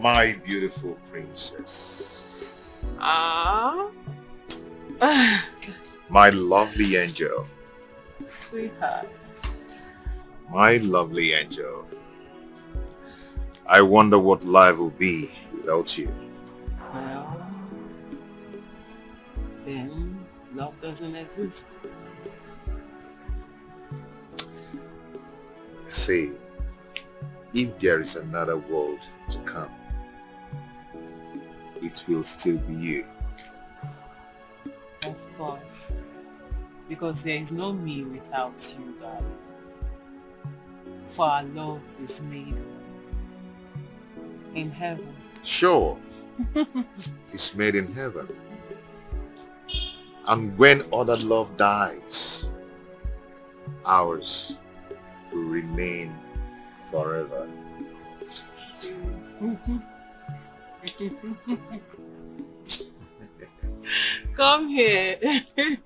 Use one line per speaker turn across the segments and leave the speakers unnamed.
My beautiful princess.
Ah.
My lovely angel.
Sweetheart.
My lovely angel. I wonder what life will be without you.
Well, then love doesn't exist.
See, if there is another world to come, it will still be you.
Of course. Because there is no me without you, darling. For our love is made in heaven.
Sure, it's made in heaven. And when other love dies, ours will remain forever.
Come here.
You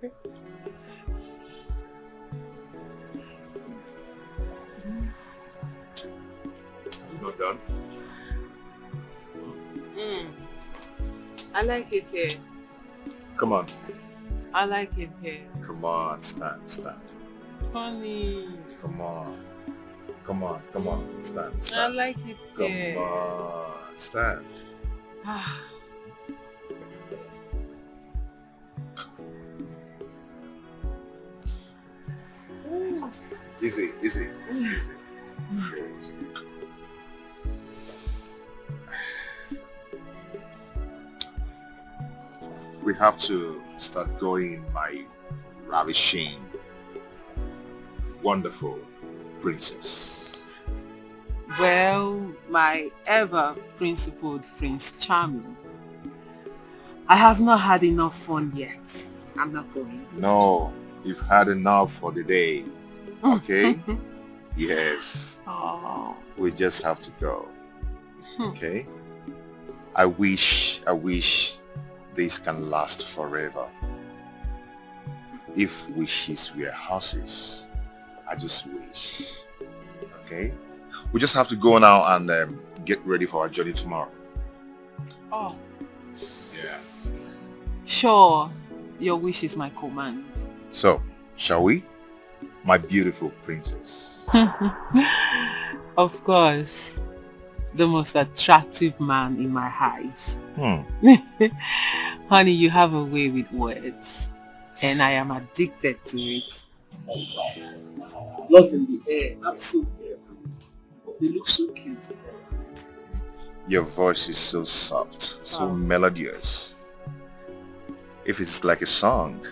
not done?
I like it here.
Come on.
I like it here.
Come on, stand.
Honey.
Come on, stand.
I like it
Come
here.
on, stand. Easy. Great. We have to start going, my ravishing, wonderful princess.
Well, my ever principled Prince Charming, I have not had enough fun yet. I'm not going.
No, you've had enough for the day. Okay? Yes.
Oh.
We just have to go. Okay? I wish this can last forever. If wishes were horses, I just wish. Okay? We just have to go now and get ready for our journey tomorrow.
Oh.
Yeah.
Sure. Your wish is my command.
So, shall we? My beautiful princess.
Of course. The most attractive man in my eyes. Honey, you have a way with words. And I am addicted to it.
Love in the air, absolutely. They look so cute.
Your voice is so soft, so melodious. If it's like a song,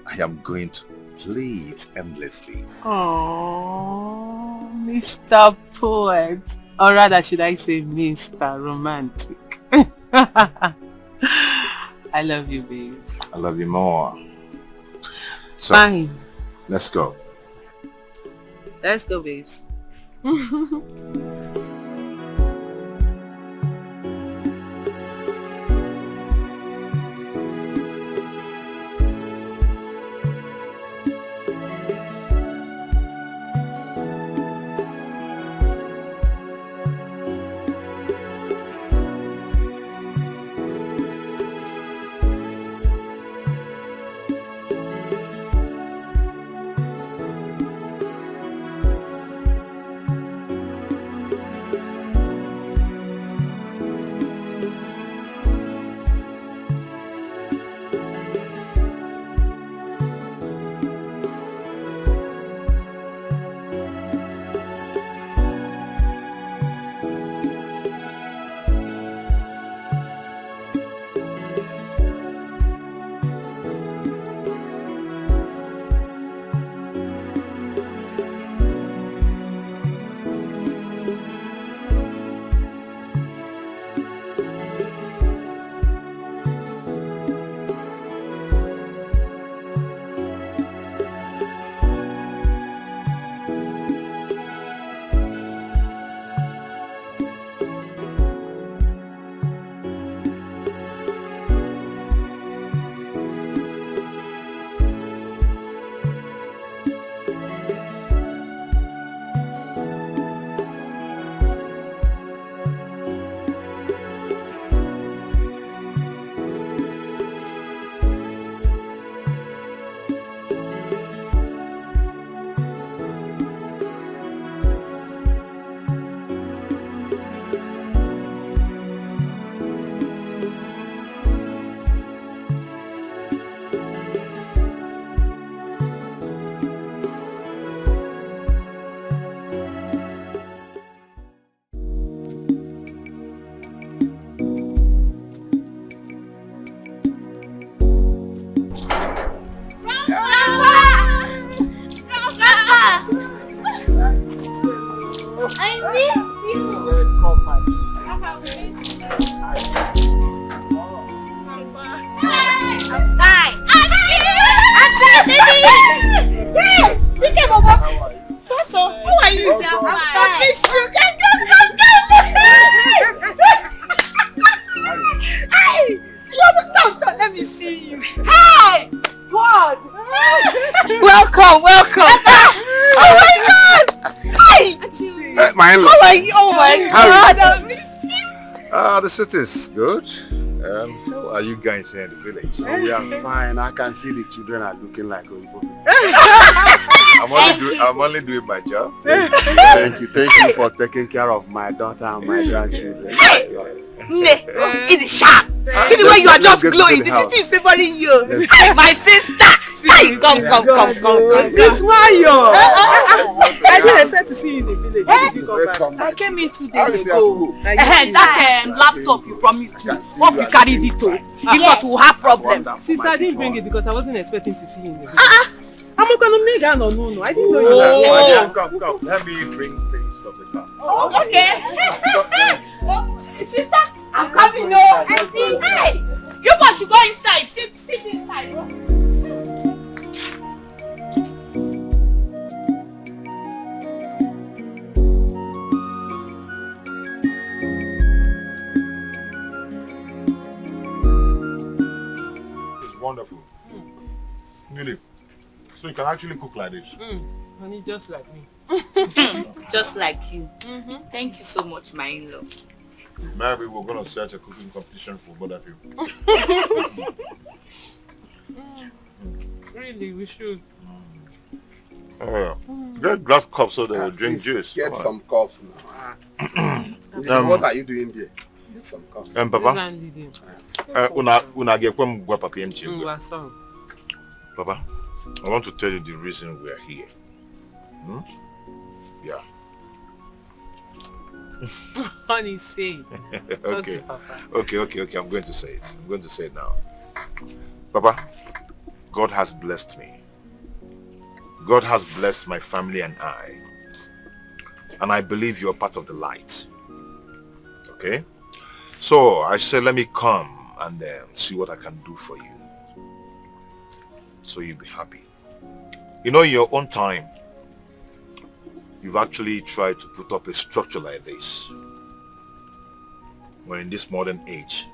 I am going to play it endlessly.
Oh, Mr. Poet. Or rather, should I say Mr. Romantic. I love you, babes.
I love you more. So,
Fine.
let's go.
Let's go, babes.
I miss you. I'm fine. Hey, Uche, Baba. So, how are you? I miss you. Hey, don't let me see you. Hey, God. Welcome. Oh my God. Hey,
my in-law.
how are you? Oh my God, I miss you.
The city is good. How are you guys here in the village?
Oh, we are fine. I can see the children are looking like Oyibo.
I'm only doing my job.
Thank you for taking care of my daughter and my grandchildren.
It is sharp. See the way you are just glowing. The city is favoring you. My sister. Hey, come.
This Mayo. I didn't expect to see you in the village. When did you come back? I came in 2 days ago.
That laptop you promised me. Hope you carried it too. If not, we'll have problem.
Sister, I didn't bring it because I wasn't expecting to see you in the village. I'm gonna make an no. I didn't know you were
Come. Let me bring things from the car.
Oh, okay. Sister, I'm coming. No, hey, you both should go inside. Sit inside.
It's wonderful. Really. So you can actually cook like this.
Honey, just like me.
Just like you. Thank you so much, my in-law.
Maybe we're gonna set a cooking competition for both of you.
Really, we should.
Get glass cups so they will drink juice.
Get some cups now. What are you doing there? Get some cups.
Papa, una get kwem gwa papi mchi. Papa, I want to tell you the reason we are here. Yeah.
Honey, say it.
Okay.
Papa.
Okay. I'm going to say it now. Papa, God has blessed me. God has blessed my family and I. And I believe you're part of the light. Okay? So I said, let me come and see what I can do for you. So you'll be happy. You know, in your own time, you've actually tried to put up a structure like this. When in this modern age,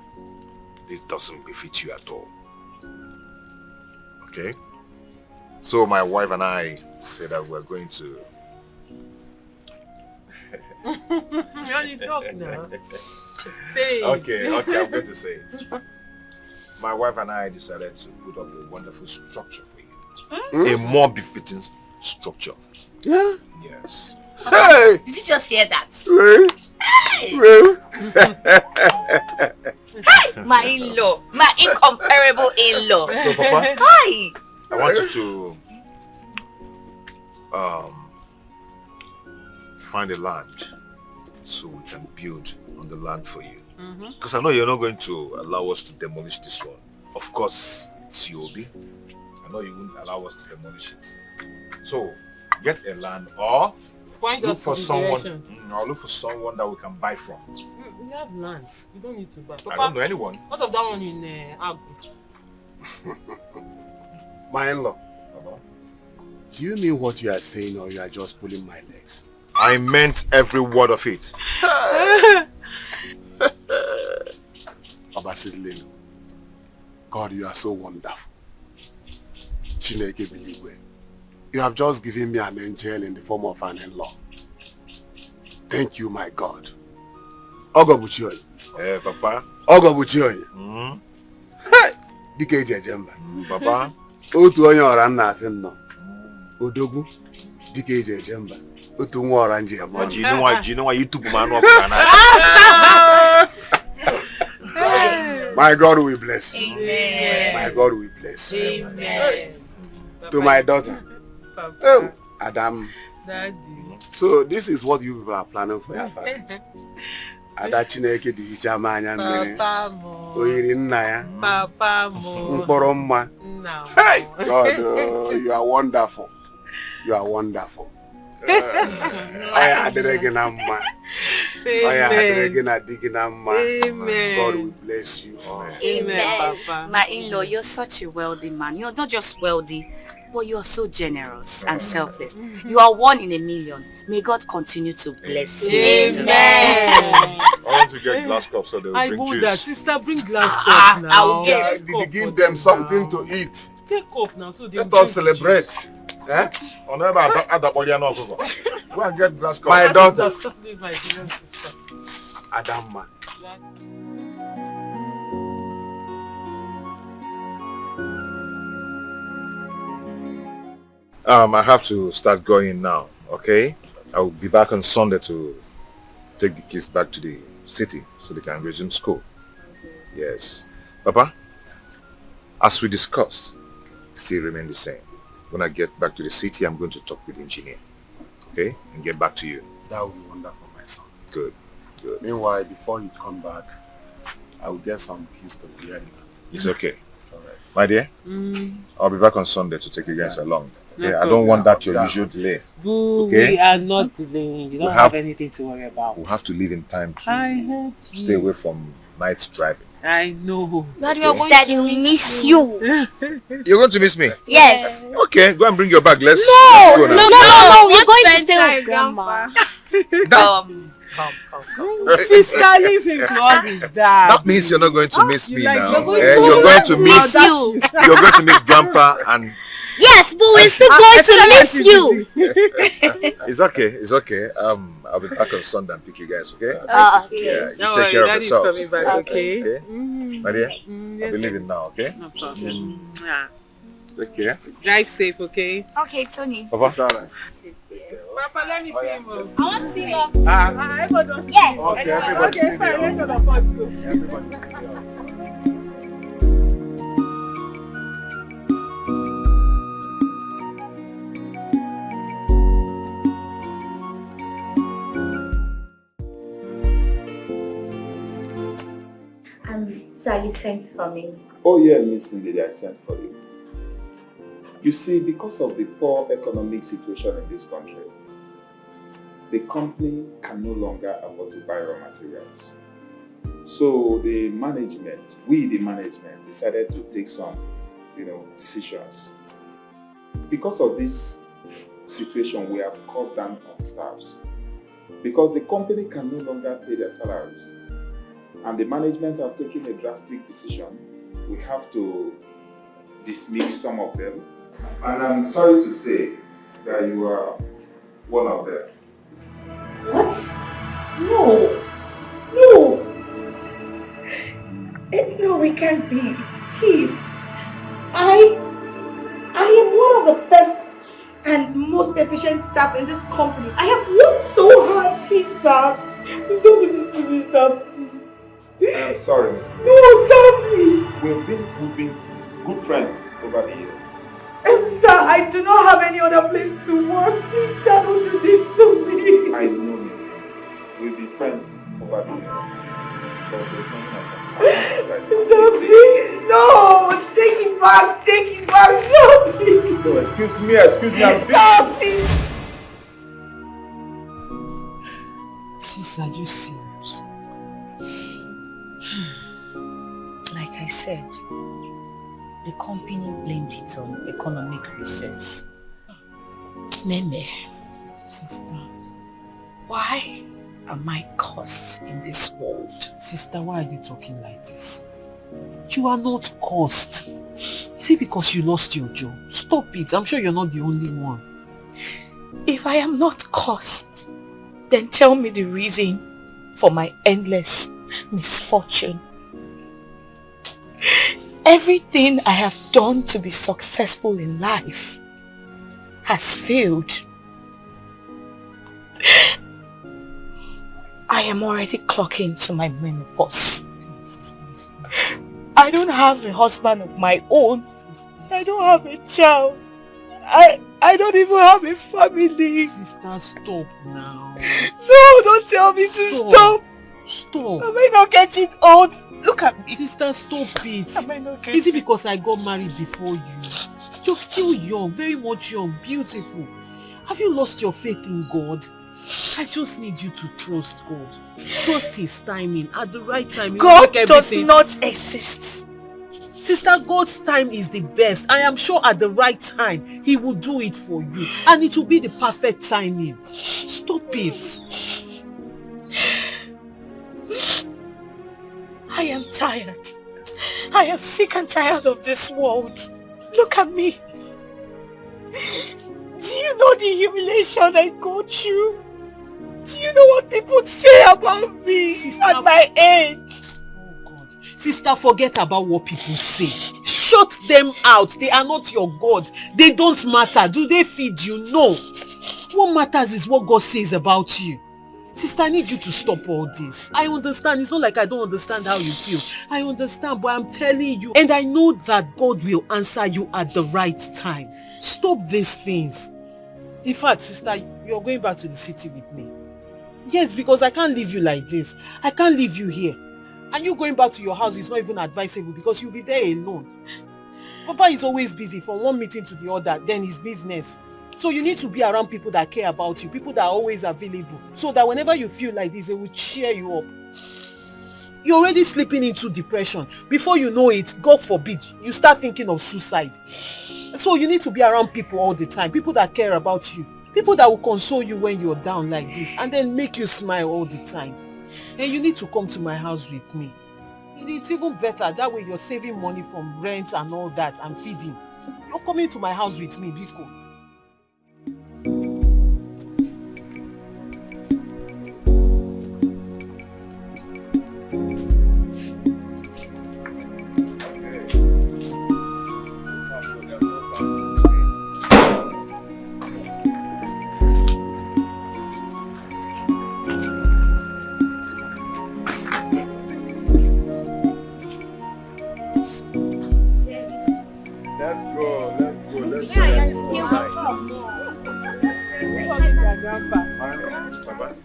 this doesn't befit you at all. Okay? So my wife and I said that we're going to...
You talk now. Say it.
Okay, I'm going to say it. My wife and I decided to put up a wonderful structure for you. A more befitting structure.
Yeah?
Yes.
Hey!
Did you just hear that? Hey, my in-law, my incomparable in-law.
So Papa,
Hi.
I want you to find a land so we can build on the land for you. Because I know you're not going to allow us to demolish this one. Of course, it's Yobi. I know you wouldn't allow us to demolish it. So, get a land or look for someone. Or look for someone that we can buy from.
We have lands. We don't need to buy.
I don't know anyone.
What of that one in Agu?
My in-law, do you mean what you are saying or you are just pulling my legs?
I meant every word of it.
Abasidlelu, God, you are so wonderful. Chineke Igwe, you have just given me an angel in the form of an in-law. Thank you, my God. Ogobuchioy.
Papa.
Ogobuchioy. Hey! Dike Jemba.
Papa.
Otu onye ọra nna asị nnọọ. Odogwu. Dike Jemba. Otu nwa ọra nje eme ọnụ.
Jino wa YouTube manu ọkụka na.
My God will bless you.
Amen.
My God will bless you.
Amen.
To my daughter. Oh, Adam.
Daddy.
So this is what you people are planning for your family. Ada Chineke di hicha anya mmiri.
Papa mo.
Oyiri nna ya.
Papa mo.
Mkpọrọ mma.
No.
Hey, God, you are wonderful. You are wonderful. Amen. God will bless you all.
Amen. Papa. My in-law, you're such a wealthy man. You're not just wealthy, but you're so generous and selfless. You are one in a million. May God continue to bless you.
Amen.
I want to get glass cups so they will bring juice.
That. Sister, bring glass cup now.
I will get.
Did you give them something to eat?
Take up now so they
Let us celebrate. Eh?
Go and get glass cups.
My daughter.
Stop this, my sister.
Adamma.
I have to start going now, okay? I will be back on Sunday to take the kids back to the city so they can resume school. Yes. Papa, as we discussed, still remain the same. When I get back to the city, I'm going to talk with the engineer, okay? And get back to you.
That would be wonderful, my son.
Good, good.
Meanwhile, before you come back, I will get some keys to clear it.
It's okay.
It's all right.
My dear, I'll be back on Sunday to take you guys along. Okay? I don't want that your usual delay.
Okay? We are not delaying. You don't have anything to worry about.
We'll have to leave in time to stay away from night driving.
I know.
Daddy, Daddy will miss you.
You're going to miss me?
Yes.
Okay, go and bring your bag. Let's go now.
No, we're going to stay with Grandma.
Sister, leave him to all his dad.
That means you're not going to miss me now.
You're going to miss you.
You're going to miss Grandpa and...
Yes, but we're still going to miss you.
It's okay. It's okay. I'll be back on Sunday and pick you guys. Okay?
Okay.
Yeah. You
Don't
take
worry,
care of
Daddy's
yourselves.
coming back. Okay.
My dear, I'll be leaving now. Okay?
No problem. Yeah.
Take care.
Drive safe, okay?
Okay, Tony.
Papa, it's all right.
Papa, let me see him.
I want to see Mom.
Everybody don't see
Yeah.
him.
Okay, everybody see
fine.
me.
Let all of us go.
Everybody see me.
Sir, you sent for me.
Oh yeah, Miss Lady, I sent for you. You see, because of the poor economic situation in this country, the company can no longer afford to buy raw materials. So the management, the management, decided to take some, decisions. Because of this situation, we have cut down on staffs. Because the company can no longer pay their salaries. And the management have taken a drastic decision. We have to dismiss some of them. And I'm sorry to say that you are one of them.
What? No. No. No, we can't be. Please. I am one of the best and most efficient staff in this company. I have worked so hard, please, sir. Please don't do this to me, sir.
I'm sorry, Miss.
No, stop me.
We've been good friends over the years.
Sir, I do not have any other place to work. Please, sir, don't do this to me.
I know, Miss. We've been friends over the years. But there's nothing I can do.
No, please, no. Take it back, stop me.
No, excuse me, I'm
Stop, please.
Sis, are you serious?
Like I said, the company blamed it on economic reasons. Meme,
Sister.
why am I cursed in this world?
Sister, why are you talking like this? You are not cursed. Is it because you lost your job? Stop it. I'm sure you're not the only one.
If I am not cursed, then tell me the reason for my endless misfortune. Everything I have done to be successful in life has failed. I am already clocking to my menopause. I don't have a husband of my own. I don't have a child. I don't even have a family.
Sister, stop now.
No, don't tell me to stop.
Stop.
Am I not getting old? Look at me.
Sister, stop it.
Am I not getting...
Is it because I got married before you? You're still young, very much young, beautiful. Have you lost your faith in God? I just need you to trust God. Trust his timing. At the right time,
God does not exist.
Sister, God's time is the best. I am sure at the right time, he will do it for you. And it will be the perfect timing. Stop it.
I am tired. I am sick and tired of this world. Look at me. Do you know the humiliation I go through? Do you know what people say about me at my age?
Oh God. Sister, forget about what people say. Shut them out. They are not your God. They don't matter. Do they feed you? No. What matters is what God says about you. Sister, I need you to stop all this. I understand. It's not like I don't understand how you feel. I understand, but I'm telling you. And I know that God will answer you at the right time. Stop these things. In fact, sister, you're going back to the city with me. Yes, because I can't leave you like this. I can't leave you here. And you going back to your house is not even advisable because you'll be there alone. Papa is always busy from one meeting to the other, then his business. So you need to be around people that care about you, people that are always available, so that whenever you feel like this, they will cheer you up. You're already slipping into depression. Before you know it, God forbid, you start thinking of suicide. So you need to be around people all the time, people that care about you, people that will console you when you're down like this, and then make you smile all the time. And you need to come to my house with me. It's even better. That way you're saving money from rent and all that and feeding. You're coming to my house with me, Biko.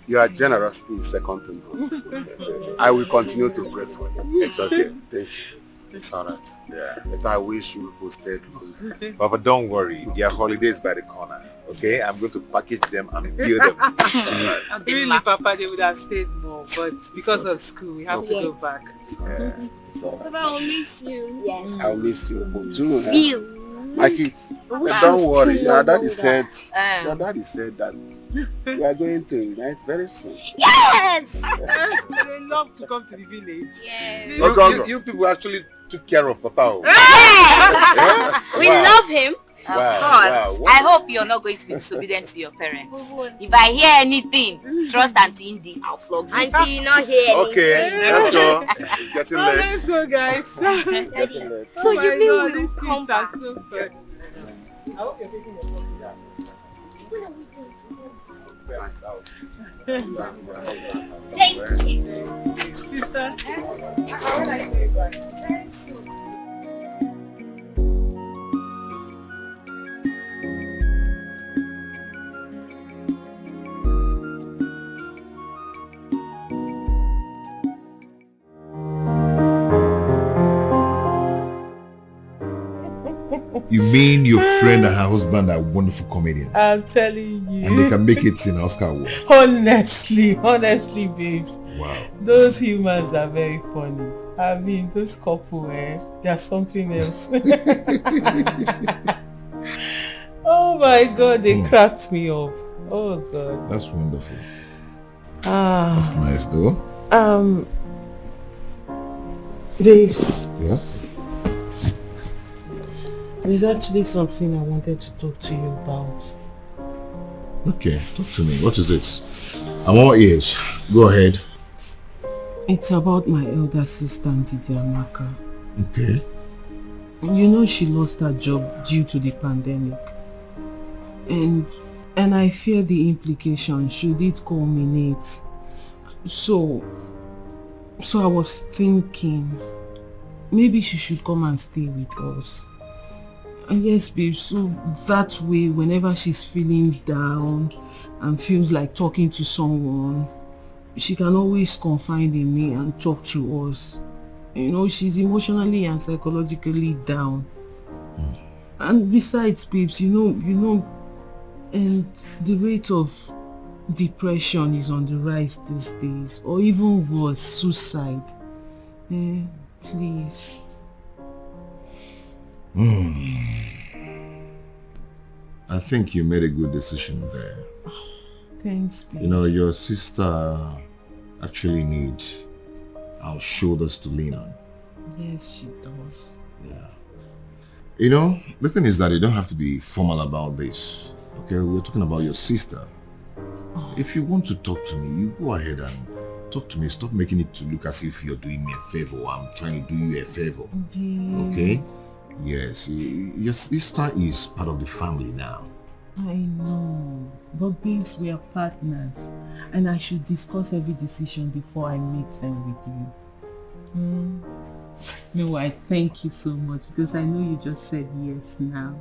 You are generous in second to none. I will continue to pray for you.
It's okay.
Thank you. It's alright.
Yeah.
But I wish you would stay longer.
Papa, don't worry. There are holidays by the corner. Okay? I'm going to package them and bill them.
Really, Papa, they would have stayed more, but because of school, we have to go back.
Papa, I'll miss you. Yes.
I'll miss you too.
You.
My kids, don't worry. Your daddy said that we are going to unite very soon.
Yes!
They love to come to the village.
Yes.
You people actually took care of Papa.
Yeah. We love him. Of
Wow.
course. I hope you're not going to be disobedient to your parents. If I hear anything, trust Auntie Indy. I'll flog you. Auntie, you not hear anything.
Okay, let's go. It's getting late.
Let's go, guys.
Getting late.
So you mean
God,
we'll
these
come
kids
back?
are so fresh. I hope you're taking your
Thank you.
sister. How would I say bye? Very soon.
You mean your friend and her husband are wonderful comedians?
I'm telling you.
And they can make it in Oscar award.
Honestly, babes.
Wow.
Those humans are very funny. I mean, those couple, they are something else. Oh my God, they cracked me up. Oh God.
That's wonderful.
That's
nice though.
Babes.
Yeah?
There's actually something I wanted to talk to you about.
Okay, talk to me. What is it? I'm all ears. Go ahead.
It's about my elder sister, Auntie Amaka.
Okay.
You know she lost her job due to the pandemic. And I fear the implications should it culminate. So I was thinking maybe she should come and stay with us. And yes, babe, so that way whenever she's feeling down and feels like talking to someone, she can always confide in me and talk to us. You know, she's emotionally and psychologically down. And besides, babes, you know, And the rate of depression is on the rise these days, or even worse, suicide. Please.
I think you made a good decision there.
Thanks, please.
You know, your sister actually needs our shoulders to lean on.
Yes, she does.
Yeah. You know, the thing is that you don't have to be formal about this. Okay, we're talking about your sister. If you want to talk to me, you go ahead and talk to me. Stop making it to look as if you're doing me a favor or I'm trying to do you a favor.
Please.
Okay? Yes, your sister is part of the family now.
I know, but babes, we are partners, and I should discuss every decision before I make them with you. No, I thank you so much because I know you just said yes now.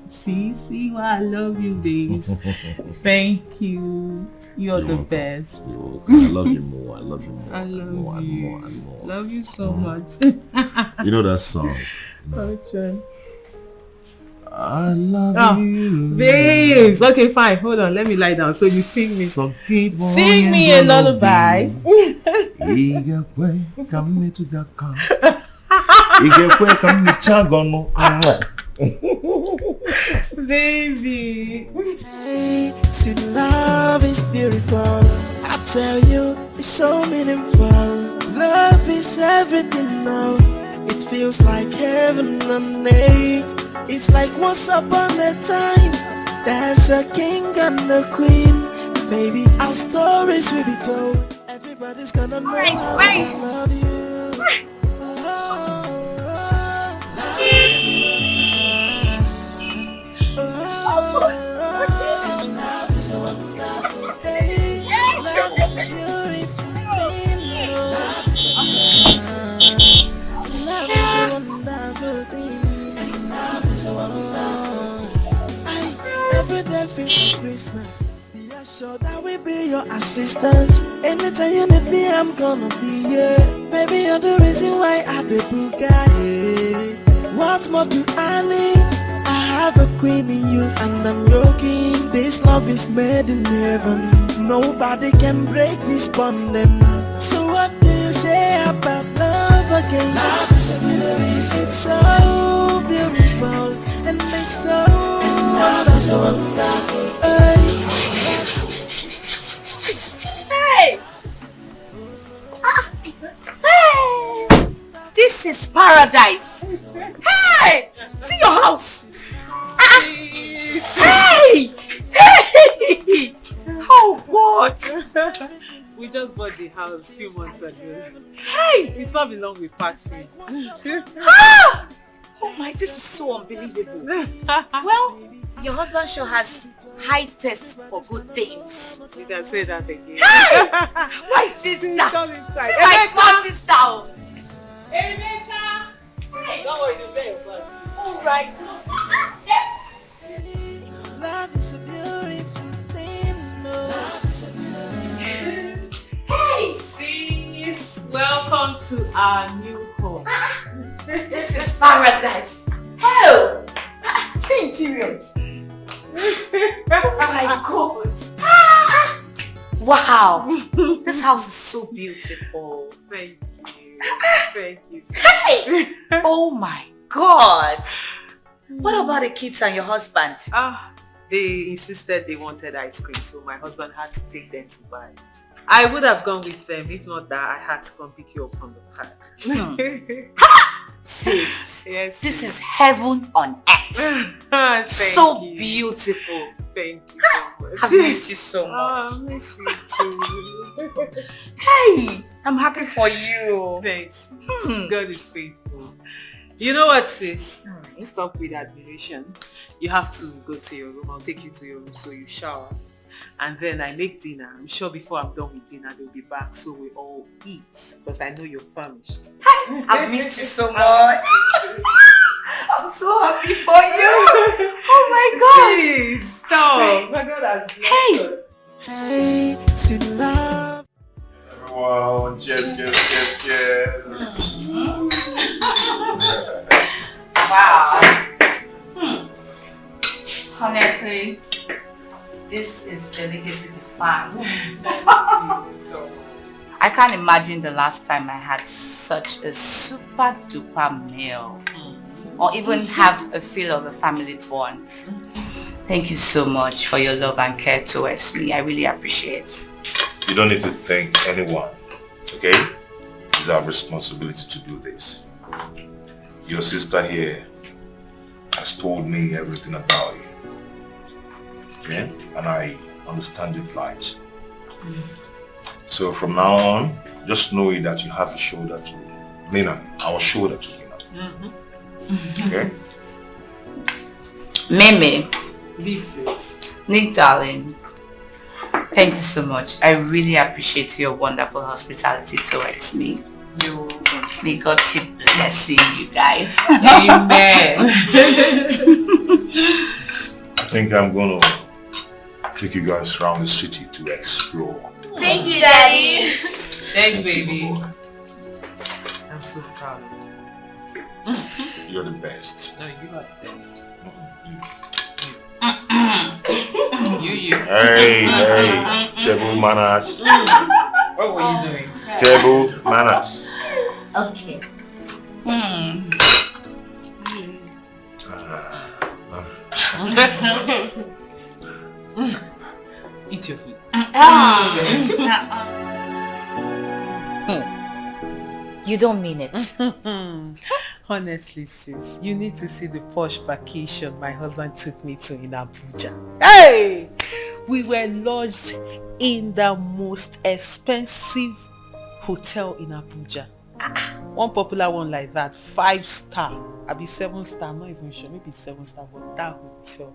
See why I love you, babes. Thank you. You're the best.
You're welcome. I love you more. I love you more.
I love
more and
you.
more and more.
Love you so much.
You know that song?
Which one?
I love you.
Babes. Okay, fine. Hold on. Let me lie down so you sing me.
So keep on
Sing me a lullaby.
Igwe, come to the car. Igwe, come to Chagono.
Baby.
Hey, see, love is beautiful. I tell you, it's so meaningful. Love is everything now. It feels like heaven on earth. It's like once upon a time, there's a king and a queen. Baby, our stories will be told. Everybody's gonna know how to love you. Love is a wonderful thing. Love is a beautiful thing. Love is a wonderful thing. Love is a wonderful thing. Every day feels Christmas. Be assured I will be your assistance. Anytime you need me, I'm gonna be here. Baby, you're the reason why I the Bugatti. What more do I need? I have a queen in you and I'm your king. This love is made in heaven. Nobody can break this bonding. So what do you say about love again? Love is a beautiful, it's so beautiful, and it's so, and love is so wonderful.
Hey! Hey! This is paradise. Hey! See your house. Hey! Hey! Oh God!
We just bought the house a few months ago.
Hey!
It's not been long we passed it.
Ah! Oh my, this is so unbelievable. Well, your husband sure has high taste for good things.
You can say that again.
Hey! My sister!
Come inside.
See my small sister!
Emeka!
Hey!
Don't worry, you'll say first.
Alright.
Love is a beautiful thing. Love is a beautiful
Hey!
Sis, welcome to our new home.
This is paradise. Hell! See interiors. Oh my God. Wow. This house is so beautiful.
Thank you. Thank you.
Hey! Oh my God. What about the kids and your husband?
They insisted they wanted ice cream, so my husband had to take them to buy it. I would have gone with them, if not that I had to come pick you up from the park.
Sis,
Yes.
this is heaven on earth.
Thank
So
you.
beautiful.
Thank you so much.
I've missed you so much.
I miss you too.
Hey, I'm happy for you.
Thanks. God is faithful. You know what, sis?
Alright.
Stop with admiration. You have to go to your room. I'll take you to your room so you shower. And then I make dinner. I'm sure before I'm done with dinner, they'll be back so we all eat. Because I know you're famished.
I've missed you so much. I'm so happy for you. Oh my God.
Sis, stop.
My
God has
Hey.
Hey, see love.
Wow, cheers.
Wow. Honestly, this is the legacy defined. I can't imagine the last time I had such a super duper meal or even have a feel of a family bond. Thank you so much for your love and care towards me. I really appreciate it.
You don't need to thank anyone, okay? It's our responsibility to do this. Your sister here has told me everything about you. Okay? And I understand your plight. So from now on, just know that you have a shoulder to lean on. Our shoulder to lean on. Okay?
Meme.
Big sis.
Nick, darling. Thank you so much. I really appreciate your wonderful hospitality towards me.
You're welcome.
May God keep blessing you guys.
Amen.
I think I'm going to take you guys around the city to explore.
Thank you, Daddy.
Thanks, baby. I'm so proud of you.
You're the best.
No, you are the best. You.
Hey, table manners.
What were you doing?
Table manners.
Okay.
Eat your food.
You don't mean it.
Honestly, sis, you need to see the posh vacation my husband took me to in Abuja. Hey! We were lodged in the most expensive hotel in Abuja. One popular one like that, 5-star. I'll be 7-star, I'm not even sure, maybe 7-star, but that hotel.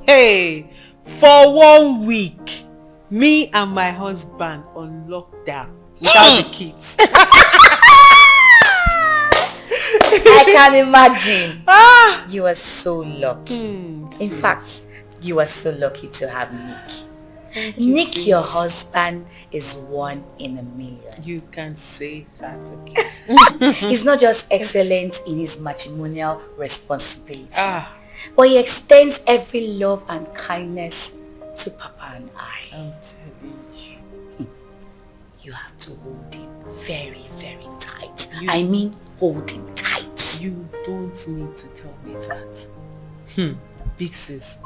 Hey! For 1 week, me and my husband on lockdown without the kids.
I can imagine. You are so lucky. In fact, you are so lucky to have Nick. Nick, your husband, is 1 in a million.
You can say that, okay?
He's not just excellent in his matrimonial responsibility,
But
he extends every love and kindness to Papa and I.
I'm telling you.
You have to hold him very, very tight. I mean, hold him tight.
You don't need to tell me that. Big sis,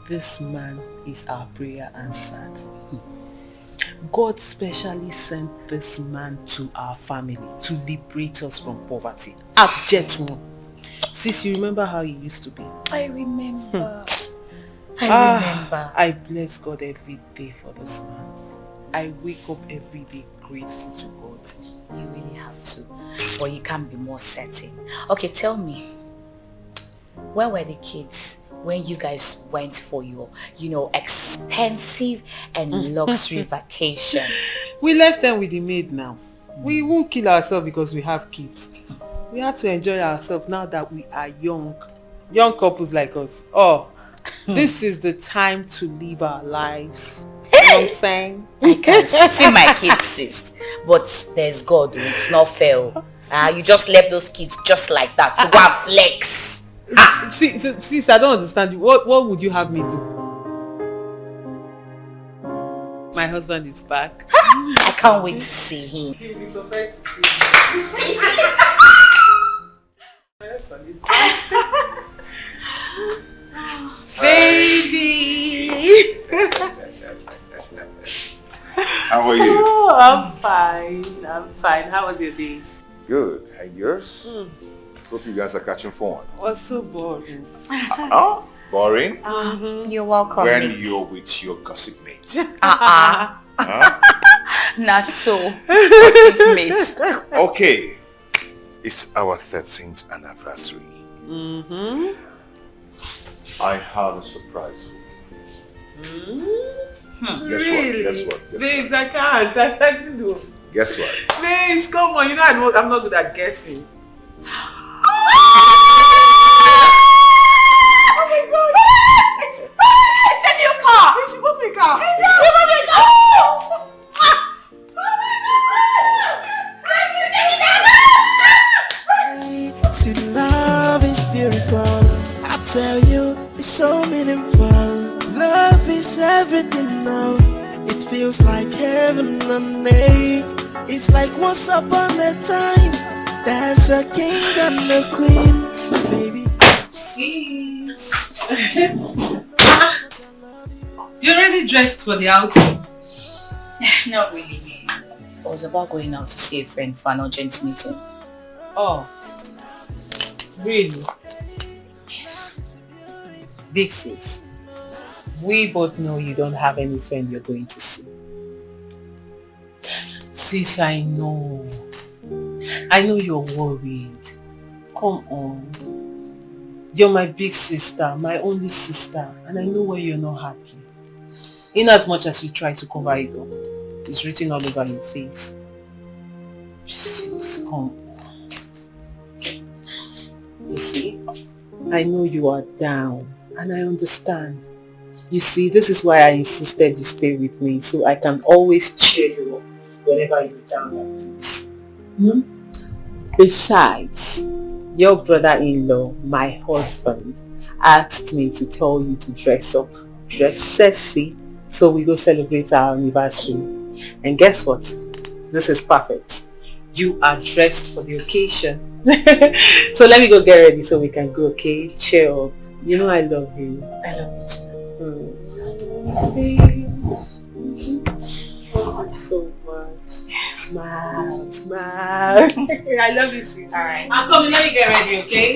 this man is our prayer answered. God specially sent this man to our family to liberate us from poverty. Abject one. Sis, you remember how he used to be?
I remember. I remember.
I bless God every day for this man. I wake up every day grateful to God.
You really have to. Or you can't be more certain. Okay, tell me. Where were the kids when you guys went for your, expensive and luxury vacation?
We left them with the maid now. We won't kill ourselves because we have kids. We have to enjoy ourselves now that we are young. Young couples like us. This is the time to live our lives. You know what I'm saying?
I can see my kids, sis. But there's God. It's not fair. You just left those kids just like that to go and flex.
Sis, I don't understand you. What would you have me do? My husband is back.
I can't wait to see him.
He'll be surprised to see me. My husband is back. Baby!
How are you?
Oh, I'm fine. How was your day?
Good. And yours? Hope you guys are catching fun.
It was so boring.
Boring?
You're welcome.
When you're with your gossip mate.
Nah, so. Gossip mates.
Okay. It's our 13th anniversary. I have a surprise for you.
Really?
Guess what?
Babes, I can't do.
Guess what?
Babes, come on. I'm not good at guessing.
Oh my God! It's a new car!
It's a movie car!
See, love is beautiful. I tell you, it's so meaningful. everything now. It feels like heaven on earth. It's like once upon a time, there's a king and a queen, baby.
You're already dressed for the outing?
Not really. I was about going out to see a friend for an urgent meeting.
Oh, really?
Yes.
Big sis, we both know you don't have any friend you're going to see. Sis, I know you're worried. Come on. You're my big sister, my only sister, and I know why you're not happy. In as much as you try to cover it up, it's written all over your face. Sis, come on. You see, I know you are down, and I understand. You see, this is why I insisted you stay with me, so I can always cheer you up whenever you're down like this. Besides, your brother-in-law, my husband, asked me to tell you to dress up, dress sexy, so we go celebrate our anniversary. And guess what? This is perfect. You are dressed for the occasion. So let me go get ready so we can go, okay? Cheer up. You know I love you.
I love you too.
Thank you so much. Smile, smile. I love you, sis.
Alright.
I'm coming, let me get ready, okay?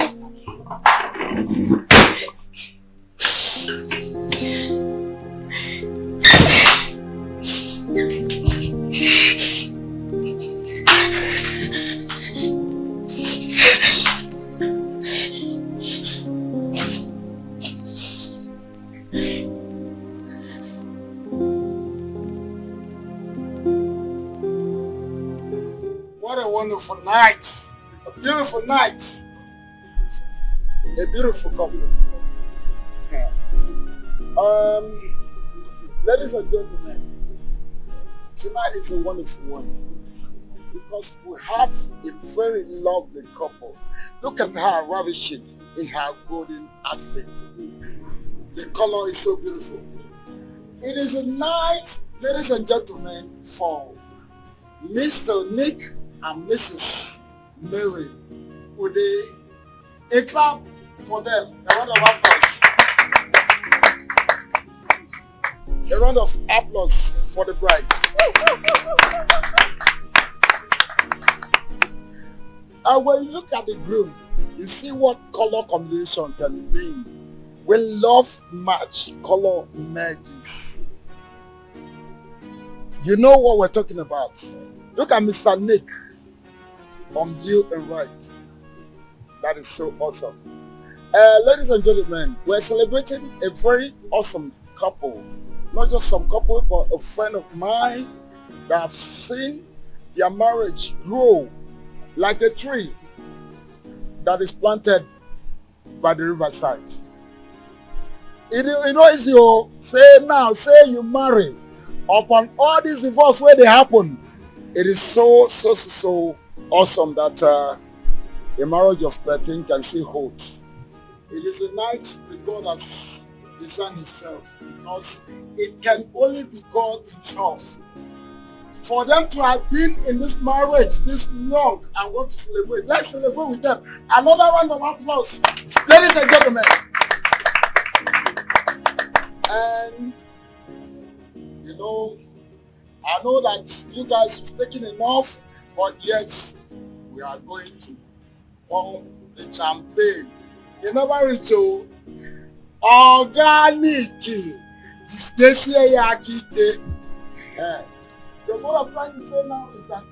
What a wonderful night. A beautiful night. A beautiful couple. Yeah. Ladies and gentlemen, tonight is a wonderful one because we have a very lovely couple. Look at her ravishing in her golden outfit. The color is so beautiful. It is a night, ladies and gentlemen, for Mr. Nick and Mrs. Mary. Would a clap for them? A round of applause. A round of applause for the bride. And when you look at the groom, you see what color combination can mean. When love match, color emerges. You know what we're talking about. Look at Mr. Nick on blue and white. That is so awesome. Ladies and gentlemen, we're celebrating a very awesome couple. Not just some couple, but a friend of mine that have seen their marriage grow like a tree that is planted by the riverside. You know, it's your say you marry. Upon all these divorce where they happen, it is so awesome that a marriage of 13 can still hold. It is a night that God has designed himself because it can only be God himself. For them to have been in this marriage this long and want to celebrate, let's celebrate with them. Another round of applause, ladies and gentlemen. And you know, I know that you guys have taken enough, but yet we are going to pump the champagne. You never reach organic. This what I'm trying to say now is that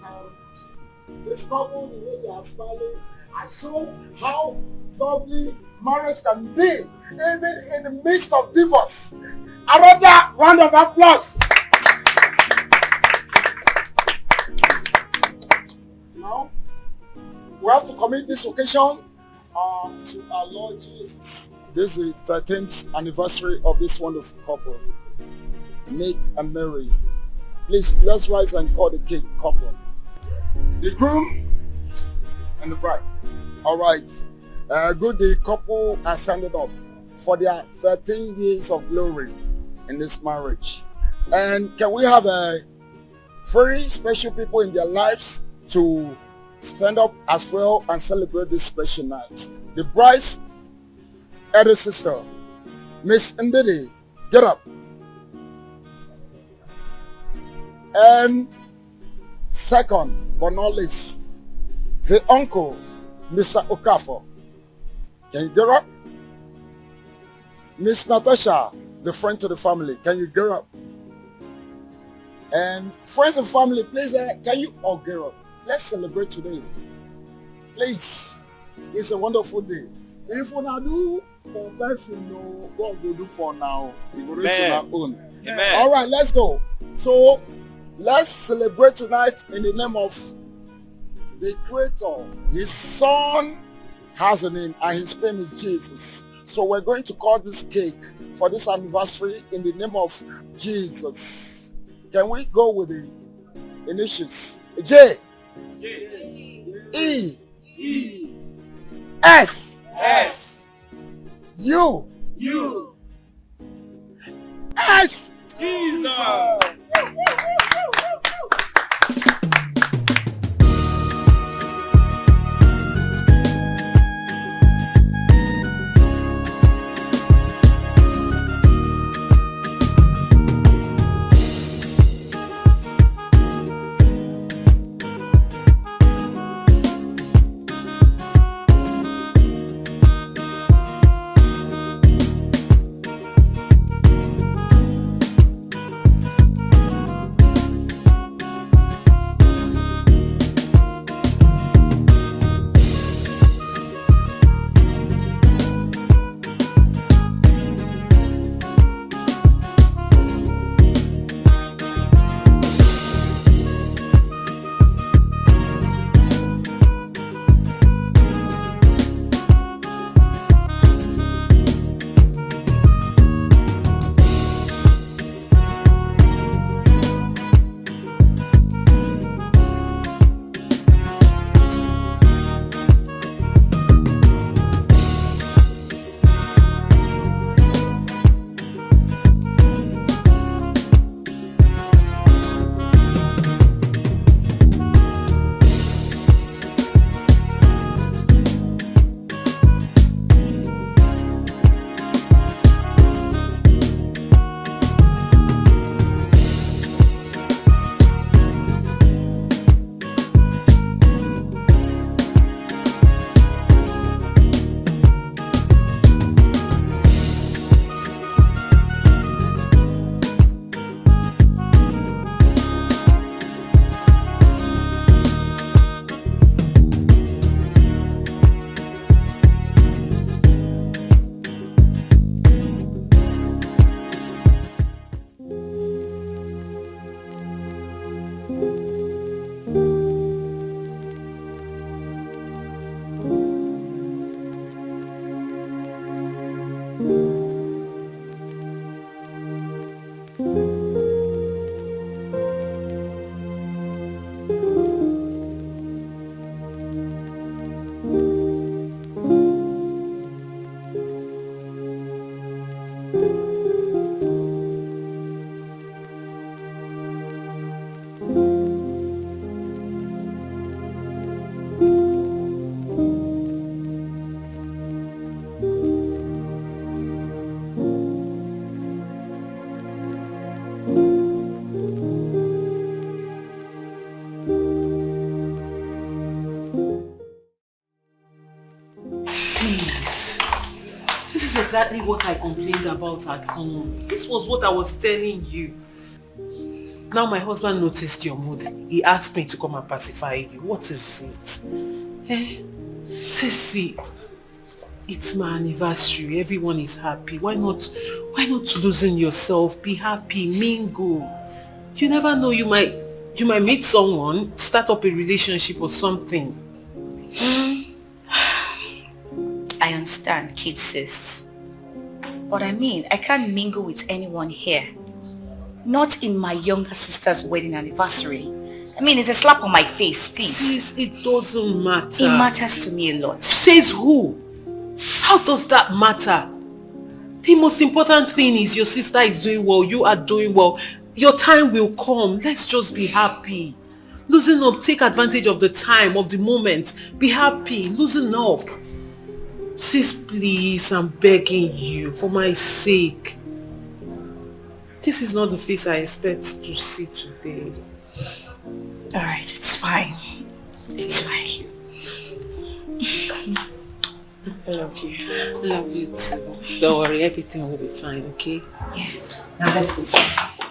this couple, the way they are smiling, has shown how lovely marriage can be, even in the midst of divorce. Another round of applause. Now, we have to commit this occasion to our Lord Jesus. This is the 13th anniversary of this wonderful couple, Nick and Mary. Please, let's rise and call the king couple. The groom and the bride. All right. Good, the couple are standing up for their 13 years of glory. in this marriage. And can we have a very special people in their lives to stand up as well and celebrate this special night? The bride's elder sister, Miss Ndidi, get up. And second, but not least, the uncle, Mr. Okafor. Can you get up? Miss Natasha, the friend to the family, can you get up? And friends and family, please, can you all get up? Let's celebrate today. Please, it's a wonderful day. If we not do for person, no, God will do for now. We will reach our own.
Amen.
All right, let's go. So let's celebrate tonight in the name of the Creator. His Son has a name, and his name is Jesus. So we're going to call this cake for this anniversary in the name of Jesus. Can we go with the initials? J. E. S. U. S.
Jesus.
Exactly what I complained about at home. This was what I was telling you. Now my husband noticed your mood. He asked me to come and pacify you. What is it? Sissy, it's my anniversary. Everyone is happy. Why not losing yourself? Be happy, mingle. You never know, you might meet someone, start up a relationship or something.
I understand, kid sis. But I mean, I can't mingle with anyone here. Not in my younger sister's wedding anniversary. I mean, it's a slap on my face, please.
Sis, it doesn't matter.
It matters to me a lot.
Says who? How does that matter? The most important thing is your sister is doing well, you are doing well. Your time will come. Let's just be happy. Loosen up, take advantage of the time, of the moment. Be happy, loosen up. Sis, please, I'm begging you, for my sake. This is not the face I expect to see today.
Alright, it's fine. It's fine.
I love you. I love you too. Don't worry, everything will be fine, okay?
Yeah.
Now let's go.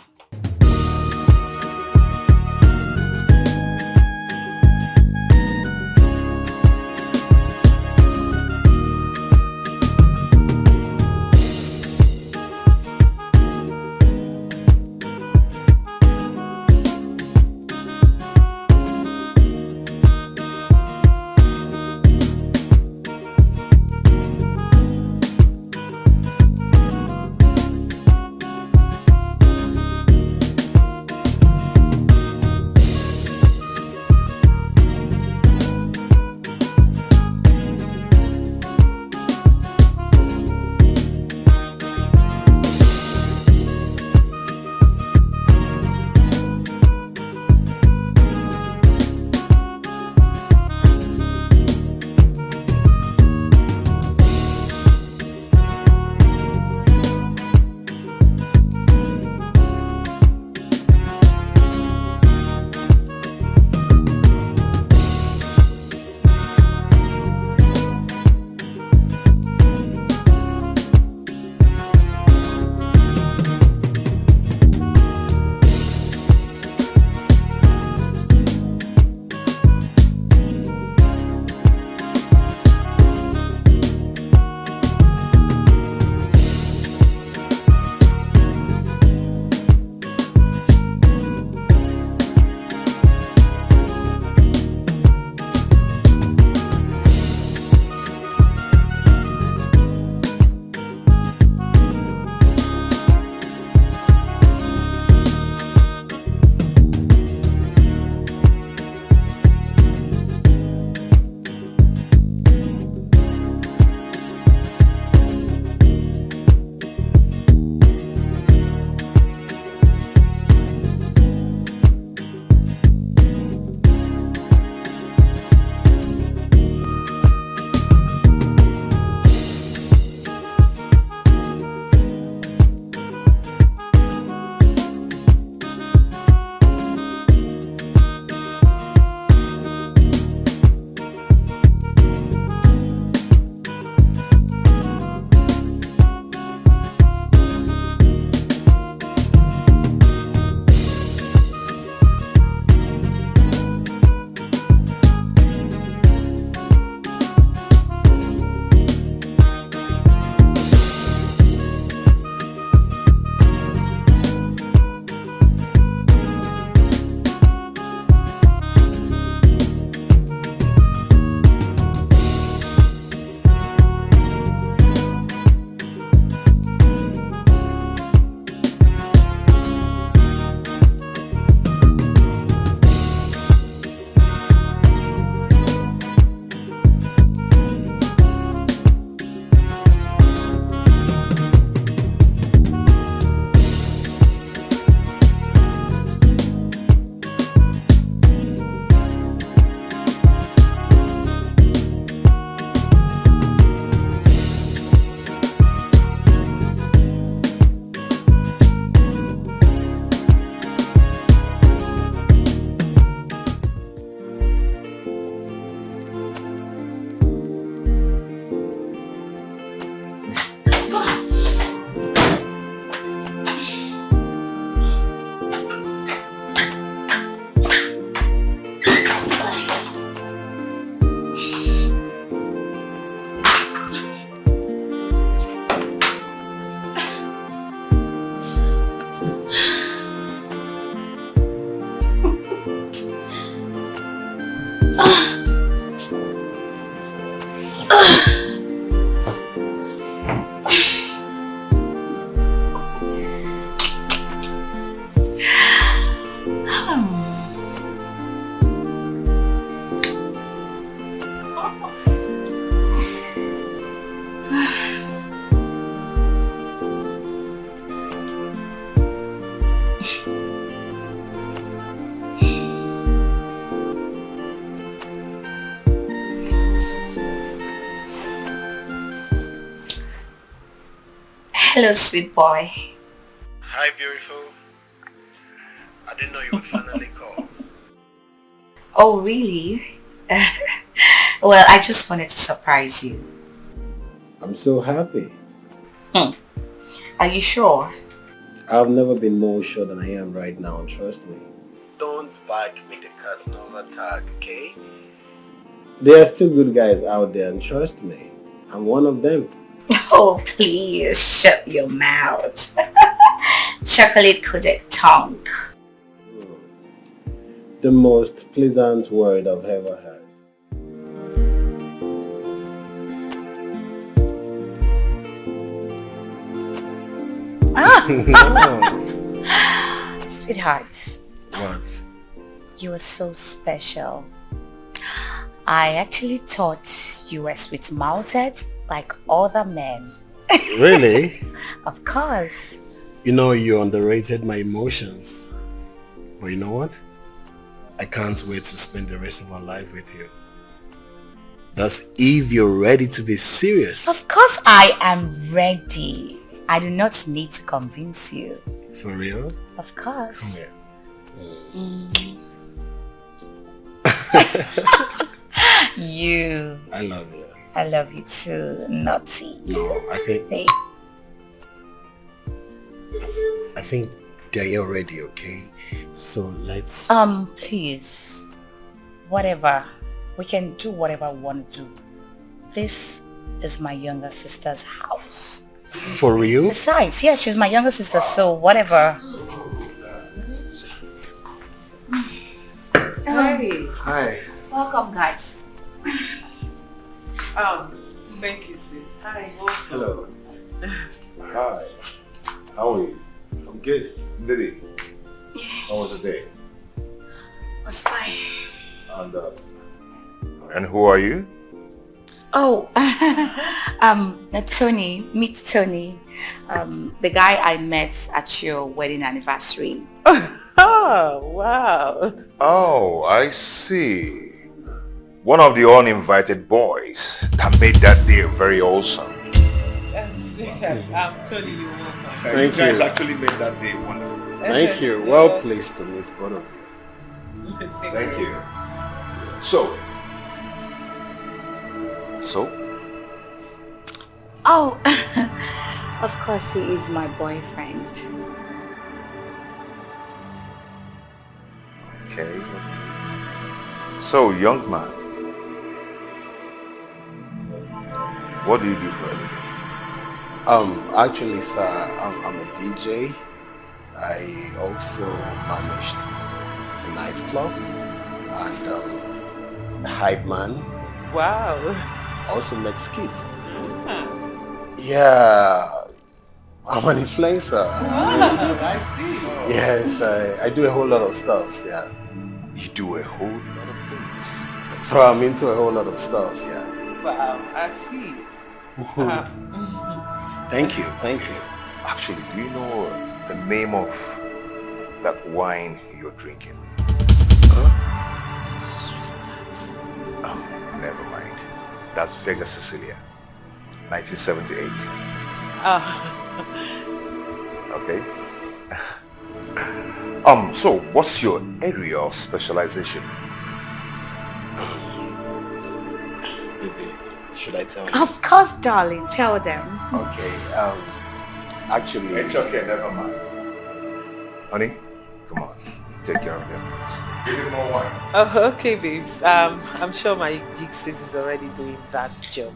Hello, sweet boy.
Hi, beautiful. I didn't know you would finally call.
Oh, really? Well, I just wanted to surprise you.
I'm so happy.
Are you sure?
I've never been more sure than I am right now, trust me. Don't back me the Casanova tag, okay? There are still good guys out there, and trust me, I'm one of them.
Oh, please shut your mouth. Chocolate-coated tongue.
The most pleasant word I've ever heard.
Sweetheart,
What?
you are so special. I actually thought you were sweet-mouthed like other men.
Really?
Of course.
You know, you underrated my emotions. But you know what? I can't wait to spend the rest of my life with you. That's if you're ready to be serious.
Of course I am ready. I do not need to convince you.
For real?
Of course.
Come here.
You.
I love you.
I love you too, naughty.
No, I think they're ready, okay? So let's...
Please. Whatever. We can do whatever we want to do. This is my younger sister's house.
For real?
Besides, yeah, she's my younger sister, so whatever.
Hi.
Hi.
Welcome, guys.
Thank you, sis. Hi, welcome.
Hello. Hi. How are you?
I'm good.
Lily. How was the day?
It's fine.
And who are you?
Oh, Tony. Meet Tony. The guy I met at your wedding anniversary.
Oh, wow.
Oh, I see. One of the uninvited boys that made that day very awesome.
I'm telling you, welcome.
Thank
you guys
you.
actually made that day wonderful.
Thank you. Well pleased to meet both of you.
Thank you. So?
Oh, of course he is my boyfriend.
Okay. So, young man, what do you do for a living?
Actually, sir, I'm a DJ. I also managed a nightclub and hype man.
Wow.
Also make skits. Yeah, I'm an influencer.
I see.
Yes, I do a whole lot of stuff. Yeah.
You do a whole lot of things.
So I'm into a whole lot of stuff. Yeah.
Wow, I see.
Thank you. Thank you.
Actually, do you know the name of that wine you're drinking? Oh, never mind. That's Vega Sicilia, 1978. Okay. So what's your area of specialization?
Baby, should I tell you?
Of course, darling. Tell them.
Okay. Actually,
It's okay, never mind. Honey, come on, take care of them. Give him more wine.
Oh, okay, babes. I'm sure my gig sis is already doing that job.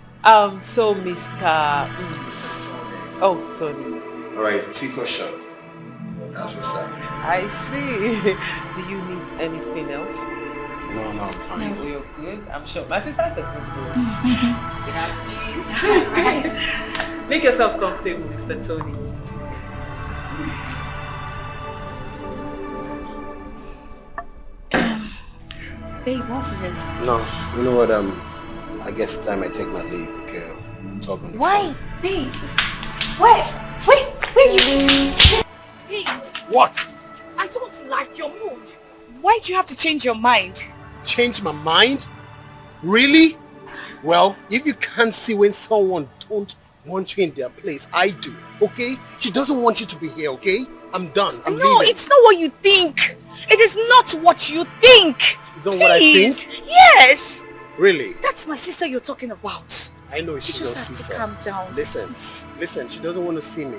So Mr. Oh, Tony.
all right. Tea for shot. That's what's up.
I see. Do you need anything else?
No, I'm fine.
No, you're good. I'm sure. My sister's a good girl. We have cheese. Nice. Make yourself comfortable, Mr. Tony.
Babe, what is it?
No, you know what? I guess it's time I take my leave. Okay, we'll talk on the
Why?
phone.
Babe. Wait, you...
What?
I don't like your mood. Why do you have to change your mind?
Change my mind? Really? Well, if you can't see when someone don't want you in their place, I do, okay? She doesn't want you to be here, okay? I'm done. I'm leaving.
No, it's not what you think. It is not what you think.
Is that what I think?
Yes.
Really?
That's my sister you're talking about.
I know she's your
just have
sister.
to calm down.
Listen, she doesn't want to see me.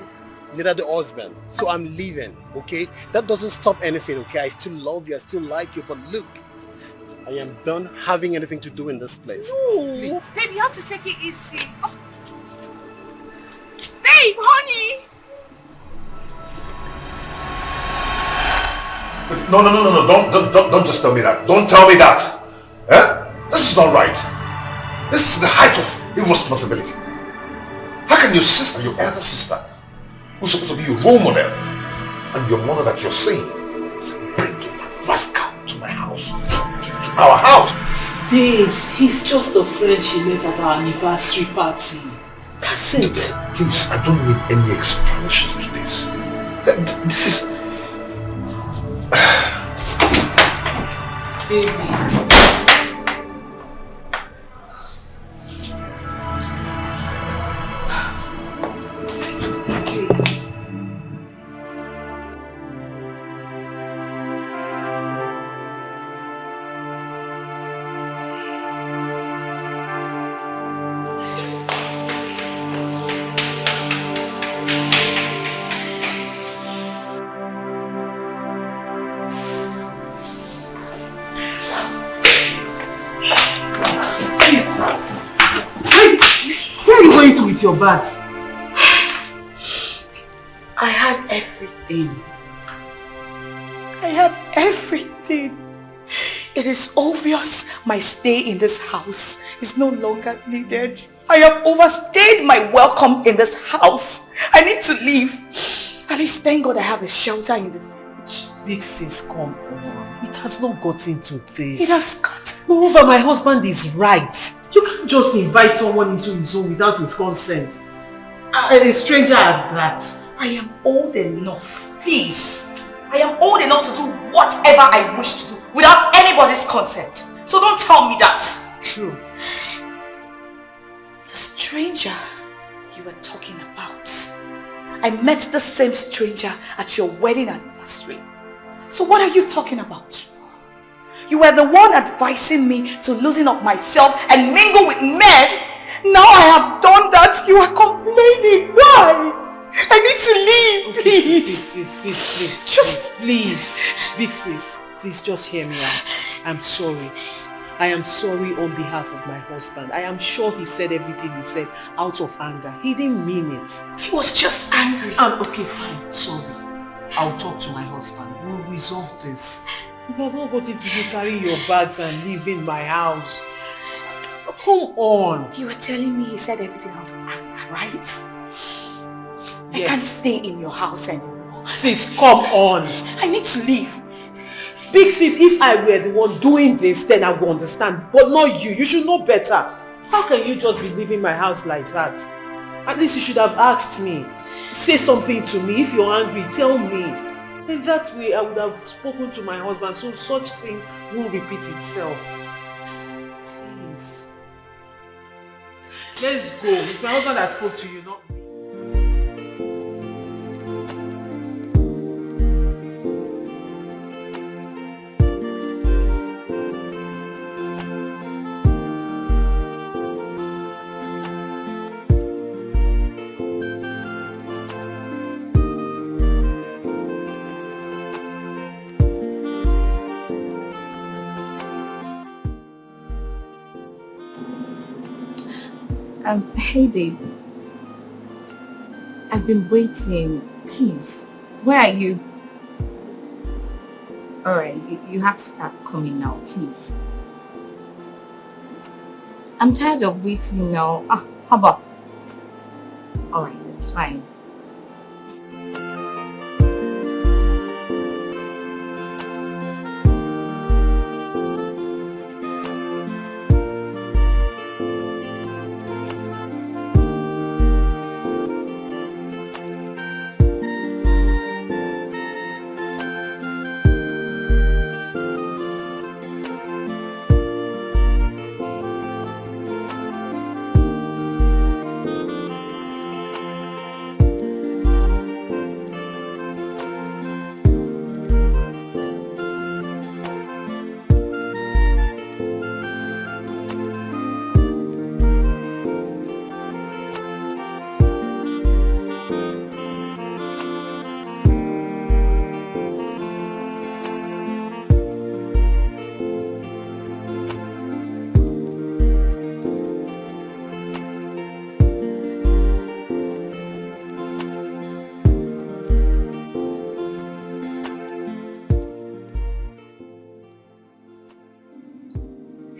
Neither the husband. So I'm leaving, okay? That doesn't stop anything, okay? I still love you, I still like you, but look, I am done having anything to do in this place.
No, babe, you have to take it easy. Oh. Babe, honey.
No, don't just tell me that. Don't tell me that. Eh? This is not right. This is the height of irresponsibility. How can your sister, your elder sister, who's supposed to be your role model, and your mother that you're seeing, bring that rascal to my house, to our house?
Babes, he's just a friend she met at our anniversary party. That's it.
Please, I don't need any explanations to this. This is...
Baby. With your bags.
I had everything. I had everything. It is obvious my stay in this house is no longer needed. I have overstayed my welcome in this house. I need to leave. At least thank God I have a shelter in the fridge.
Big sis, come on. It has not gotten to this.
It has gotten.
Moreover, my husband is right. You can't just invite someone into his home without his consent. A stranger at that.
I am old enough, please. I am old enough to do whatever I wish to do without anybody's consent. So don't tell me that.
True.
The stranger you were talking about. I met the same stranger at your wedding anniversary. So what are you talking about? You were the one advising me to loosen up myself and mingle with men. Now I have done that. You are complaining. Why? I need to leave,
okay,
please.
Sis, please. Big sis, please just hear me out. I'm sorry. I am sorry on behalf of my husband. I am sure he said everything he said out of anger. He didn't mean it.
He was just angry.
Okay, fine. Sorry. I'll talk to my husband. We'll resolve this. It has not got into you carrying your bags and leaving my house. Come on.
You were telling me he said everything out of anger, right?
Yes.
I can't stay in your house anymore.
Sis, come on.
I need to leave.
Big sis, if I were the one doing this, then I would understand. But not you. You should know better. How can you just be leaving my house like that? At least you should have asked me. Say something to me. If you're angry, tell me. In that way, I would have spoken to my husband so such thing won't repeat itself. Please. Let's go. It's my husband that spoke to you, not me.
Hey babe, I've been waiting. Please, where are you? Alright, you have to start coming now, please. I'm tired of waiting now. How about? Alright, that's fine.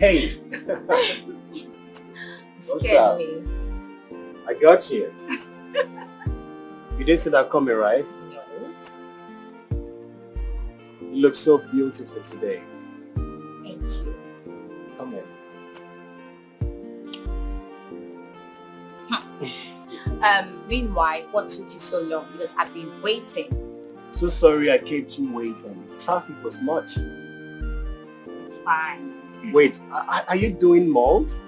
Hey.
Scared me.
I got you. You didn't see that coming, right?
No.
You look so beautiful today.
Thank you.
Come in.
Meanwhile, what took you so long? Because I've been waiting.
So sorry I kept you waiting. Traffic was much.
It's fine.
Wait, are you doing malt?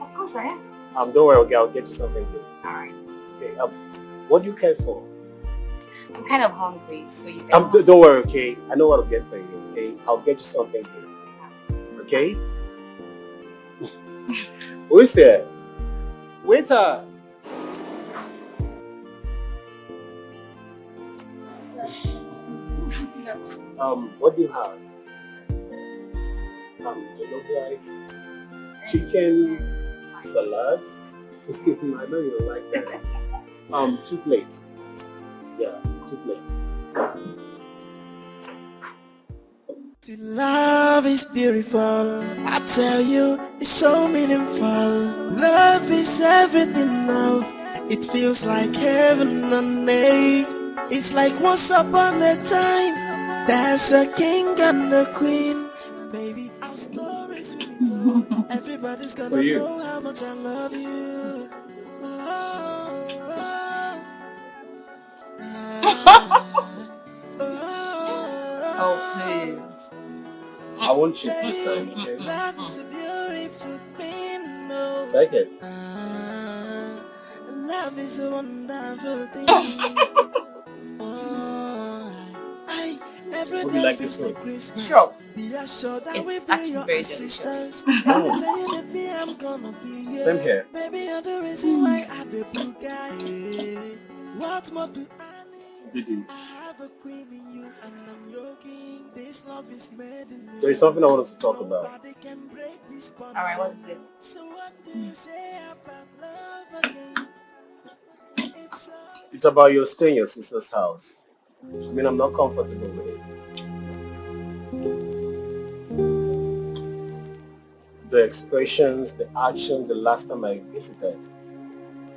Of course I am.
Don't worry, okay, I'll get you something good.
Alright.
Okay, what do you care for?
I'm kind of hungry, so you can...
Don't worry, okay? I know what I'll get for you, okay? I'll get you something good. Okay? Who is there? Waiter! What do you have? Jollof rice, chicken, salad. I know you don't like that. 2 plates. Yeah, 2 plates.
Love is beautiful, I tell you, it's so meaningful. Love is everything now. It feels like heaven on earth. It's like once upon a time, there's a king and a queen. Baby, our stories will be told. Everybody's gonna know how much I love you.
Oh, please.
I won't cheat this time, okay?
Love is a beautiful thing, no.
Take it.
Love is a wonderful thing. Every
Would you
day
like the
feels
food?
like Christmas.
Sure.
Be assured that
It's
we'll be
actually
your
very
assistants.
delicious.
Anytime you need me, I'm gonna be here.
Same here.
Baby, you're the reason why I the blue guy. What more do I need?
Did you?
I have a queen in you, and I'm your king. This love is made in me.
There is something I want us to talk about.
Nobody can break this bond.
Alright, what is it?
So what do you say about love again?
It's about your stay in your sister's house. I mean, I'm not comfortable with it. The expressions, the actions, the last time I visited.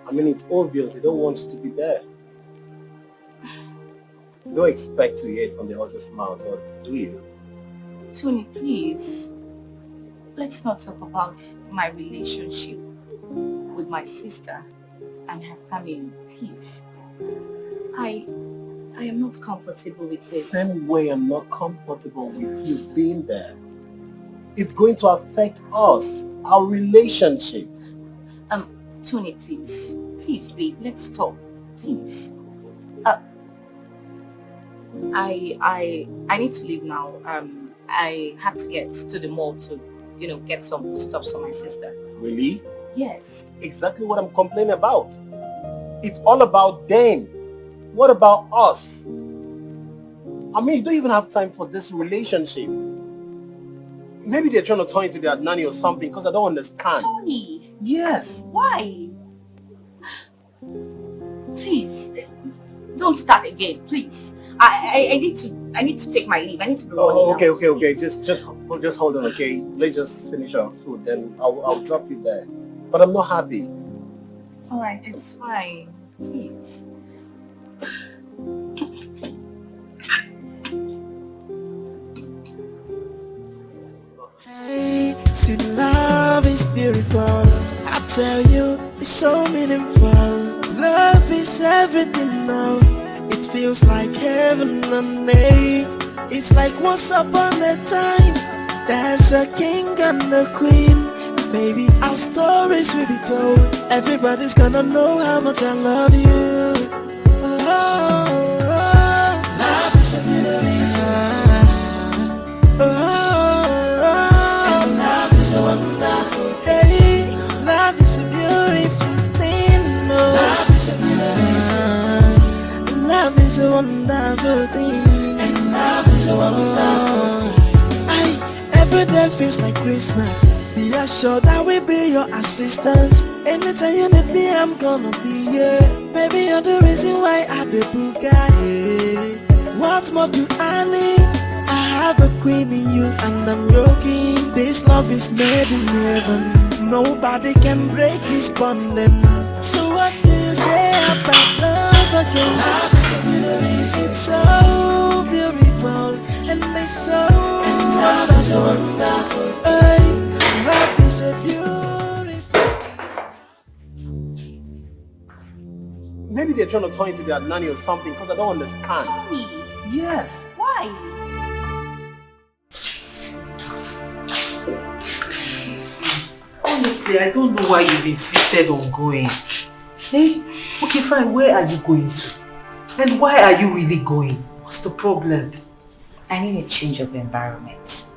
I mean, it's obvious they don't want you to be there. You don't expect to hear it from the horse's mouth, or do you?
Tony, please. Let's not talk about my relationship with my sister and her family, please. I am not comfortable with it.
Same way I'm not comfortable with you being there. It's going to affect us, our relationship.
Tony, please. Please, babe, let's talk. Please. I need to leave now. I have to get to the mall to, get some foodstuffs for my sister.
Really?
Yes.
Exactly what I'm complaining about. It's all about them. What about us? I mean, you don't even have time for this relationship. Maybe they're trying to turn into their nanny or something, because I don't understand.
Tony!
Yes.
Why? Please, don't start again, please. I need to take my leave. I need to go.
Oh, okay. Just hold on, okay? Let's just finish our food, then I'll drop you there. But I'm not happy.
Alright, it's fine. Please.
Hey, see, love is beautiful. I tell you, it's so meaningful. Love is everything now. It feels like heaven on earth. It's like once upon a time, there's a king and a queen. Baby, our stories will be told. Everybody's gonna know how much I love you. Love is a beautiful. And love is a wonderful thing. Love is a beautiful thing. Love is a beautiful. Love is a wonderful thing. And love is a wonderful thing. Every day feels like Christmas. Be assured I will be your assistance. Anytime you need me, I'm gonna be here. Baby, you're the reason why I the blue guy. What more do I need? I have a queen in you and I'm your king. This love is made in heaven. Nobody can break this bonding. So what do you say about love again? Love is so beautiful. It's so beautiful. And it's so love is so wonderful. Hey, love is so beautiful.
Maybe they're trying to turn into their nanny or something because I don't understand.
Tommy,
Yes.
why?
Honestly, I don't know why you've insisted on going. Hey, okay, fine, where are you going to? And why are you really going? What's the problem?
I need a change of environment.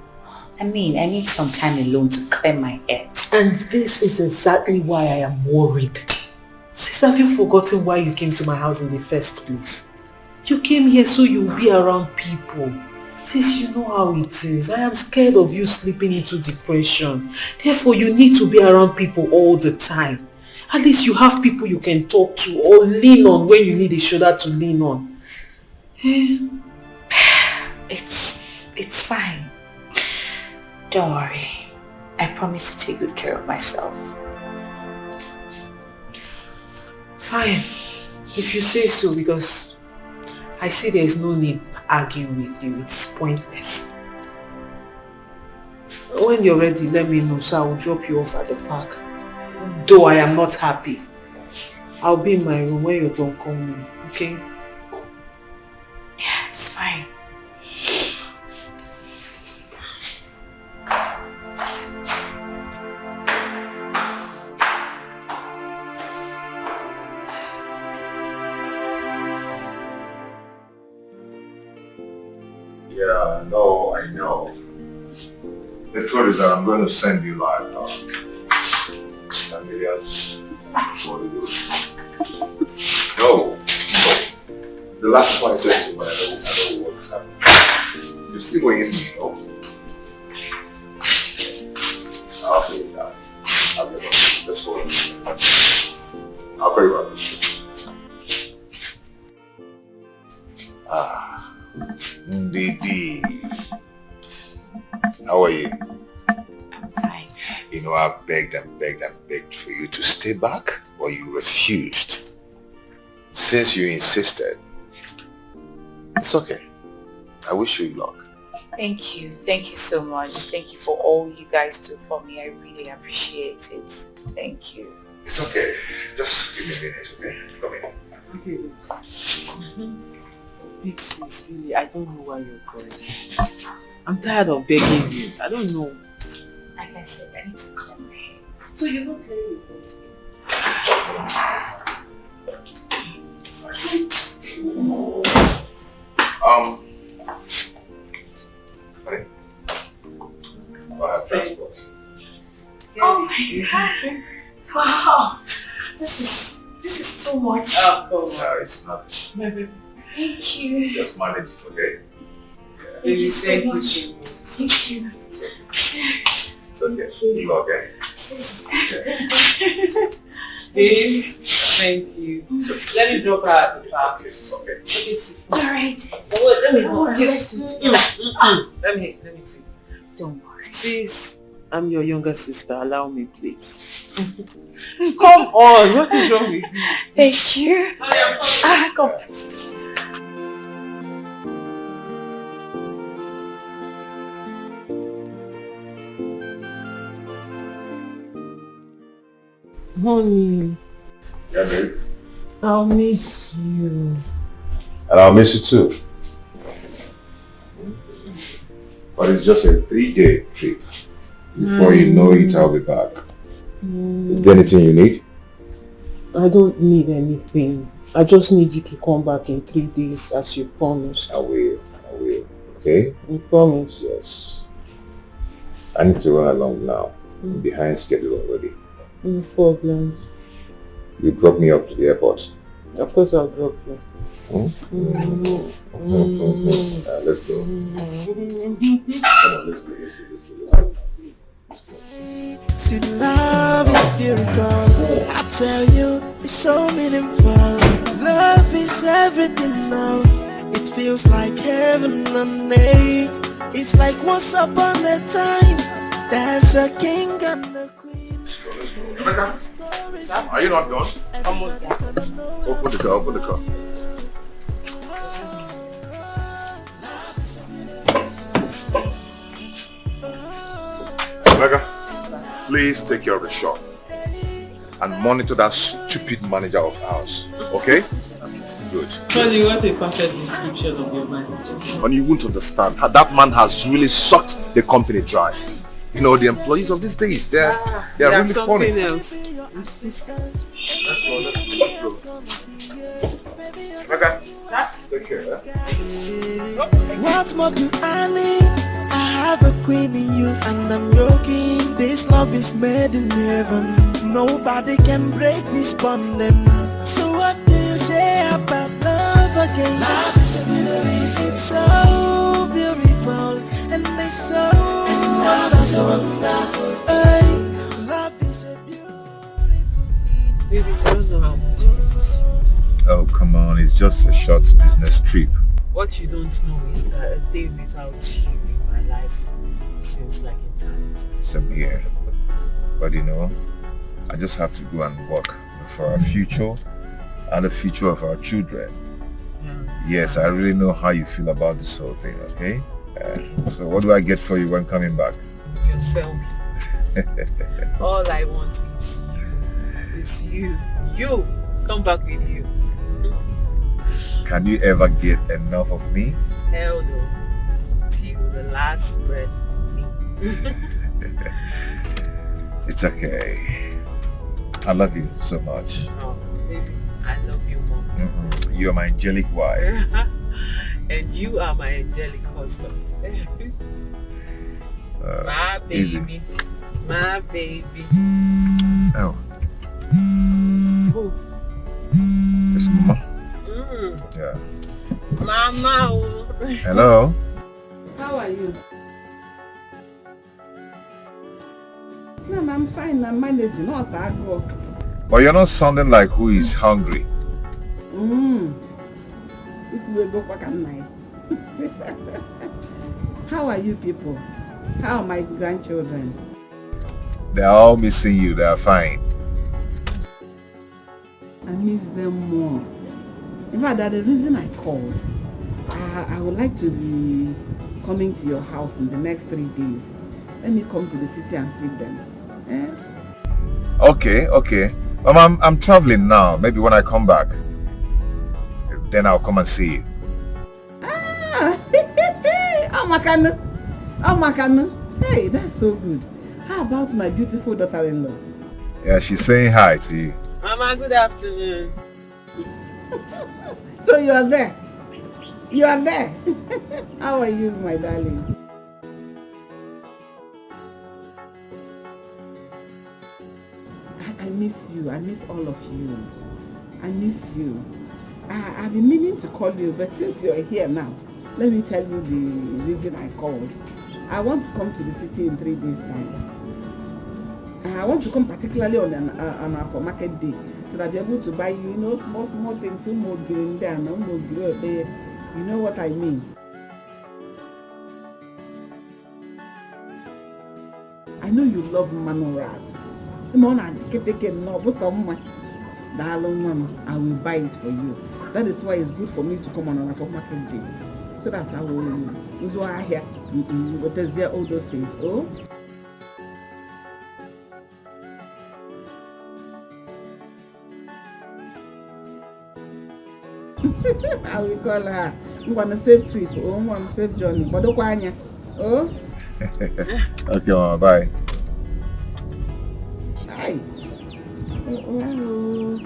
I mean, I need some time alone to clear my head.
And this is exactly why I am worried. Sis, have you forgotten why you came to my house in the first place? You came here so you'll be around people. Sis, you know how it is. I am scared of you slipping into depression. Therefore, you need to be around people all the time. At least you have people you can talk to or lean on when you need a shoulder to lean on.
It's fine. Don't worry. I promise to take good care of myself.
Fine, if you say so, because I see there is no need arguing with you. It's pointless. When you're ready, let me know so I will drop you off at the park. Though I am not happy, I'll be in my room when you don't call me, okay?
Yeah, it's fine.
Yeah, no, I know. The truth is that I'm going to send you like millions. No. The last time I said to you, I know what's happening. You're still going in me, no? I'll pay you that. I'll get on. Let's go. I'll pay you back. Didi. How are you?
Fine.
You know, I begged and begged and begged for you to stay back, but you refused. Since you insisted, it's okay. I wish you luck.
Thank you. Thank you so much. Thank you for all you guys do for me. I really appreciate it. Thank you.
It's okay. Just give me a minute, okay? Come in.
Okay, this is really, I don't know why you're going. I'm tired of begging you. I don't know.
Like I said, I need to clear my head.
So you're not playing with it?
Honey, I have transport.
Oh my god! Wow, this is too much.
No, it's not.
Thank you.
Just manage it, okay?
Thank you so much. Thank you.
It's okay. You okay?
Please, thank you. Let me drop her at the park.
Okay.
Okay, sister.
Alright.
Oh, let me go.
Let's do it.
Let me please.
Don't worry.
Please, I'm your younger sister. Allow me, please. Come on. What is wrong with you?
Thank you. Come.
Honey,
Yeah, babe.
I'll miss you.
And I'll miss you too. But it's just a 3-day trip. Before you know it, I'll be back. Is there anything you need?
I don't need anything. I just need you to come back in 3 days as you promised.
I will. Okay?
You promise?
Yes. I need to run along now. I'm behind schedule already.
No problems.
You drop me up to the airport.
Of course I'll drop you.
Let's go. Come on, let's go.
See, love is beautiful. I tell you, it's so meaningful. Love is everything now. It feels like heaven on earth. It's like once upon a time, there's a king and a queen.
Rebecca, are you not gone?
Almost done.
Open the car, open the car. Rebecca, please take care of the shop and monitor that stupid manager of ours, okay? Good.
But you want a perfect description of your manager.
And you won't understand. That man has really sucked the company dry. You know, the employees of these days, they're really funny.
Else.
Let's go. Okay. Take care.
What more do I need? I have a queen in you and I'm your king. This love is made in heaven. Nobody can break this bonding. So what do you say about love again? Love is a beautiful, it's so beautiful, and it's so love is a wonderful. Hey, love is a beautiful thing.
Baby, you don't know how much I miss you.
Oh, come on. It's just a short business trip.
What you don't know is that a day without you in my life seems like eternity.
Same here. But you know, I just have to go and work for our future and the future of our children. Yes, I really know how you feel about this whole thing, okay? So what do I get for you when coming back?
Yourself. All I want is you. It's you. You. Come back with you.
Can you ever get enough of me?
Hell no. Till the last breath in me.
It's okay. I love you so much.
Oh, baby, I love you more.
You're my angelic wife.
And you are my angelic husband. My baby.
Easy.
My baby.
Oh.
Who?
It's Mama. Yeah.
Mama.
Hello.
How are you? No, I'm fine. I'm managing. No, I go.
But you're not sounding like who is hungry.
If we go back at night. How are you people? How are my grandchildren?
They're all missing you. They're fine.
I miss them more. In fact, that's the reason I called. I would like to be coming to your house in the next 3 days. Let me come to the city and see them.
Okay. I'm traveling now. Maybe when I come back, then I'll come and see you.
Oh, Makano. Hey, that's so good. How about my beautiful daughter-in-law?
Yeah, she's saying hi to you.
Mama, good afternoon.
So you are there? You are there? How are you, my darling? I miss you. I miss all of you. I miss you. I've been meaning to call you, but since you're here now, let me tell you the reason I called. I want to come to the city in 3 days' time. I want to come particularly on our market day, so that I'll be able to buy you, small things, some more green there, no more green there. You know what I mean? I know you love manoras. I will buy it for you. That is why it's good for me to come on our market day, so that I will here, all those things. Oh. I will call her. You want a safe trip, oh, you want a safe journey. But don't worry, oh.
Okay, Mama, bye.
Hi. Wow.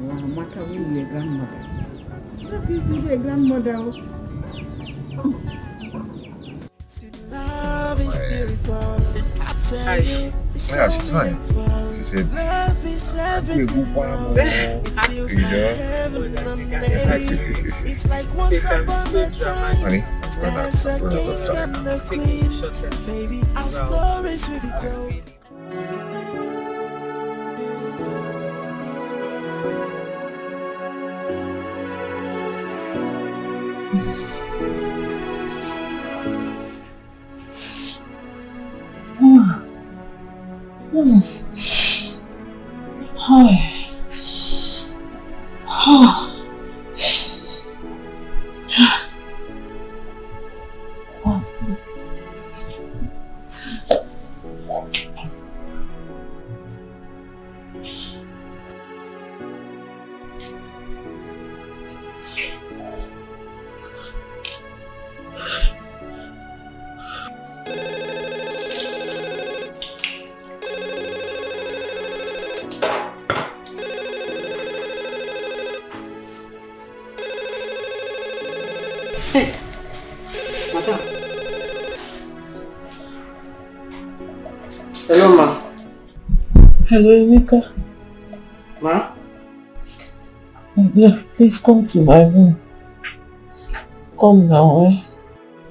Wow, Maka will be a grandmother. What is to be a grandmother?
Love is beautiful. I tell you, it's
Yeah, she's fine. She said,
love is everything. It's like once upon a time.
Honey,
There's a king and a queen. Baby, our stories will be told.
Hi.
Hello, ma.
Hello, Emeka.
Ma?
Yeah, please come to my room. Come now, eh?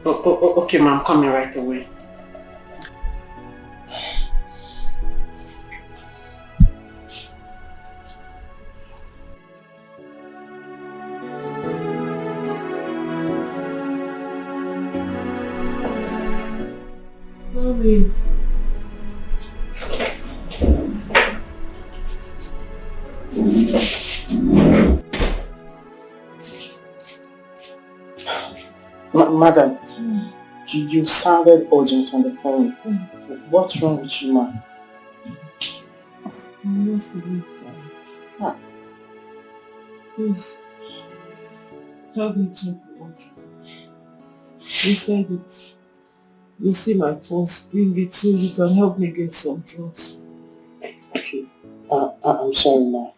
Okay, ma, I'm coming right away.
Sorry.
Madam, you sounded urgent on the phone. What's wrong with you, ma?
I'm not feeling fine. Please, help me check the wardrobe. Inside it, you see my pulse. Bring it so you can help me get some drugs.
Okay. I'm sorry, ma.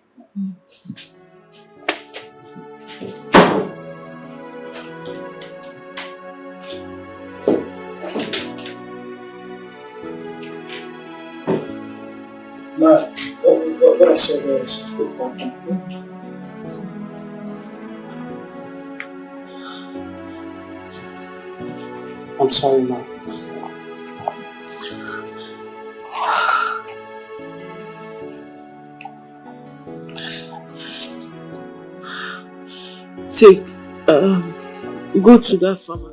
What I saw there is just the back. I'm sorry, ma.
Take, go to that pharmacy.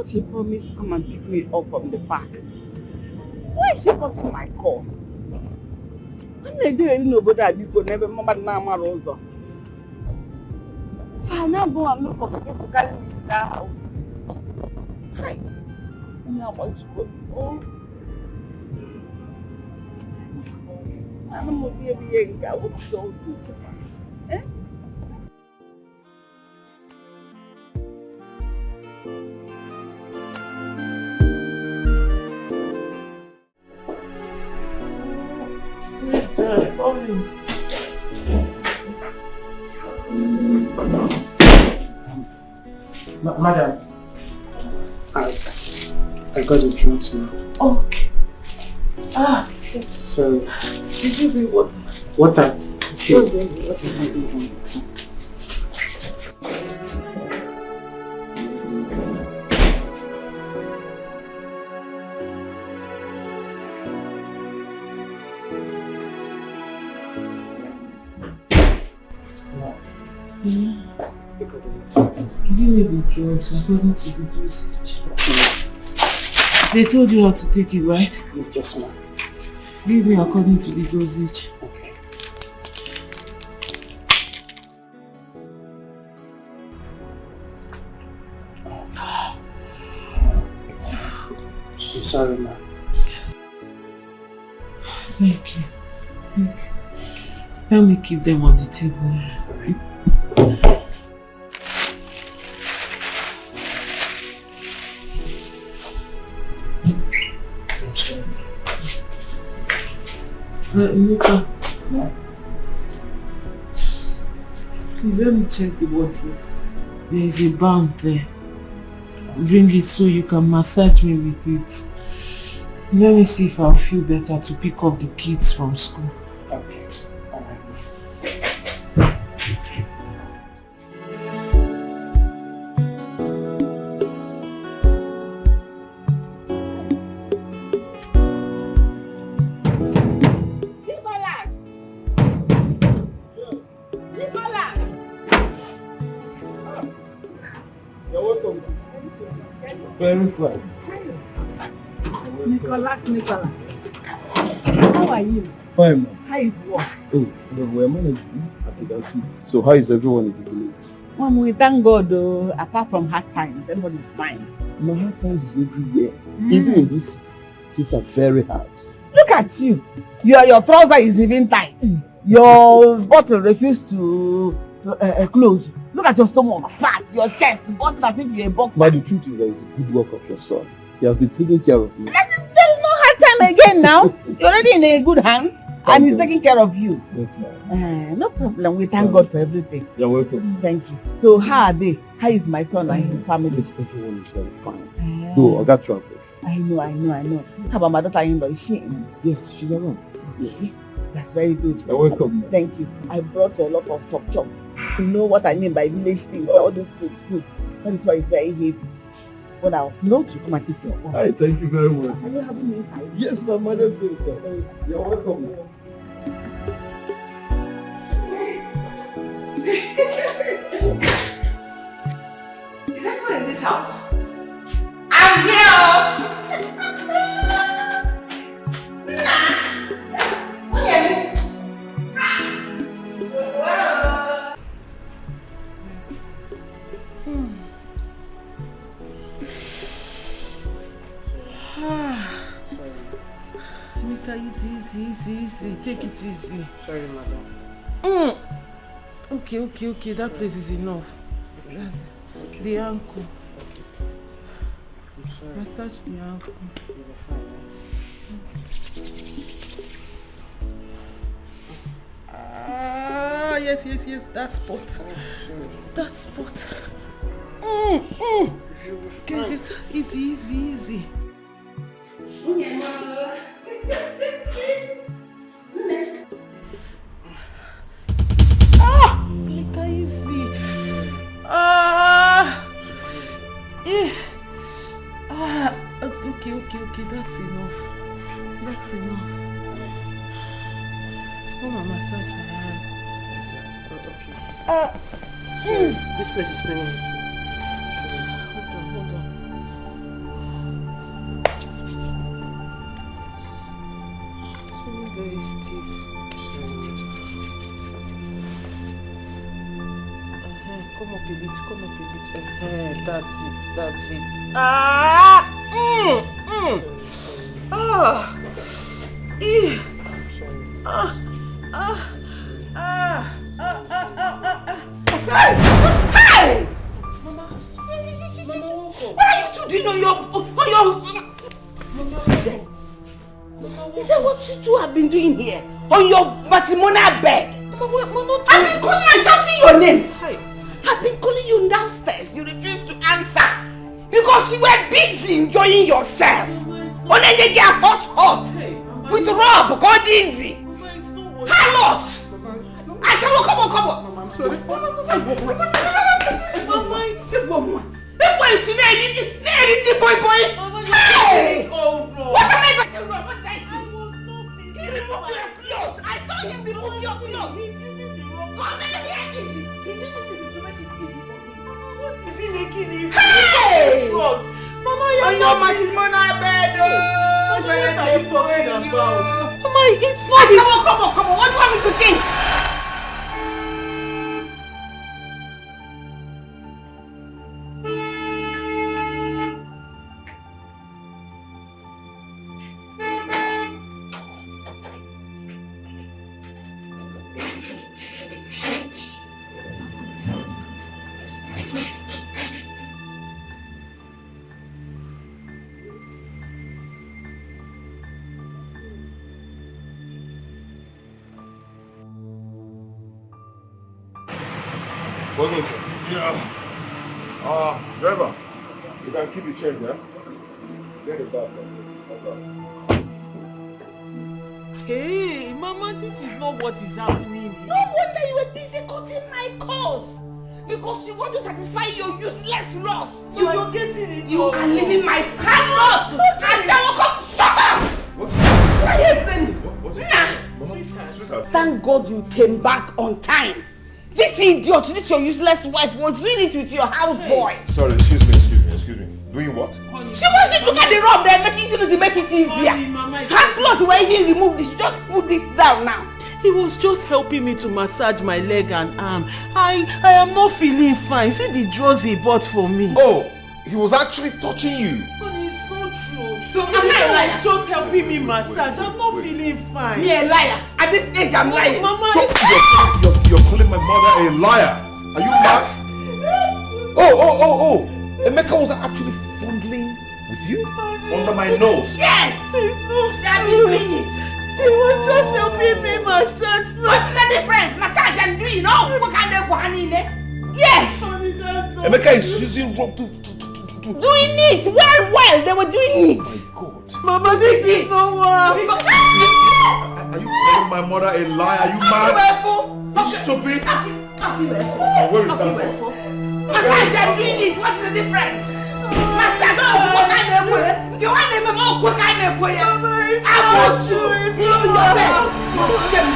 She promised to come and pick me up from the park. Why is she cutting my call? I'm not doing nobody that you could never remember Nama Rosa. I'll now go and look for people to carry me to that house. Hi. Now want to go. Oh. I'm not going to be able to what's so good. Eh? Madam,
I got the drugs now.
Okay. Ah,
So,
did you do what?
water. Okay.
Okay. You didn't need the drugs according to the dosage. They told you how to take it, right?
Yes, ma'am.
Give me according to the dosage.
Okay. I'm sorry, ma'am.
Thank you. Thank you. Let me keep them on the table. Emeka, please let me check the wardrobe. There is a balm there. Bring it so you can massage me with it. Let me see if I'll feel better to pick up the kids from school.
Okay. Alright.
Very fine.
Nicholas. How are you?
Fine, ma'am.
How is work?
Oh, we're managing, as you can see. So how is everyone in the village?
Mom, we thank God though, apart from hard times, everybody's fine.
No, hard times is everywhere. Even in this city, things are very hard.
Look at you. Your trouser is even tight. Your bottle refused to close. Look at your stomach, fat, your chest, busting as if you're a boxer.
But the truth is that it's a good work of your son. He has been taking care of me.
There is no hard time again now. You're already in a good hands and he's taking care of you.
Yes, ma'am.
No problem. We thank God for everything.
You're welcome.
Thank you. So how are they? How is my son and his family?
Yes, everyone is very fine. Though I got traveled.
I know. How about my daughter-in-law? Is she in?
Yes, she's around. Yes.
That's very good.
You're welcome.
Thank you. I brought a lot of chop. You know what I mean by village things, all those fruits. That is why it's very heavy. But I'll float you come and take your own.
Hi, thank you very much.
Are you having me inside?
Yes, my mother's good, sir. You're welcome.
Is anyone in this house? I'm here!
Easy. Take it easy.
Sorry, madam.
Okay. That place is enough. Okay. The ankle.
I'm sorry.
Massage the ankle. Yes. That spot. That spot. Okay. Easy. Okay, that's enough. Come on, massage my hand.
Okay. This place is spinning.
Hold on. It's feeling very stiff. Come up a bit. That's it.
Hey!
Mama,
What are you two doing on your... Is that what you two have been doing here? On your matrimonial bed? I've been calling and shouting your name.
Hi.
I've been calling you downstairs. You refused to answer. Because you were busy.
enjoying yourself. Only they get hot. With rub, God easy. How much? I said, well, come on. Mama, I'm sorry. Mama, it's the woman. The boy is the boy. Hey! What am I going to do? What did I see? He removed your clothes. I saw him remove your clothes. He's using the wrong. Come here, easy. He's using this to make it easy for me. What is he making easy? Hey! Mama, you're on your matrimonial bed. What are you talking about? Mama, it's not. Come on. What do you want me to think?
Yeah. Driver, you can keep the change, yeah? Get it back.
Hey, Mama, this is not what is happening.
No wonder you were busy cutting my calls. Because you want to satisfy your useless lust.
You're getting it.
You are leaving my hand up. I shall come. Shut up. What are you explaining? Nah. Thank God you came back on time. This idiot, this your useless wife was doing it with your houseboy.
Sorry, excuse me. Doing what?
She wants to look at the rub there, making it to make it easier. Her clothes were even removed. She just put it down now.
He was just helping me to massage my leg and arm. I am not feeling fine. See the drugs he bought for me.
Oh, he was actually touching you.
Honey, it's not true.
So am I a liar?
He was just helping me massage. I'm not feeling fine.
Me a liar? At this age I'm lying.
Mama,
So you're calling my mother a liar? Are you mad? Oh! Emeka was actually fondling with you? Under my nose?
Yes! That be doing it.
He was just helping me massage.
What's the difference? Massage and doing? No, what can they go on in there? Yes!
Emeka is using rope to
doing it! Well, they were doing it!
Oh my God.
Mama, this is not what.
Are you calling my mother a liar? Are you mad? You stupid? Where is that?
Massage and doing it, what's the difference? Massage, what kind of way? The one they make all kind of way. I was you. You know your bed. You're shame.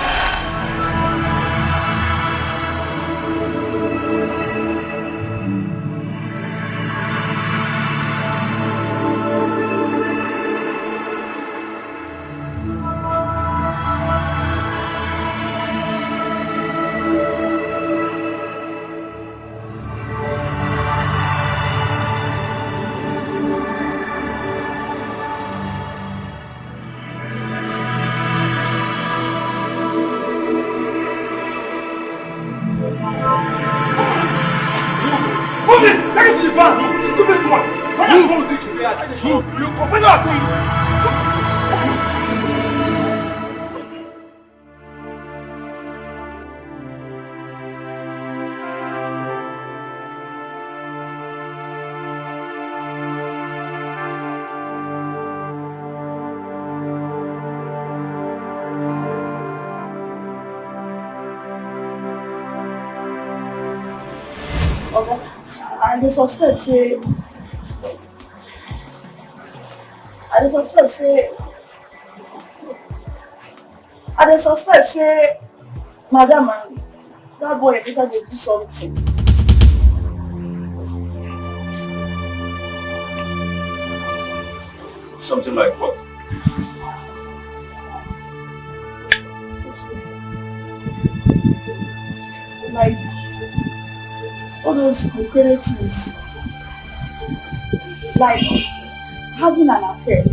I suspect say, Madam, that boy because they do something.
Something like what?
Like all those things. Like having an affair.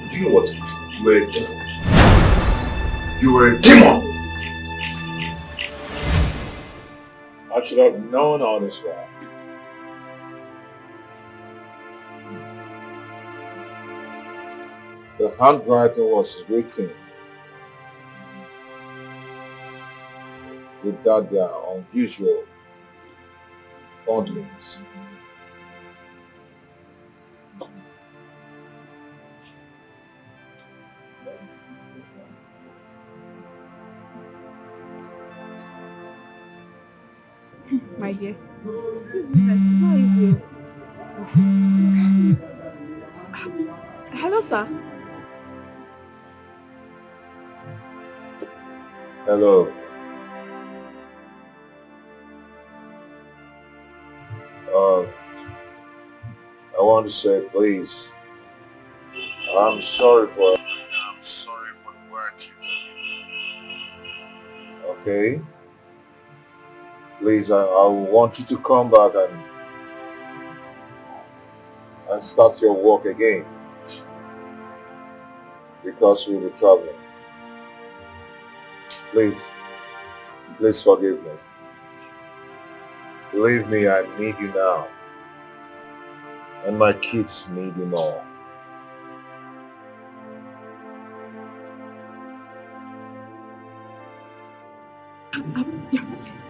Do you know what? You were a devil. You were a demon! I should have known all this while. The handwriting was written without their unusual fondlings.
My dear, this is how is you? Hello, sir.
Hello. I want to say, please, I'm sorry for the way I treated you. Okay? Please, I want you to come back and start your work again. Because we'll be traveling. Please forgive me. Believe me, I need you now. And my kids need you more.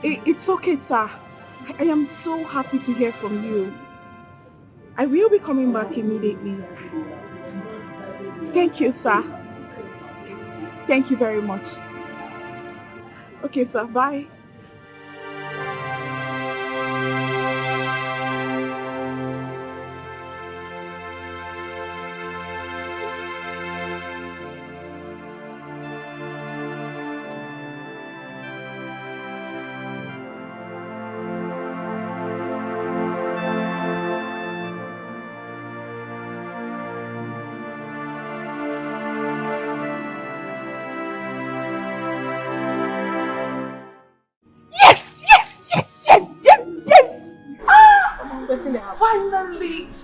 It's okay, sir. I am so happy to hear from you. I will be coming back immediately. Thank you, sir. Thank you very much. Okay, sir. Bye.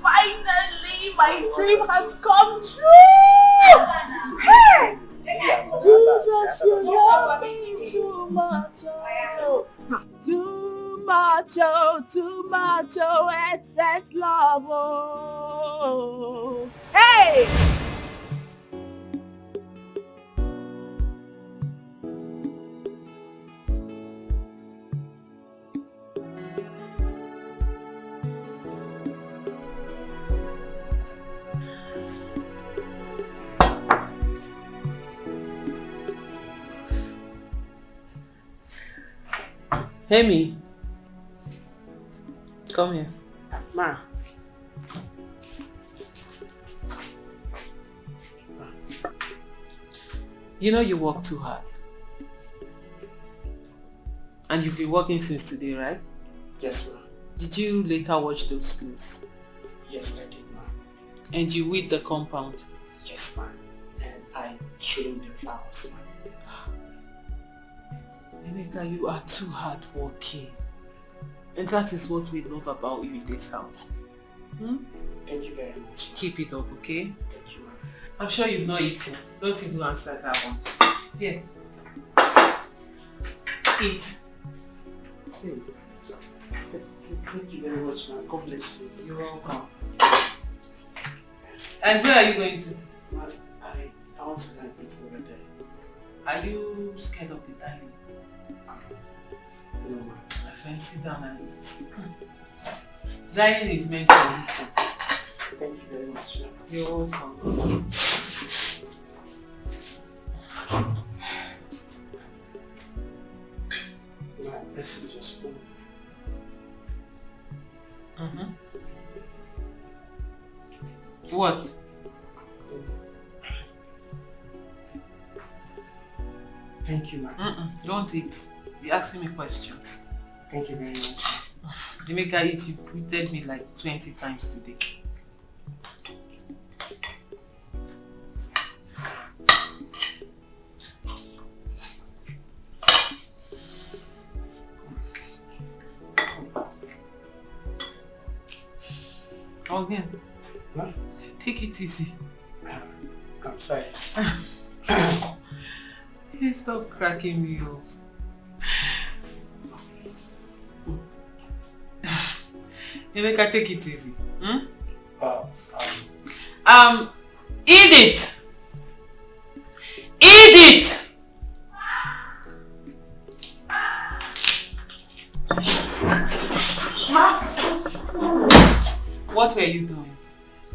Finally, my dream has come true! Hey! Jesus, you love me too much, oh. Too much, oh, excess love, oh. Hey!
Hemi, come here.
Ma.
You know you work too hard. And you've been working since today, right?
Yes, ma.
Did you later watch those clues?
Yes, I did, ma.
And you weed the compound?
Yes, ma. And I trimmed the flowers, ma.
Emeka, you are too hardworking. And that is what we love about you in this house.
Thank you very much.
Keep it up, okay?
Thank you, ma.
I'm sure you've not eaten. Don't even answer that one. Here. Eat.
Hey. Thank you very much, ma. God bless you.
You're welcome. And where are you going to?
Ma, I want to go and eat over there.
Are you scared of the dining?
No, ma.
My friend, sit down and eat. Dining is meant for eating.
Thank you very much, ma.
You're welcome.
Ma, this is just food.
What?
Thank you, ma.
Don't eat. Be asking me questions.
Thank you very much.
Emeka, eat. You've greeted me like 20 times today. Again.
What?
Take it easy.
I'm sorry.
Hey, stop cracking me up. Emeka, take it easy. Eat it! Eat it! What were you doing?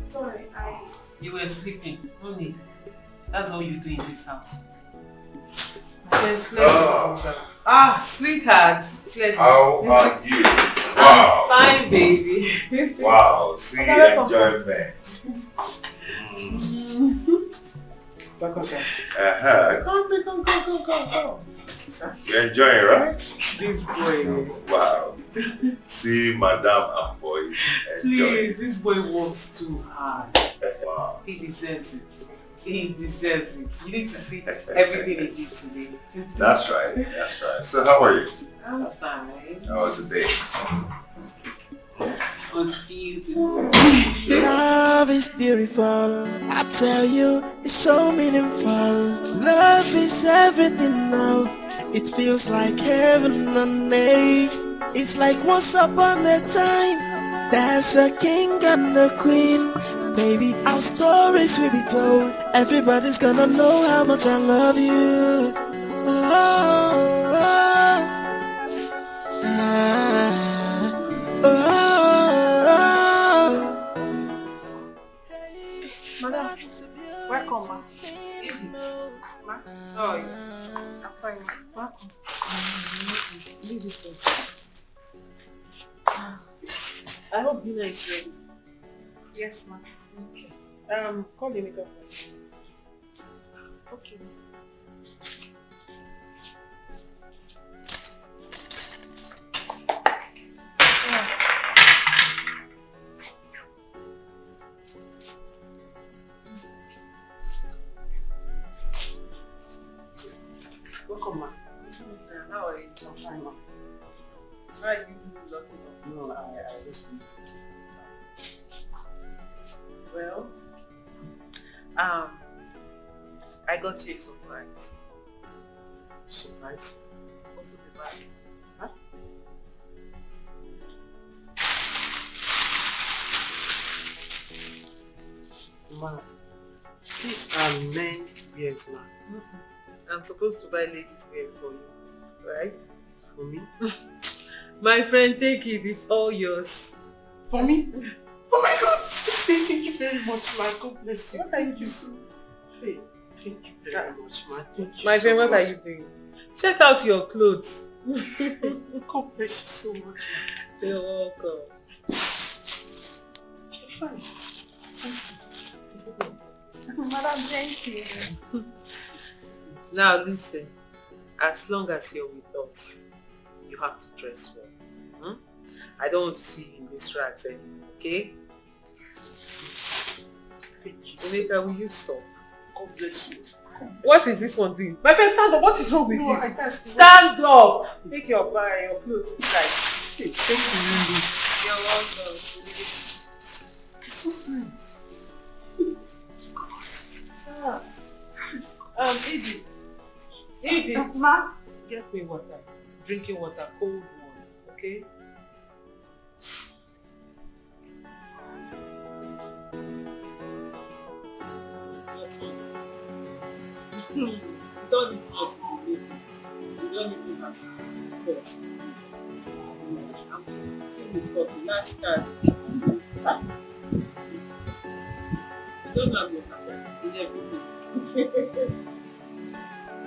Sorry,
You were sleeping. No need. That's all you do in this house. Sweetheart.
How are you? Wow.
Fine, baby.
Wow. See enjoyment.
Welcome, sir.
Come. You're enjoying, right?
This boy.
Wow. See Madame and boys enjoying.
Please, this boy works too hard.
Wow.
He deserves it. He deserves it. You need to see everything he did today.
That's right. That's right. So how are you?
I'm fine.
How was the day?
It was beautiful.
Love is beautiful. I tell you, it's so meaningful. Love is everything now. It feels like heaven on earth. It's like once upon a time, there's a king and a queen. Baby, our stories will be told. Everybody's gonna know how much I love you.
Madam, welcome, ma. Ma,
How are you?
I'm fine. Welcome.
Leave it there. I hope dinner is ready.
Yes, ma.
Okay. Call the makeup.
Okay.
Welcome, ma. How are you?
I'm fine, ma.
Why are you locking up?
No, I just...
Well, I got you a surprise.
Surprise?
Open the bag.
Huh? Ma, these are men ears, ma.
I'm supposed to buy ladies wear for you, right?
For me?
My friend, take it. It's all yours.
For me? Oh my God! Thank you very much, ma. God bless you.
What are you doing?
Hey, thank you very much, ma. Thank you
My
so
friend, what
much.
are you doing? Check out your clothes.
God bless you so much, ma.
You're welcome.
Fine.
Madam, thank you.
Now listen, as long as you're with us, you have to dress well. I don't want to see you in these rags anymore, okay? Emeka, will you stop?
God bless you.
What is this one doing? My friend, stand up. What is wrong with
No,
you?
I can't
Stand up. Make your clothes tight.
Hey, thank you,
You're welcome.
It's so fine.
Edith.
Ma?
Get me water. Drinking water, cold one, okay? You don't need to ask me. You don't need to ask me. Yes. I'm finished for the last card. You don't have your card in everything.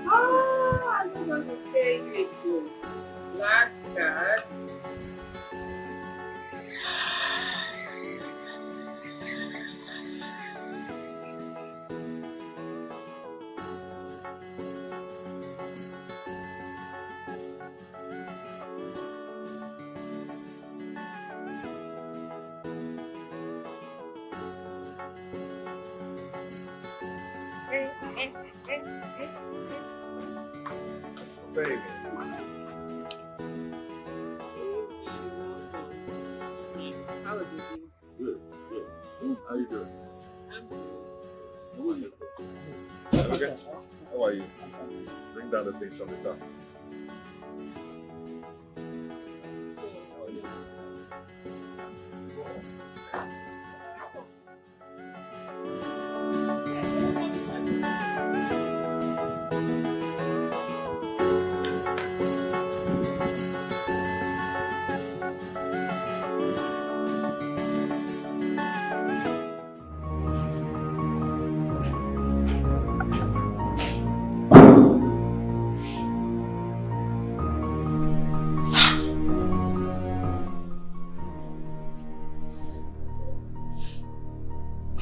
I don't want to say you again. Last card.
Baby.
How is it?
Good. How you doing? Okay. How are you? Bring down the things from the top. How are you?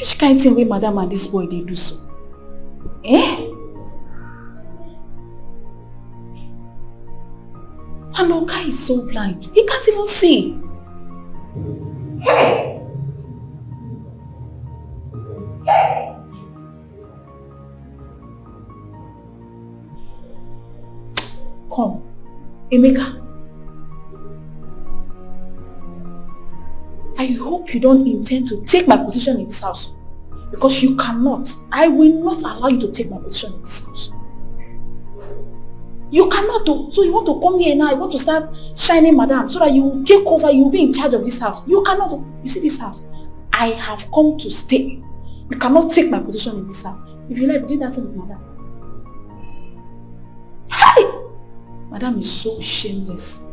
Which kind of thing wey madam and this boy they do so? Eh? And Oga is so blind. He can't even see. Come, Emeka. I hope you don't intend to take my position in this house. Because you cannot. I will not allow you to take my position in this house. You cannot do. So you want to come here now, you want to start shining madam so that you will take over, you will be in charge of this house. You cannot do. You see this house? I have come to stay. You cannot take my position in this house. If you like, do that thing with madam. Hey! Madam is so shameless.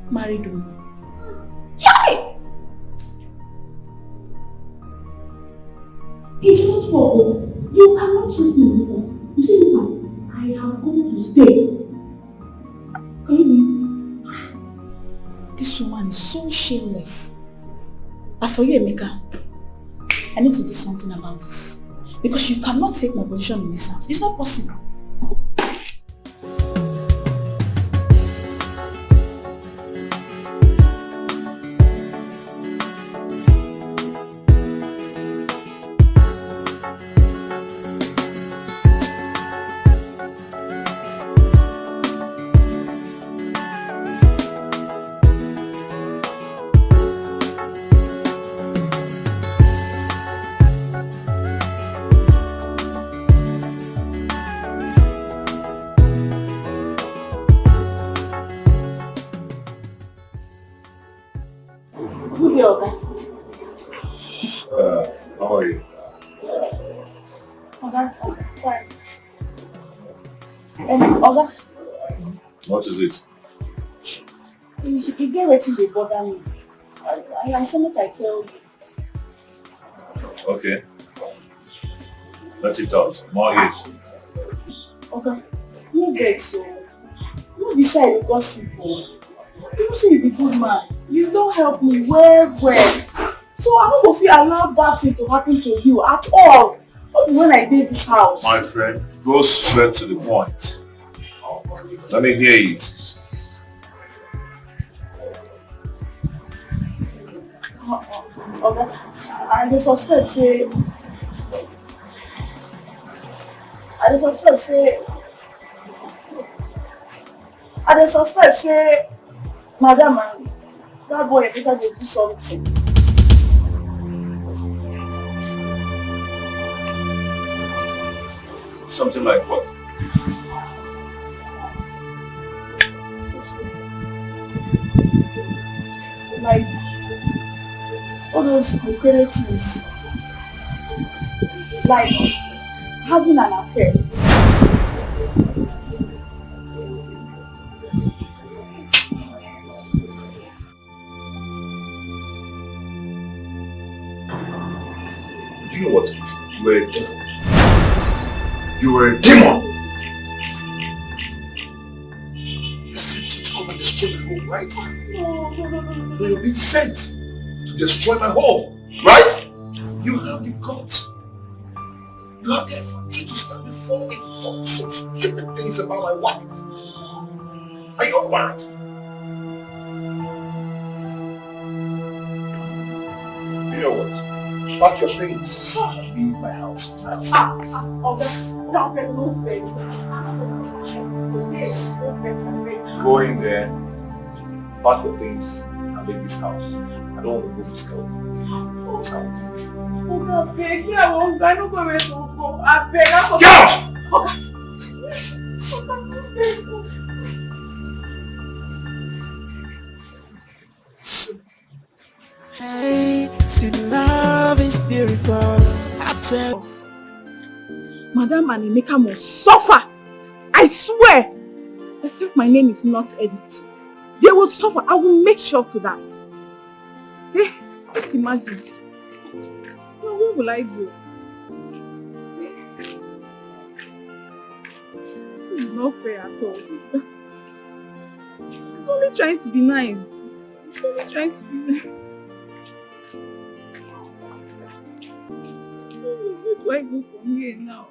Married woman. Hey! It's not for you cannot trust me in this house. You see this house? I have come to stay. This woman is so shameless. As for you, Emeka, I need to do something about this. Because you cannot take my position in this house. It's not possible.
How are you?
Fine. Oga,
What is it?
you get wetin dey bother me. I say make I tell you.
Okay. Let it out. More ears.
Oga, no vex o. No be say I dey gossip o. You say you be good man. You don help me well. So I no go fit allow bad thing to happen to you at all. Not when I dey this house.
My friend, go straight to the point. Let me hear it.
Oga, I dey suspect say madam and that boy Emeka dey do something.
Something like what?
Like all those concrete things. Like having an affair.
Do you know what? You were a devil. You were a demon. You sent you to come and destroy my home, right? No, you're being sent to destroy my home, right? You have the guts. You have the effrontery to stand before me to talk some stupid things about my wife. Are you mad? You know what? Pack your things. Leave my house now.
No face.
Go in there, pack your things, and leave this house. I don't want to go physical. This house.
I beg, I don't go where to go. I beg,
Get out!
Hey, see love is beautiful. I tell
Madam and Emeka must suffer. I swear. Except my name is not Edith. They will suffer. I will make sure to that. Hey, just imagine. Now, where will I go? This is not fair at all. I'm only trying to be nice. I'm only trying to be nice. Where do I go from here now?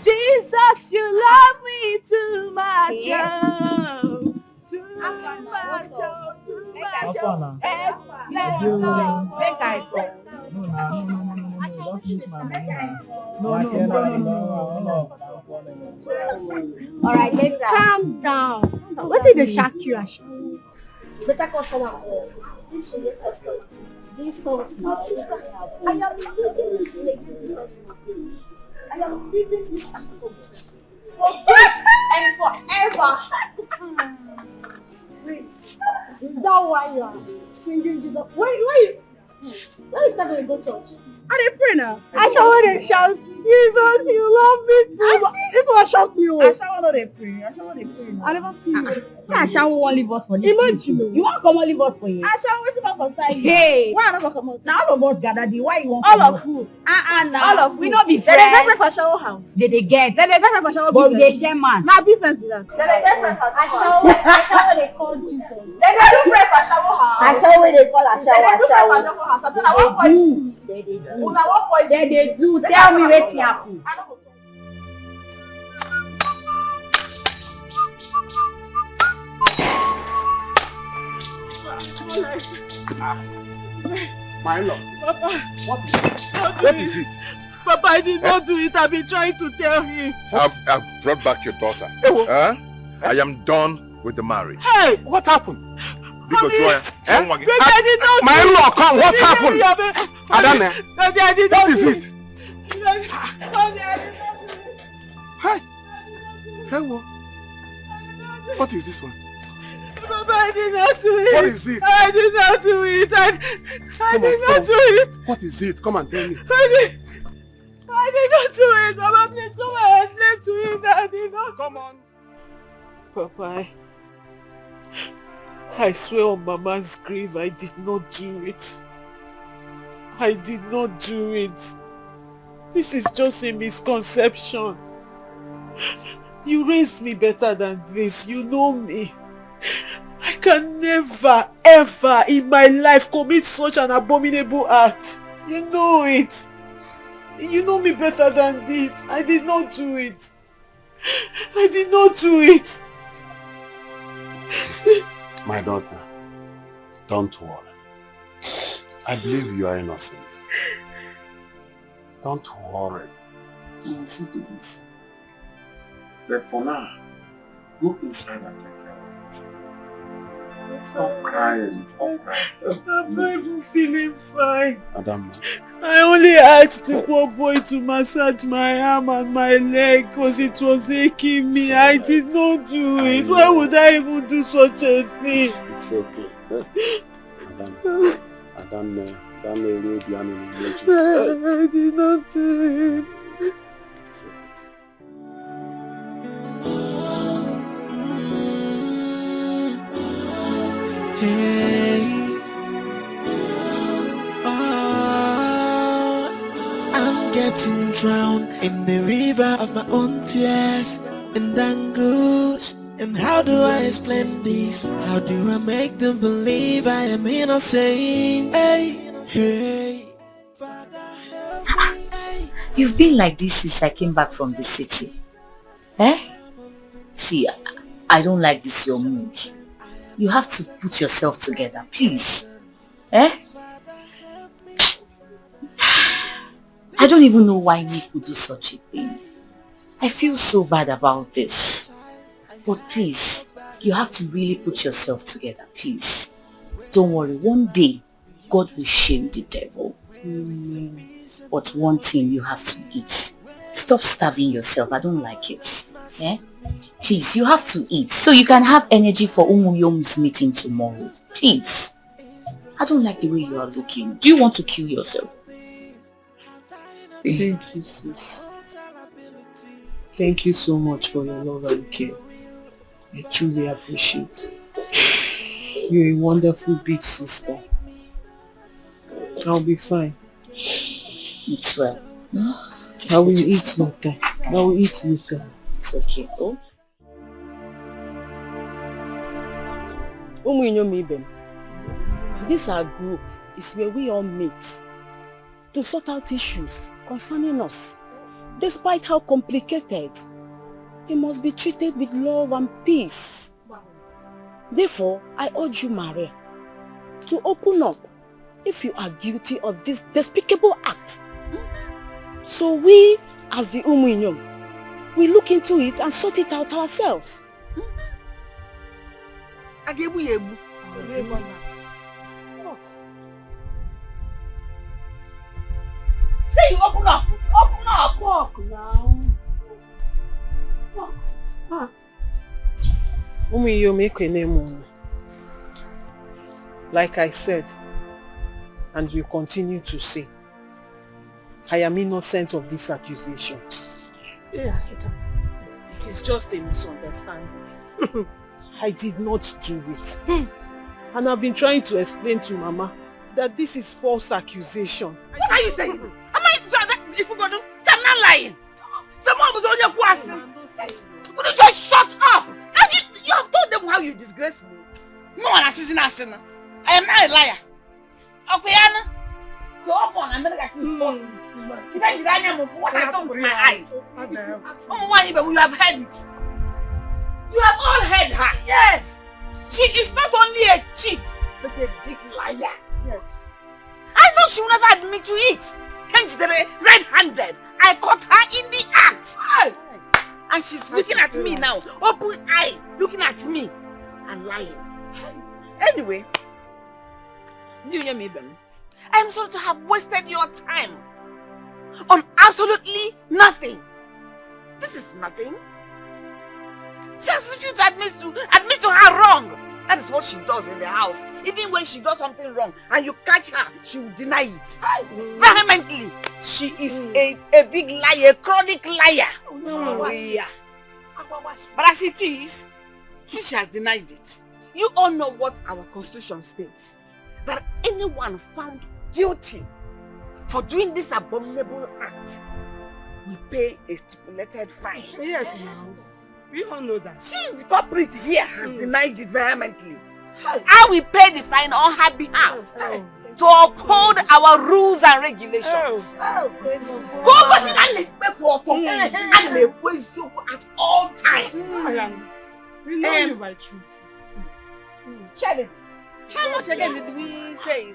Jesus, you love me too much. Too much.
Make I go.
Alright, later. Calm down. What did they shock you? Better customer. This is a customer. Jesus, my sister. I am leaving this business. I am leaving this business. For good and forever. Wait. Is that why you are singing Jesus? Why is that going to go to church? I didn't pray now. I shall want to shout, Jesus, you love me too. This one shocked me. I shall want to pray. I never see you. I shall want to leave us for this. Imagine. You want to come and leave us for you? I shall want to come outside. Hey. Why not come outside? Now all of us gather there. Why you want all of who? Now. All of we not be friends. They get friends for shower house. They get friends for shower business. But they share man. Now business with that. They get friends for I shall they call Jesus. They do friends for shower house. I shall they call a shower. They do friends for shower house. I tell you what voice. They do. Tell me what's happening.
My lord.
Papa.
What is it?
Papa, I did not do it. I've been trying to tell him.
I've brought back your daughter. Huh? I am done with the marriage.
Hey, what happened?
Because
I did not
my in-law, come, what happened?
Adane.
What is it? Hi. Hello. What is this one?
Papa, I did not do it.
What is it?
I did not do it. I did not do it.
What is it? Come and tell me.
I did not do it. Papa, please come and explain to me that I did not.
Come on.
Papa, I swear on Mama's grave, I did not do it. I did not do it. This is just a misconception. You raised me better than this. You know me. I can never, ever in my life commit such an abominable act. You know it. You know me better than this. I did not do it. I did not do it.
My daughter, don't worry. I believe you are innocent. Don't worry. You will see to this. But for now, go inside and take care of yourself. Stop crying. Stop crying.
I'm not even feeling fine.
Adam.
I only asked the poor boy to massage my arm and my leg because it was aching me. I did not do it. Why would I even do such a thing?
It's okay. Adam.
I did not do it.
Hey, I'm getting drowned in the river of my own tears and anguish. And how do I explain this? How do I make them believe I am innocent? Hey, hey.
You've been like this since I came back from the city. Eh? See, I don't like this your mood. You have to put yourself together, please. Eh? I don't even know why Nick would do such a thing. I feel so bad about this. But please, you have to really put yourself together, please. Don't worry, one day, God will shame the devil. But one thing you have to eat. Stop starving yourself, I don't like it. Eh? Please, you have to eat so you can have energy for Umuyom's meeting tomorrow. Please. I don't like the way you are looking. Do you want to kill yourself?
Thank you, sis. Thank you so much for your love and care. I truly appreciate it. You're a wonderful big sister. I'll be fine.
It's well.
I will eat later. I will eat later.
It's okay. Oh?
This our group is where we all meet to sort out issues concerning us. Despite how complicated, it must be treated with love and peace. Therefore, I urge you, Maria, to open up if you are guilty of this despicable act. So we, as the Umuinyom, we look into it and sort it out ourselves.
Say you open up! Open up! Walk now. Walk.
Like I said, and will continue to say, I am innocent of this accusation.
Yes.
It is just a misunderstanding. I did not do it. And I've been trying to explain to Mama that this is false accusation.
What are you saying? Am I if you go to I'm not lying. Someone was on your question. Would you just shut up? You have told them how you disgrace me. No one has seen us. I am not a liar. Okay, Anna. So upon I'm not like you false. You can't deny me for what I saw with my eyes. Oh, why even you have heard it? You have all heard her. Yes. She is not only a cheat, but a big liar. Yes. I know she will never admit to it. Hence the red-handed. I caught her in the act. And she's looking at me now. Open eye. Looking at me. And lying. Anyway. You hear me, Ben? I'm sorry to have wasted your time. On absolutely nothing. This is nothing. She has refused to admit to her wrong. That is what she does in the house. Even when she does something wrong and you catch her, she will deny it. Vehemently. She is a big liar, a chronic liar. Yeah. But as it is, since she has denied it, you all know what our constitution states. That anyone found guilty for doing this abominable act will pay a stipulated fine.
Yes, now. We all know that.
Since the culprit here has denied it vehemently, I will pay the fine on her behalf to uphold our rules and regulations. At all times.
We know you by truth.
Charlie, how much again did we say?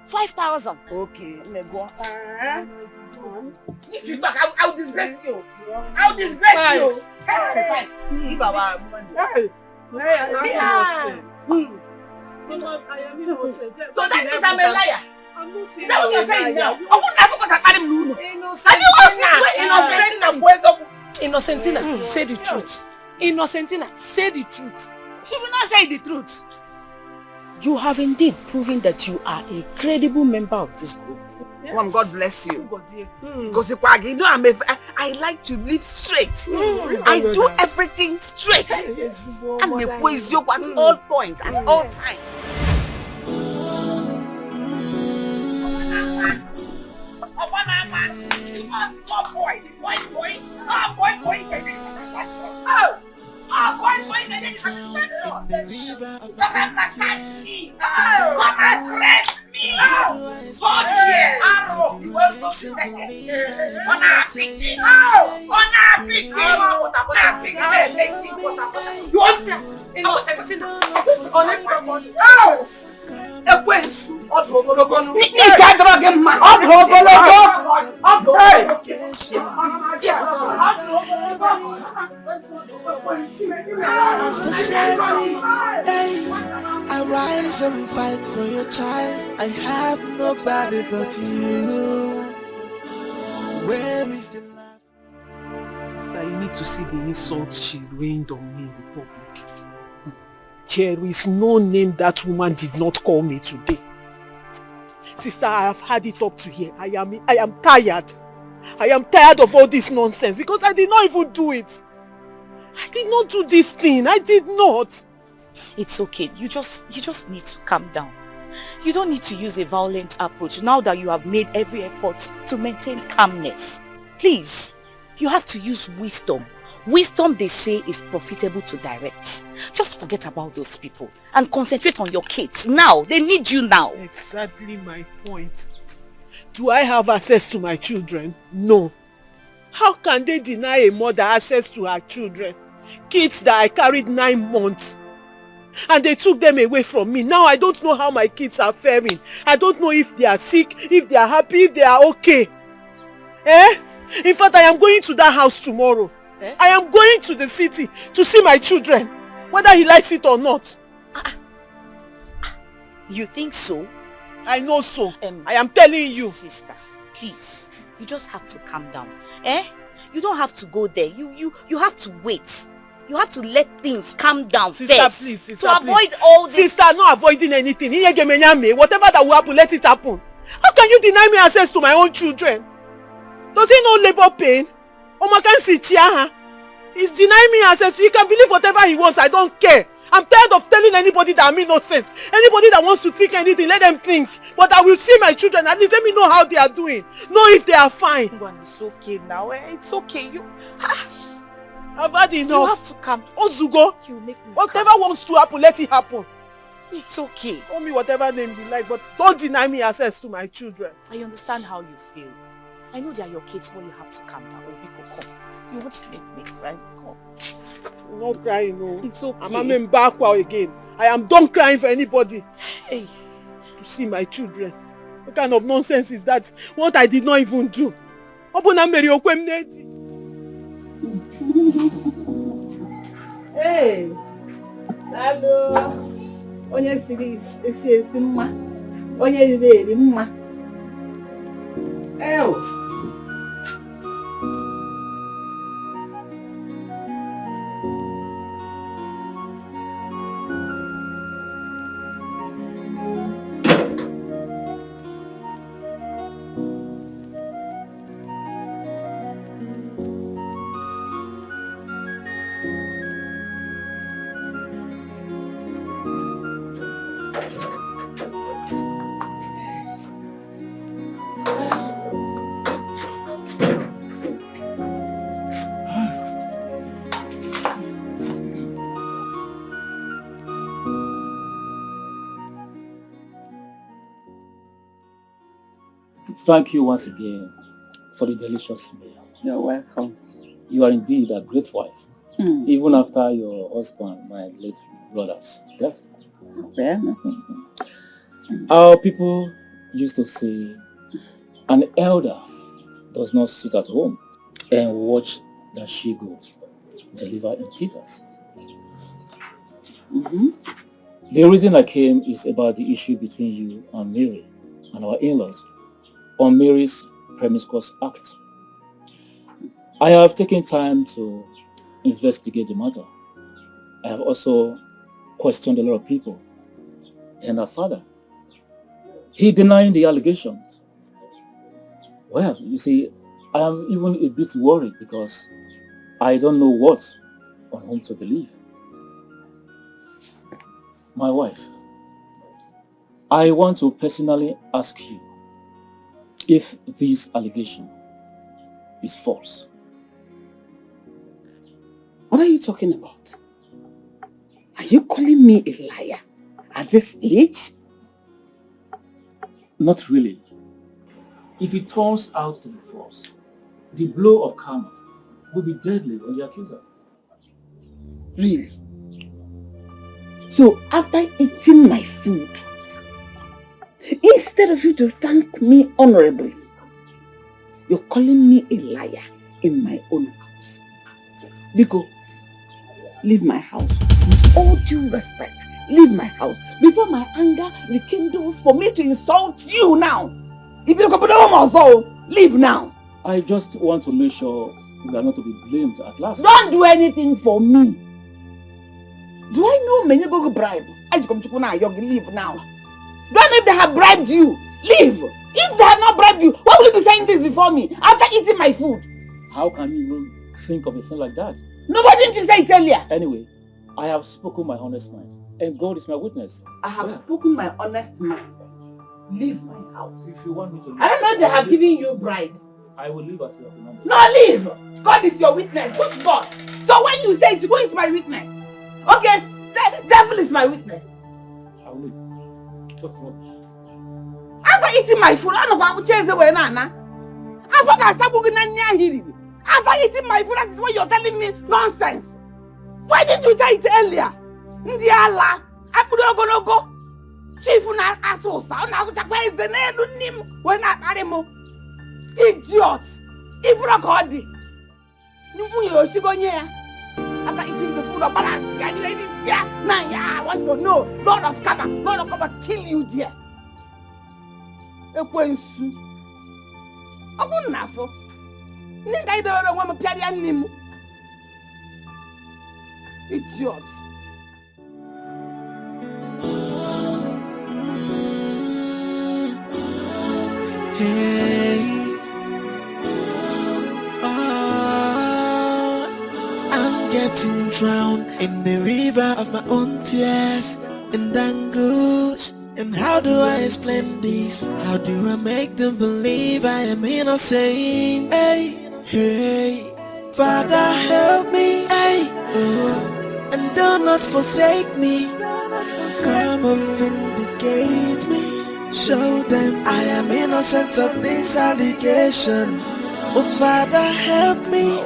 5,000.
Okay, go. If you talk, I'll disgrace you. I'll disgrace you. Give our money.
I am innocent.
So that means I'm a liar.
I'm not saying
Is that what you're saying now?
Innocentina, say the truth. Innocentina, say the truth.
She will not say the truth.
You have indeed proven that you are a credible member of this group.
Yes. Mom, God bless you. Because you know I like to live straight. I do everything straight. And me praise you at all points, at all times.
And forsake me, hey. I rise and fight for your child. I have nobody but you. Where is the love?
Sister, you need to see the insult she rained on me in the public. There is no name that woman did not call me today. Sister, I have had it up to here. I am tired. I am tired of all this nonsense because I did not even do it. I did not do this thing. I did not.
It's okay. You just need to calm down. You don't need to use a violent approach now that you have made every effort to maintain calmness. Please, you have to use wisdom. Wisdom, they say, is profitable to direct. Just forget about those people and concentrate on your kids. Now, they need you now.
Exactly my point. Do I have access to my children? No. How can they deny a mother access to her children? Kids that I carried 9 months. And they took them away from me. Now I don't know how my kids are faring. I don't know if they are sick, if they are happy, if they are okay. In fact, I am going to that house tomorrow. I am going to the city to see my children, whether he likes it or not.
You think so?
I know so. I am telling you.
Sister, please, you just have to calm down. You don't have to go there. You have to wait. You have to let things calm down
sister,
first.
Please, sister,
to avoid all this.
Sister, not avoiding anything. Whatever that will happen, let it happen. How can you deny me access to my own children? Does he know labor pain? He's denying me access. He can believe whatever he wants. I don't care. I'm tired of telling anybody that I'm innocent. Anybody that wants to think anything, let them think. But I will see my children. At least let me know how they are doing. Know if they are fine.
It's okay now. It's okay.
I've had enough.
You have to come.
Ozugo.
You make me
whatever wants to happen, let it happen.
It's okay.
Call me whatever name you like, but don't deny me access to my children.
I understand how you feel. I know they are your kids, but you have to calm down. Obiko, come. You want to make me cry? Come.
I'm not crying, no.
It's okay.
I'm back again. I am done crying for anybody.
Hey.
To see my children. What kind of nonsense is that? What I did not even do.
Hey, hello. Onye siri esi mma. Onye riri mma.
Thank you once again for the delicious meal.
You're welcome.
You are indeed a great wife, even after your husband, my late brother's death.
Yeah.
Our people used to say, an elder does not sit at home and watch the she-goats deliver in theaters. The reason I came is about the issue between you and Mary and our in-laws on Mary's promiscuous act. I have taken time to investigate the matter. I have also questioned a lot of people and her father. He denied the allegations. Well, you see, I am even a bit worried because I don't know what on whom to believe. My wife, I want to personally ask you if this allegation is false.
What are you talking about? Are you calling me a liar at this age?
Not really. If it turns out to be false, the blow of karma will be deadly on the accuser.
Really? So after eating my food, instead of you to thank me honorably, You're calling me a liar in my own house. Biko, leave my house. With all due respect, leave my house before my anger rekindles for me to insult you now. If you don't also, leave now.
I just want to make sure we are not to be blamed at last.
Don't do anything for me. Do I know many go bribe? I just come to Kuna, you leave now. Don't know if they have bribed you. Leave. If they have not bribed you, why will you be saying this before me after eating my food?
How can you even think of a thing like that?
Nobody didn't you say it earlier?
Anyway, I have spoken my honest mind, and God is my witness.
I have spoken my honest mind. Leave my house.
If you want me to leave,
I don't know if they have given you bribe.
I will leave as you have demanded.
No, leave! God is your witness. Who's God? So when you say who is my witness? Okay, the devil is my witness.
I will leave. What's rubbish?
After eating my food, I don't know what chase away, Nana. After eating my food, that is why you're telling me nonsense. Why didn't you say it earlier? Ndiala, I could not go. Chief na asosa, na kuchakwa ezenelu nim, when I aremo. Idiot! If you're God, you after eating the food of balance, now I want to know, Lord of Kaba, kill you dear. Ekwensu. Abunafo. Ninda idoro wa mapiari animu. Idiot.
Hey, I'm getting drowned in the river of my own tears and anguish. And how do I explain this? How do I make them believe I am innocent? Hey, hey, Father help me, hey, oh, and do not forsake me. Come and vindicate me. Show them I am innocent of this allegation. Oh Father help me,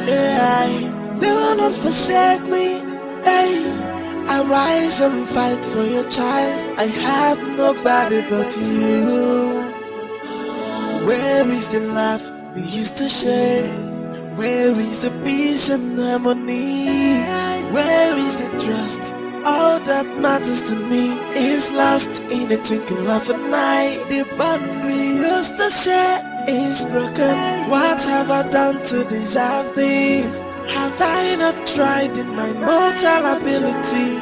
hey, do not forsake me, hey. Arise and fight for your child. I have nobody but you. Where is the laugh we used to share? Where is the peace and harmony? Where is the trust? All that matters to me is lost in the twinkle of an eye. The bond we used to share is broken. What have I done to deserve this? Have I not tried in my mortal ability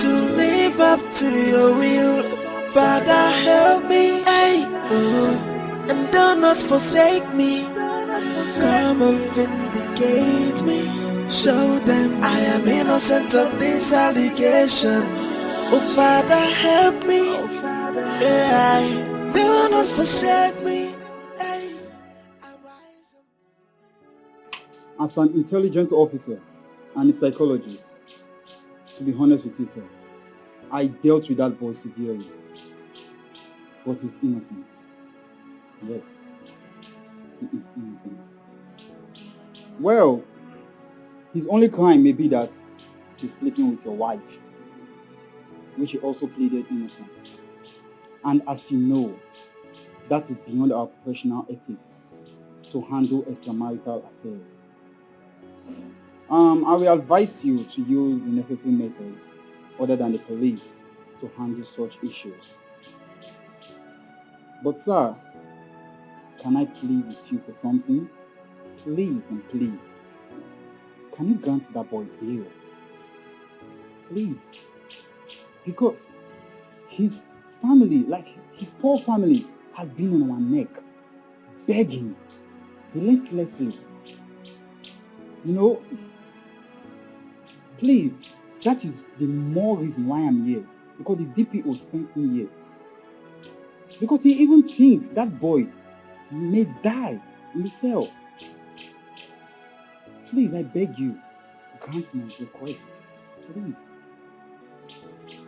to live up to your will? Father help me, hey, oh, and do not forsake me. Come and vindicate me. Show them I am innocent of this allegation. Oh Father help me, hey, do not forsake me.
As an intelligent officer and a psychologist, to be honest with you, sir, I dealt with that boy severely. But his innocence. Yes, he is innocent. Well, his only crime may be that he's sleeping with your wife, which he also pleaded innocent. And as you know, that is beyond our professional ethics to handle extramarital affairs. I will advise you to use the necessary methods other than the police to handle such issues. But sir, can I plead with you for something? Please and please. Can you grant that boy bail? Please. Because his family, like his poor family, has been on our neck, begging, relentlessly. You know, please, that is the more reason why I'm here. Because the DPO sent me here. Because he even thinks that boy may die in the cell. Please, I beg you, grant my request. Please.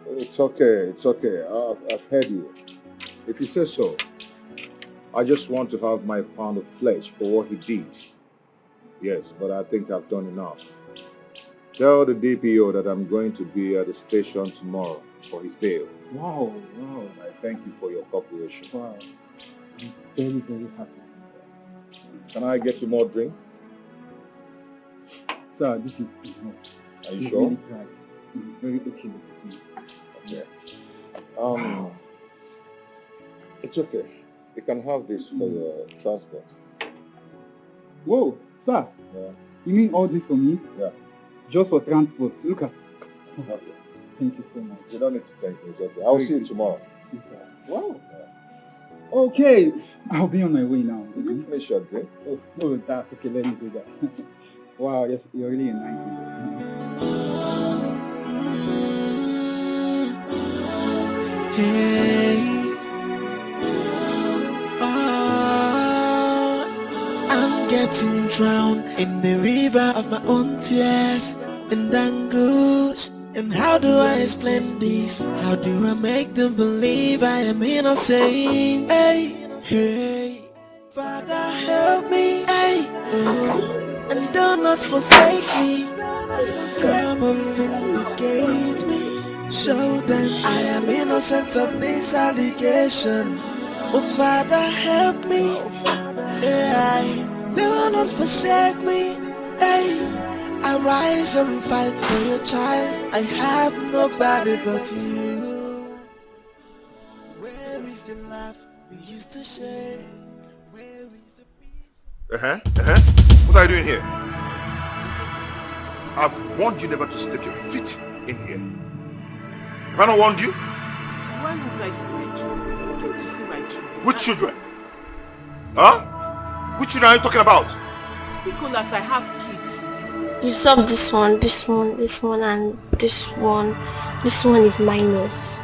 It's okay. I've heard you. If you say so, I just want to have my pound of flesh for what he did. Yes, but I think I've done enough. Tell the DPO that I'm going to be at the station tomorrow for his bail.
Wow.
I thank you for your cooperation.
Wow. I'm very, very happy.
Can I get you more drink?
Sir, this is enough.
Are you
He's
sure?
really cried. He's very okay with this man.
Okay. It's okay. You can have this for your transport.
Whoa, sir.
Yeah.
You mean all this for me?
Yeah.
Just for transport. Look at.
Okay.
Thank you so much.
You don't need to thank me. It's okay. I'll see you tomorrow.
Yes, sir. Wow. Okay. I'll be on my way now.
Did you finish your drink?
Oh, no, that's okay. Let me do that. Wow, yes, you're really a nice man.
Hey, oh, I'm getting drowned in the river of my own tears and anguish. And how do I explain this? How do I make them believe I am innocent? Hey, hey, Father help me, hey, oh, and do not forsake me. Come and vindicate me. Show them I am innocent of this allegation. Oh Father help me, hey, do not forsake me, hey. Arise and fight for your child. I have nobody but you. Where is the laugh we used to share? Where is the peace?
What are you doing here? I've warned you never to step your feet in here. Have I not warned you?
Why would I see my children? I came to see my children.
Which children? Huh? Which children are you talking about?
Nicholas, I have kids.
You sub this one, and this one. This one is minus.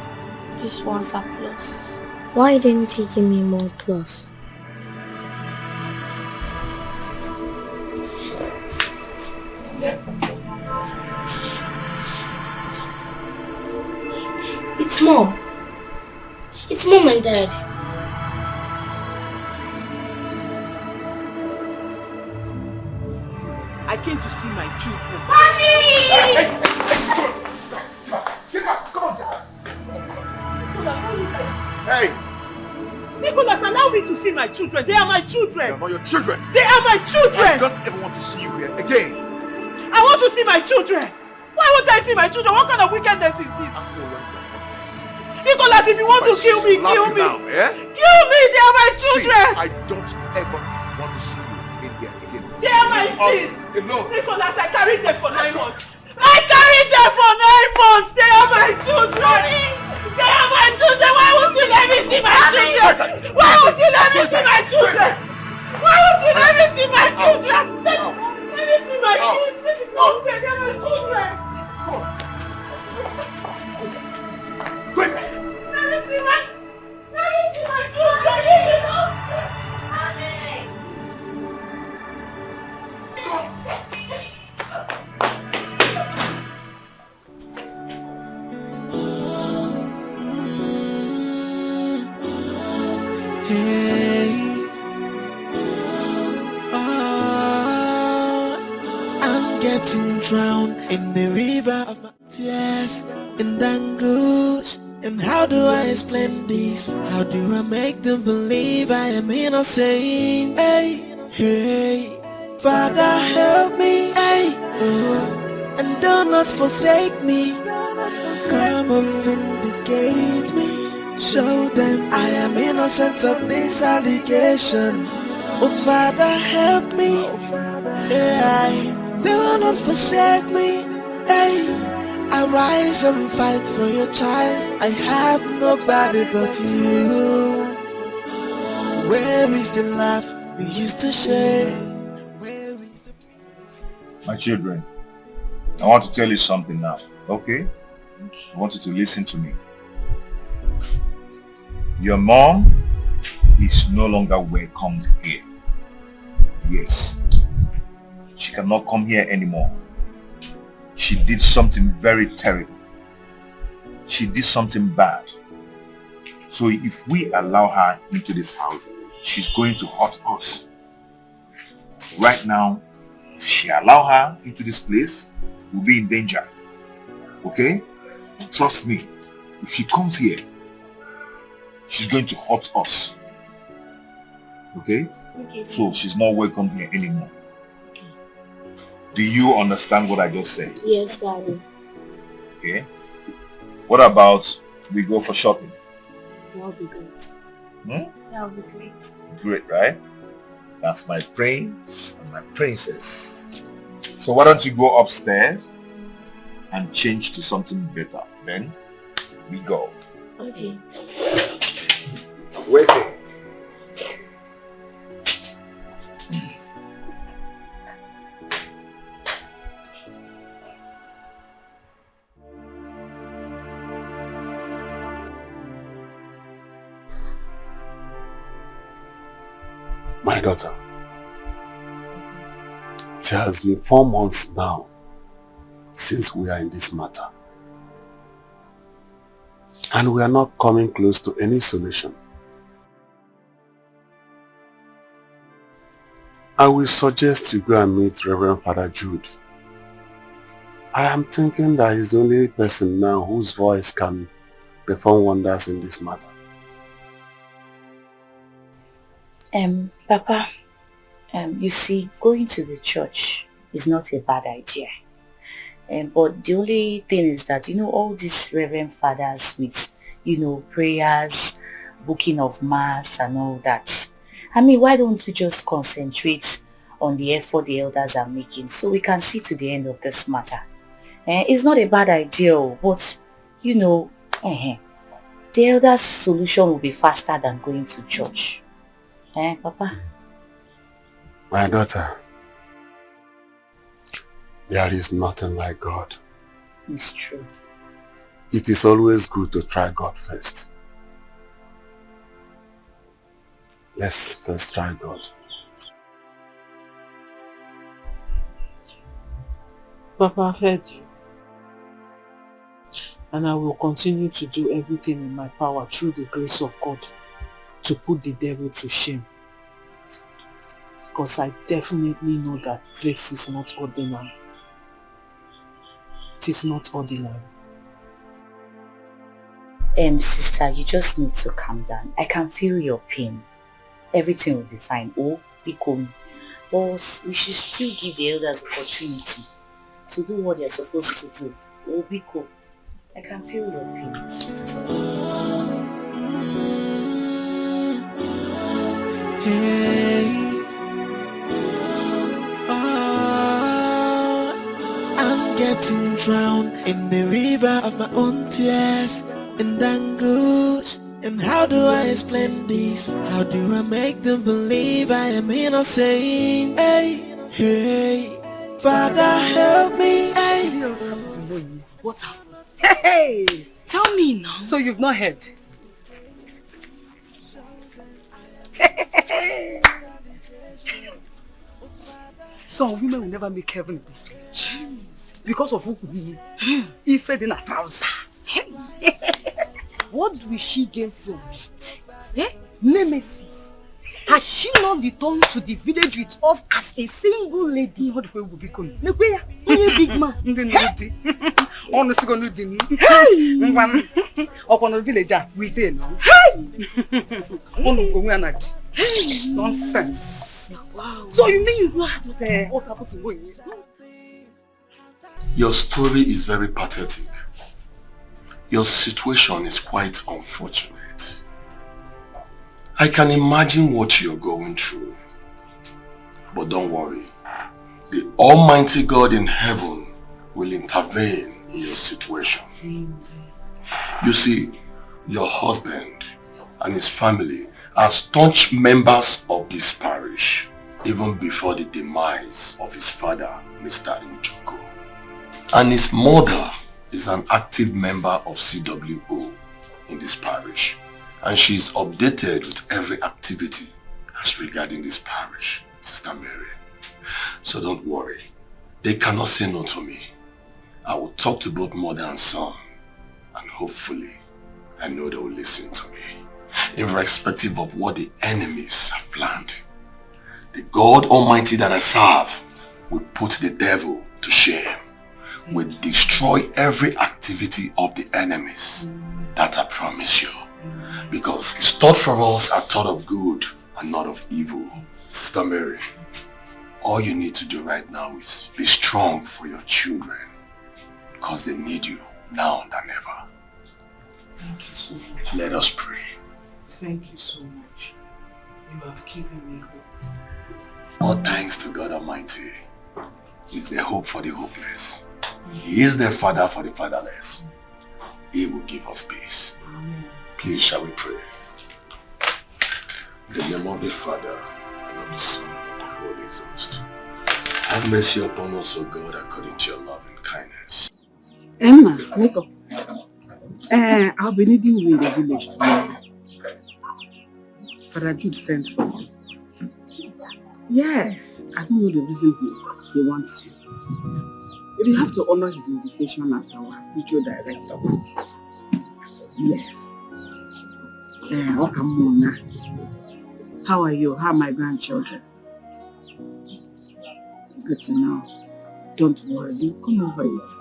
This one's a plus. Why didn't he give me more plus? It's mom. It's mom and dad.
I came to see my children.
Mommy! Hey!
Nicholas, allow me to see my children. They are my children.
They are not your children.
They are my children.
I don't ever want to see you here again.
I want to see my children. Why would I see my children? What kind of wickedness is this? Nicholas, if you want to kill me, kill me.
Now, eh?
Kill me. They are my children.
See, I don't ever want to see you in here again.
They are my kids.
Alone.
Nicholas, I carried them for 9 months. I carried them for 9 months. They are my children. They are my children. Why won't you let me see my children? Why won't you let me see my children? Why won't you let me see my children? Let me see my kids. This is not fair. They are my children. Let me see my children. Leave it up.
Hey, oh, I'm getting drowned in the river of my tears and anguish. And how do I explain this? How do I make them believe I am innocent? Hey, hey, Father help me, hey, oh, and do not forsake me. Come and vindicate me. Show them I am innocent of this allegation. Oh Father help me, hey, do not forsake me, hey. Arise and fight for your child. I have nobody but you. Where is the laugh we used to share? Where is the peace?
My children, I want to tell you something now, okay? I want you to listen to me. Your mom is no longer welcomed here. Yes. She cannot come here anymore. She did something very terrible. She did something bad. So if we allow her into this house, she's going to hurt us. Right now, if she allow her into this place, we'll be in danger. Okay? Trust me. If she comes here, she's going to hurt us. Okay?
Okay.
So she's not welcome here anymore. Do you understand what I just said?
Yes, Daddy.
Okay. What about we go for shopping?
That'll be great.
Hmm?
That'll be great.
Great, right? That's my prince and my princess. So why don't you go upstairs and change to something better? Then we go.
Okay.
Waiting.
My daughter, it has been 4 months now since we are in this matter. And we are not coming close to any solution. I will suggest you go and meet Reverend Father Jude. I am thinking that he's the only person now whose voice can perform wonders in this matter.
Papa, you see, going to the church is not a bad idea. But the only thing is that, all these reverend fathers with, prayers, booking of mass and all that. I mean, why don't we just concentrate on the effort the elders are making so we can see to the end of this matter? It's not a bad idea, but, the elders' solution will be faster than going to church. Papa?
My daughter, there is nothing like God.
It's true.
It is always good to try God first. Let's first try God.
Papa, I've heard you. And I will continue to do everything in my power through the grace of God to put the devil to shame. Because I definitely know that this is not ordinary. It is not ordinary.
Sister, you just need to calm down. I can feel your pain. Everything will be fine. Oh, be calm. But we should still give the elders opportunity to do what they're supposed to do. Oh, be cool. I can feel your pain.
Hey, I'm getting drowned in the river of my own tears and anguish. And how do I explain this? How do I make them believe I am innocent? Hey, hey, Father, help me. Hey.
What happened? Hey, tell me now. So you've not heard? Some women will never make heaven in this village because of who we if in a trouser. What will she gain from it? Eh? Nemesis. Has she not returned to the village with us as a single lady? What will be going? No, where? Big man. Lady. Honestly, going to do. Hey. Upon the villager, we did now. Hey. Nonsense. Wow. So you mean you know how to what happened to you?
Your story is very pathetic. Your situation is quite unfortunate. I can imagine what you're going through. But don't worry. The Almighty God in heaven will intervene in your situation. You see, your husband and his family are staunch members of this parish, even before the demise of his father, Mr. Njoko. And his mother is an active member of CWO in this parish. And she is updated with every activity as regarding this parish, Sister Mary. So don't worry. They cannot say no to me. I will talk to both mother and son. And hopefully, I know they will listen to me. Irrespective of what the enemies have planned. The God Almighty that I serve will put the devil to shame. Will destroy every activity of the enemies. That I promise you. Because his thought for us are thought of good and not of evil.
Sister Mary, all you need to do right now is be strong for your children because they need you now than ever.
Thank you so much.
Let us pray.
Thank you so much. You have given me hope.
All thanks to God Almighty. He is the hope for the hopeless. He is the Father for the fatherless. He will give us peace.
Amen.
Please shall we pray. In the name of the Father, and of the Son, and of the Holy Ghost. Have mercy upon us, O God, according to your love and kindness.
Emma, wake up. I'll be needing you in the village tomorrow. Father Jude sent for you. Yes, I don't know the reason he wants you. But you have to honor his invitation as our spiritual director. Yes. Okamona. How are you? How are my grandchildren? Good to know. Don't worry, you come over it.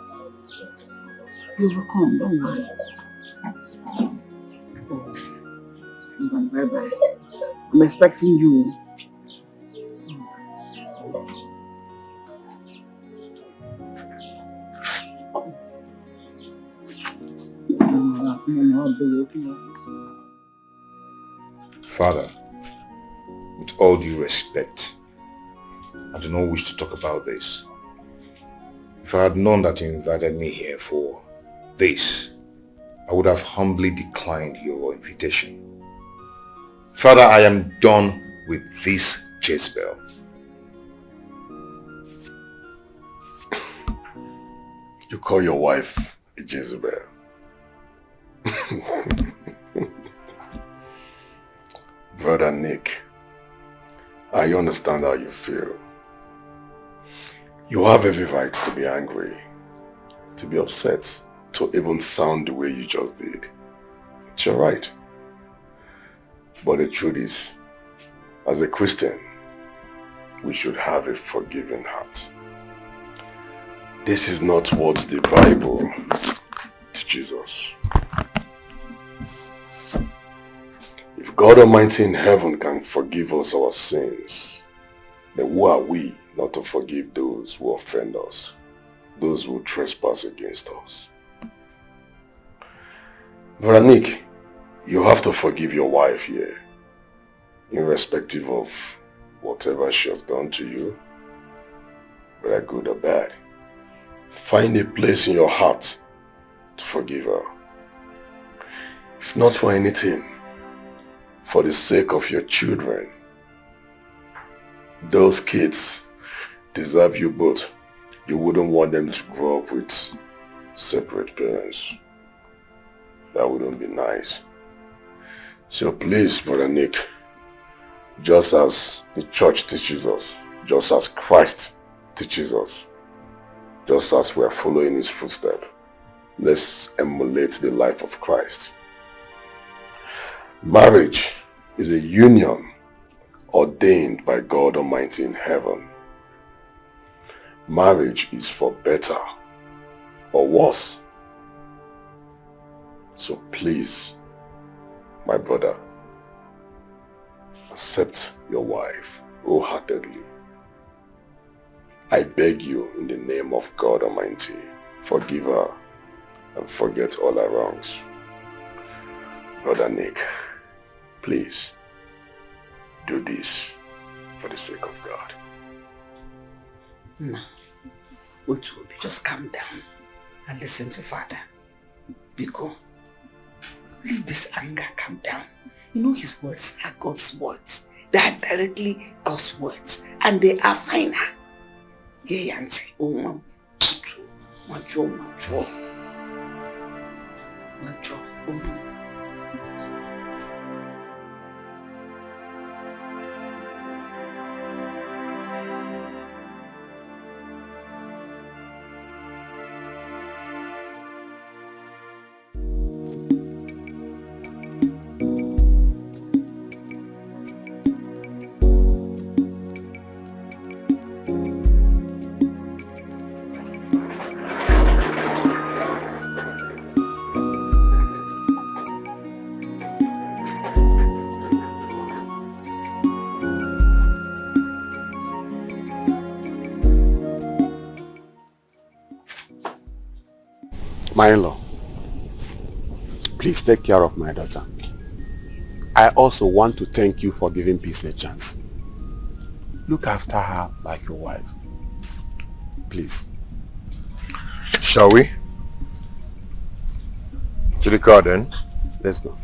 You will come, don't worry. Oh. Bye-bye. I'm expecting you.
Father, with all due respect, I do not wish to talk about this. If I had known that you invited me here for this, I would have humbly declined your invitation. Father, I am done with this Jezebel.
You call your wife a Jezebel. Brother Nick, I understand how you feel. You have every right to be angry, to be upset, to even sound the way you just did. It's your right. But the truth is, as a Christian, we should have a forgiving heart. This is not what the Bible teaches us. If God Almighty in heaven can forgive us our sins, then who are we not to forgive those who offend us, those who trespass against us? Brother Nick, you have to forgive your wife here, irrespective of whatever she has done to you, whether good or bad. Find a place in your heart to forgive her. If not for anything, for the sake of your children. Those kids deserve you both. You wouldn't want them to grow up with separate parents. That wouldn't be nice. So please, Brother Nick, just as the church teaches us, just as Christ teaches us, just as we are following his footsteps, let's emulate the life of Christ. Marriage is a union ordained by God Almighty in heaven. Marriage is for better or worse. So please, my brother, accept your wife wholeheartedly. I beg you in the name of God Almighty, forgive her and forget all her wrongs. Brother Nick, please, do this for the sake of God.
No. Uche, just calm down and listen to Father. Biko, leave this anger, calm down. You know his words are God's words. They are directly God's words. And they are final. Yeah, auntie. Oh, macho.
My in-law, please take care of my daughter. I also want to thank you for giving Peace a chance. Look after her like your wife. Please.
Shall we? To the car then.
Let's go.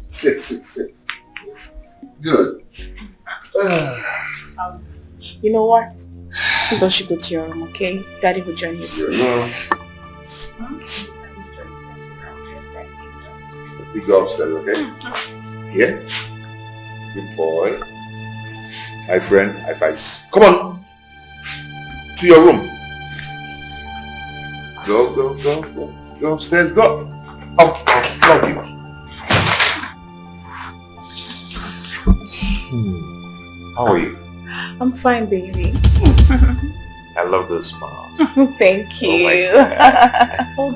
Sit. Good.
You know what? Don't you go to your room, okay? Daddy will join you soon.
We go upstairs, okay? Here. Good boy. My friend, high fives. Come on. To your room. Go. Go upstairs, go. I'll flog you. How are you?
I'm fine, baby.
I love those smiles.
Thank you.
Oh,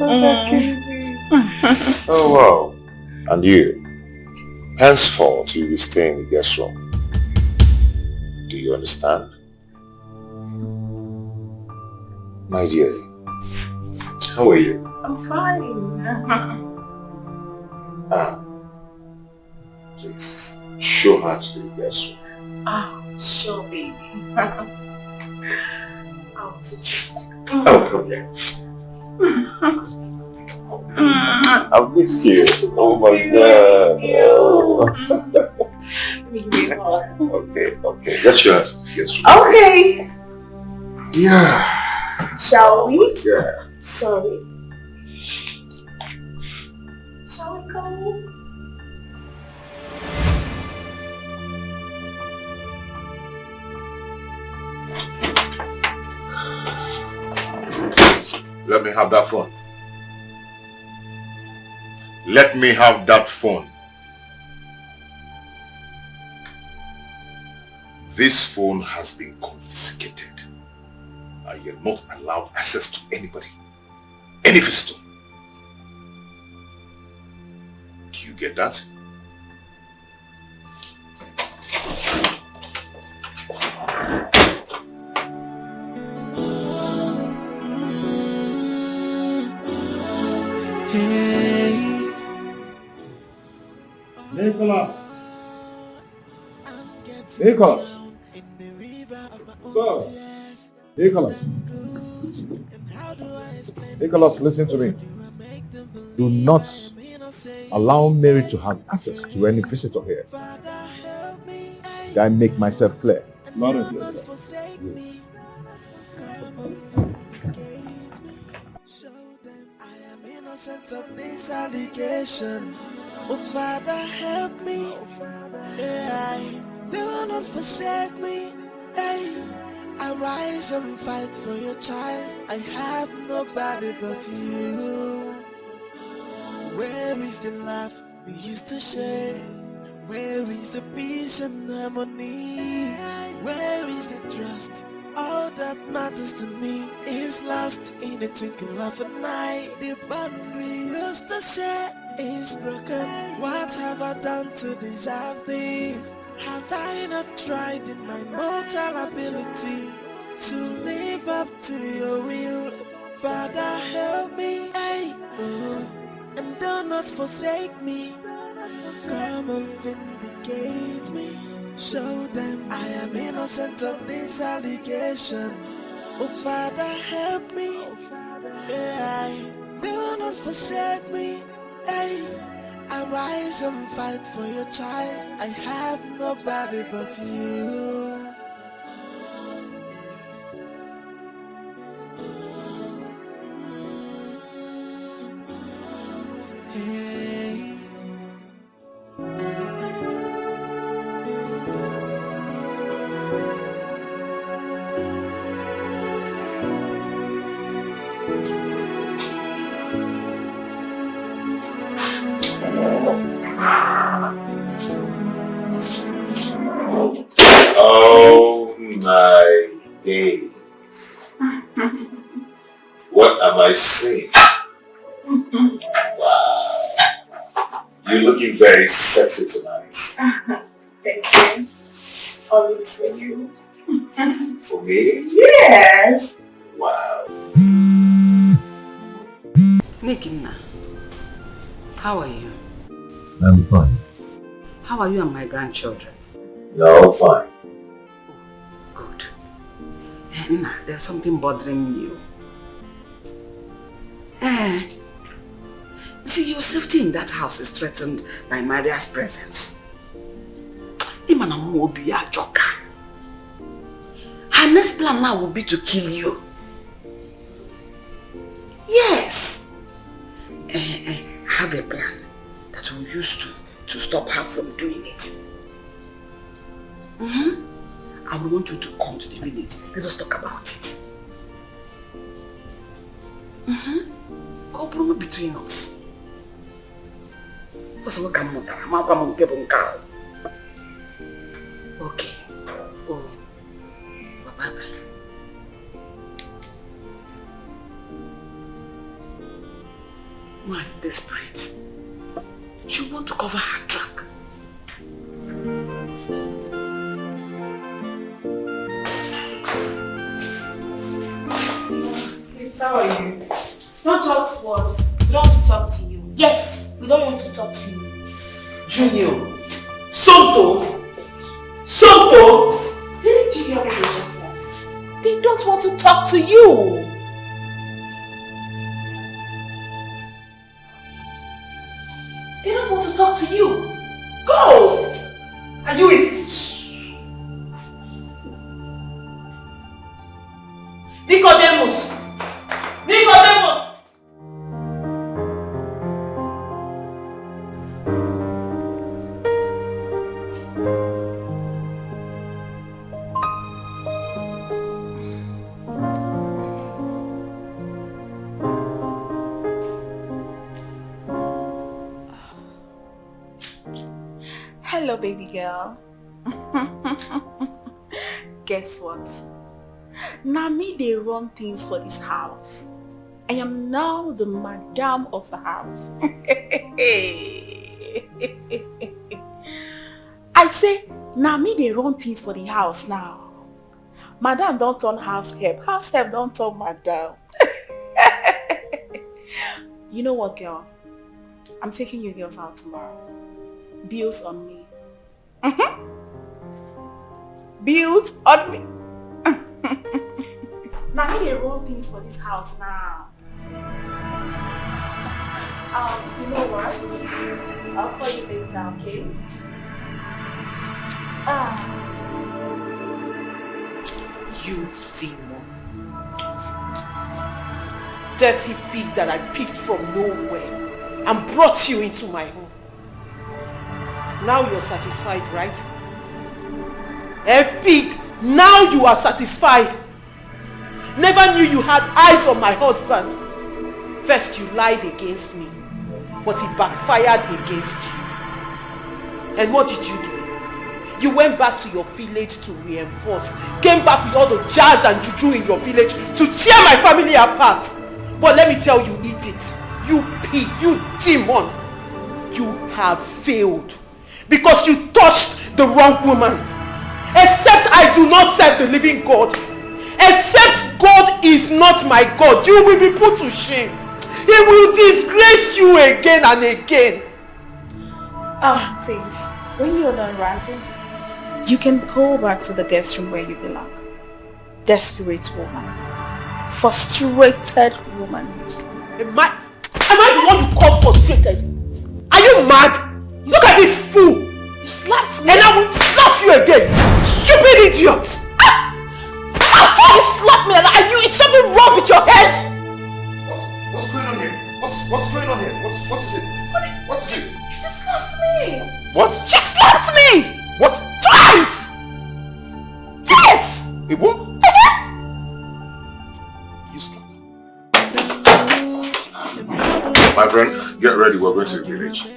baby. Oh, wow. And you? Henceforth, you'll be staying in the guest room. Do you understand? My dear, how are you?
I'm fine.
Please, show her to the guest room.
Sure, baby. I'll teach you.
Oh, come here. I miss you. Oh my God.
Let me give you a hug.
Okay. Let's show her to the guest room.
Okay.
Yeah.
Shall we?
Yeah.
Sorry. Shall we go?
Let me have that phone. Let me have that phone. This phone has been confiscated. And you're not allowed access to anybody. Any visitor. Do you get that?
Nicholas. Sir. Nicholas.
Nicholas, listen to me. Do not allow Mary to have access to any visitor here. Did I make myself clear?
Not of yourself.
Innocent of this allegation. Oh Father, help me. Hey, do not forsake me. Hey, I rise and fight for your child. I have nobody but you. Where is the laugh we used to share? Where is the peace and harmony? Where is the trust? All that matters to me is lost in a twinkle of an eye. The bond we used to share is broken. What have I done to deserve this? Have I not tried in my mortal ability to live up to your will? Father, help me, hey, and do not forsake me. Come and vindicate me. Show them I am innocent of this allegation. Oh Father, help me. Hey, do not forsake me. Hey, I rise and fight for your child. I have nobody but you. Hey.
Oh my days. What am I seeing? Wow. You're looking very sexy tonight.
Thank you. Always for you.
For me?
Yes.
Wow.
Nikina, how are you?
I'm fine.
How are you and my grandchildren?
No, fine.
Good. Nna, there's something bothering you. See, your safety in that house is threatened by Maria's presence. Imana Mobi Ajoka. Her next plan now will be to kill you. Yes. I have a plan that we'll use to stop her from doing it. I would want you to come to the village. Let us talk about it. Problem between us. Okay. Oh. Bye-bye. Man, desperate. She want to cover her track.
How are you? Don't talk to us. We don't want to talk to you. Yes, we don't want to talk to you.
Junior. Sonto. Sonto.
Didn't you hear what they just said? They don't want to talk to you. They don't want to talk to you. Go!
Are you in? Nicodemus! Nicodemus!
Hello, baby girl. Guess what? Now me they run things for this house. I am now the madam of the house. I say, now me they run things for the house now. Madam don't turn house help don't turn madam. You know what, girl? I'm taking you girls out tomorrow. Bills on me. Bills on me. Now me they run things for this house now. You know what? I'll call you later, okay?
You demon. Dirty pig that I picked from nowhere and brought you into my home. Now you're satisfied, right? Pig, now you are satisfied. Never knew you had eyes on my husband. First you lied against me, but it backfired against you. And what did you do? You went back to your village to reinforce. Came back with all the jazz and juju in your village to tear my family apart. But let me tell you, eat it. You pig, you demon. You have failed. Because you touched the wrong woman. Except I do not serve the living God. Except God is not my God. You will be put to shame. He will disgrace you again and again.
Please, when you're done ranting, you can go back to the guest room where you belong. Desperate woman. Frustrated woman.
Am I the one you call frustrated? Are you mad? Look at this fool!
You slapped me!
And I will slap you again! Stupid idiot!
After you slapped me, are you? It's something wrong with your head!
What's going on here? What's going on here? What is it? What is it?
She slapped me!
What?
She slapped me!
What?
Twice! Yes!
It what? You slapped. My friend, get ready. We're going to the village.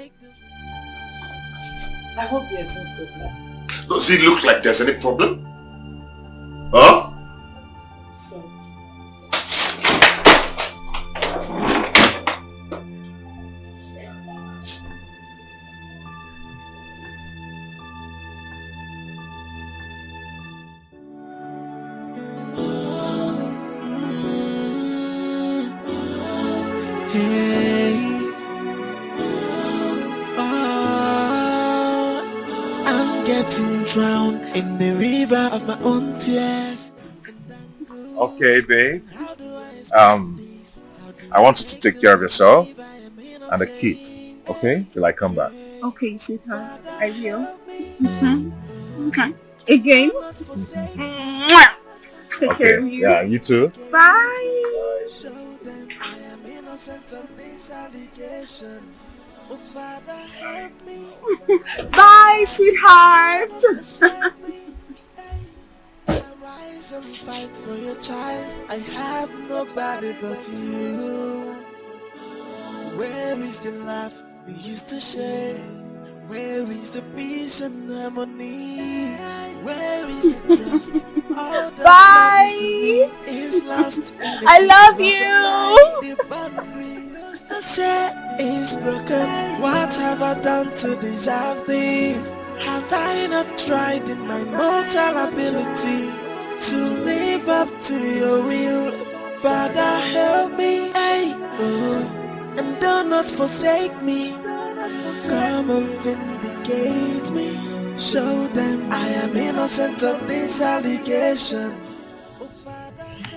I hope there's no problem.
Does it look like there's any problem? Huh?
So,
Hey, I'm getting drowned in the river of my own tears.
Okay, babe. I want you to take care of yourself and the kids, okay? Till I come back.
Okay, sweetheart. I will. Okay. Again. Take care of you.
Yeah, you too.
Bye. Bye, sweetheart.
Rise and fight for your child. I have nobody but you. Where is the laugh we used to share? Where is the peace and harmony? Where is the trust? All that matters to me is lost.
I love you.
The bond we used to share is broken. What have I done to deserve this? Have I not tried in my mortal ability to live up to your will? Father, help me, hey, and do not forsake me. Come and vindicate me. Show them I am innocent of this allegation.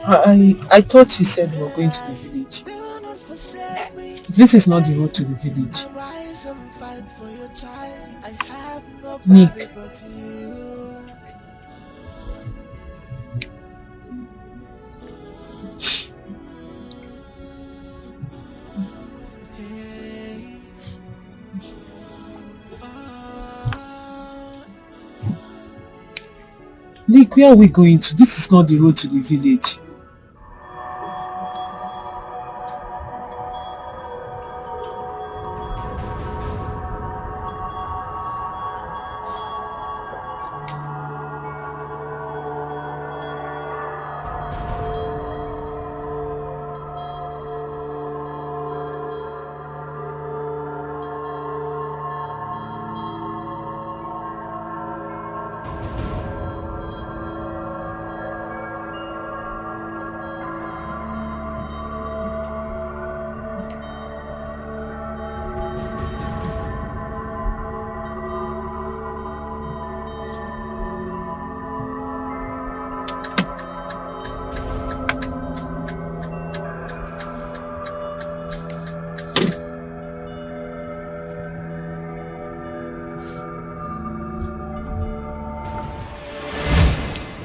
I thought you said we were going to the village. This is not the road to the village. Nick. Nick, where are we going to? This is not the road to the village.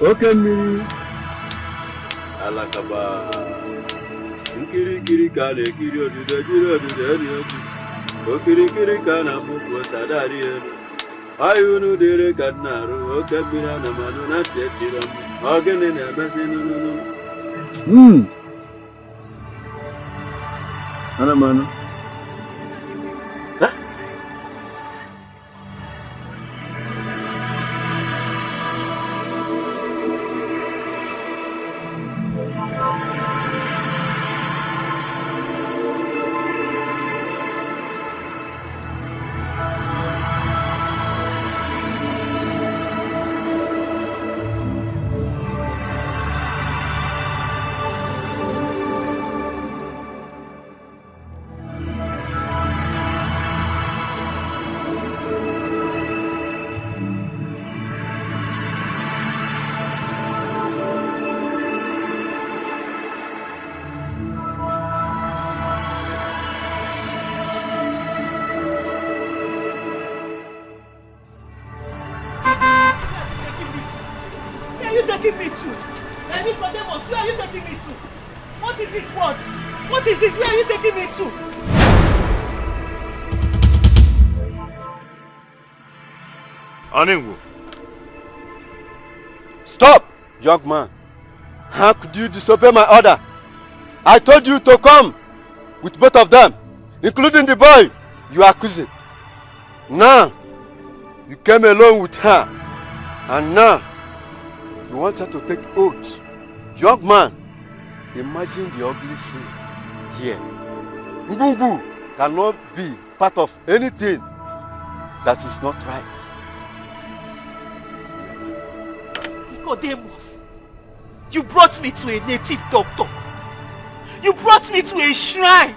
Okay, me. Alakaba. Kiri kana kiri odu. Kiri kana buku sadari. Ayunu dere kanaro. Okay, mina na manu na tetira. Agene na basinu. Ana manu.
Stop, young man. How could you disobey my order? I told you to come with both of them, including the boy you are accusing. Now, you came alone with her, and now you want her to take oath. Young man, imagine the ugly scene here. Ngungu cannot be part of anything that is not right.
Nicodemus, you brought me to a native doctor. You brought me to a shrine.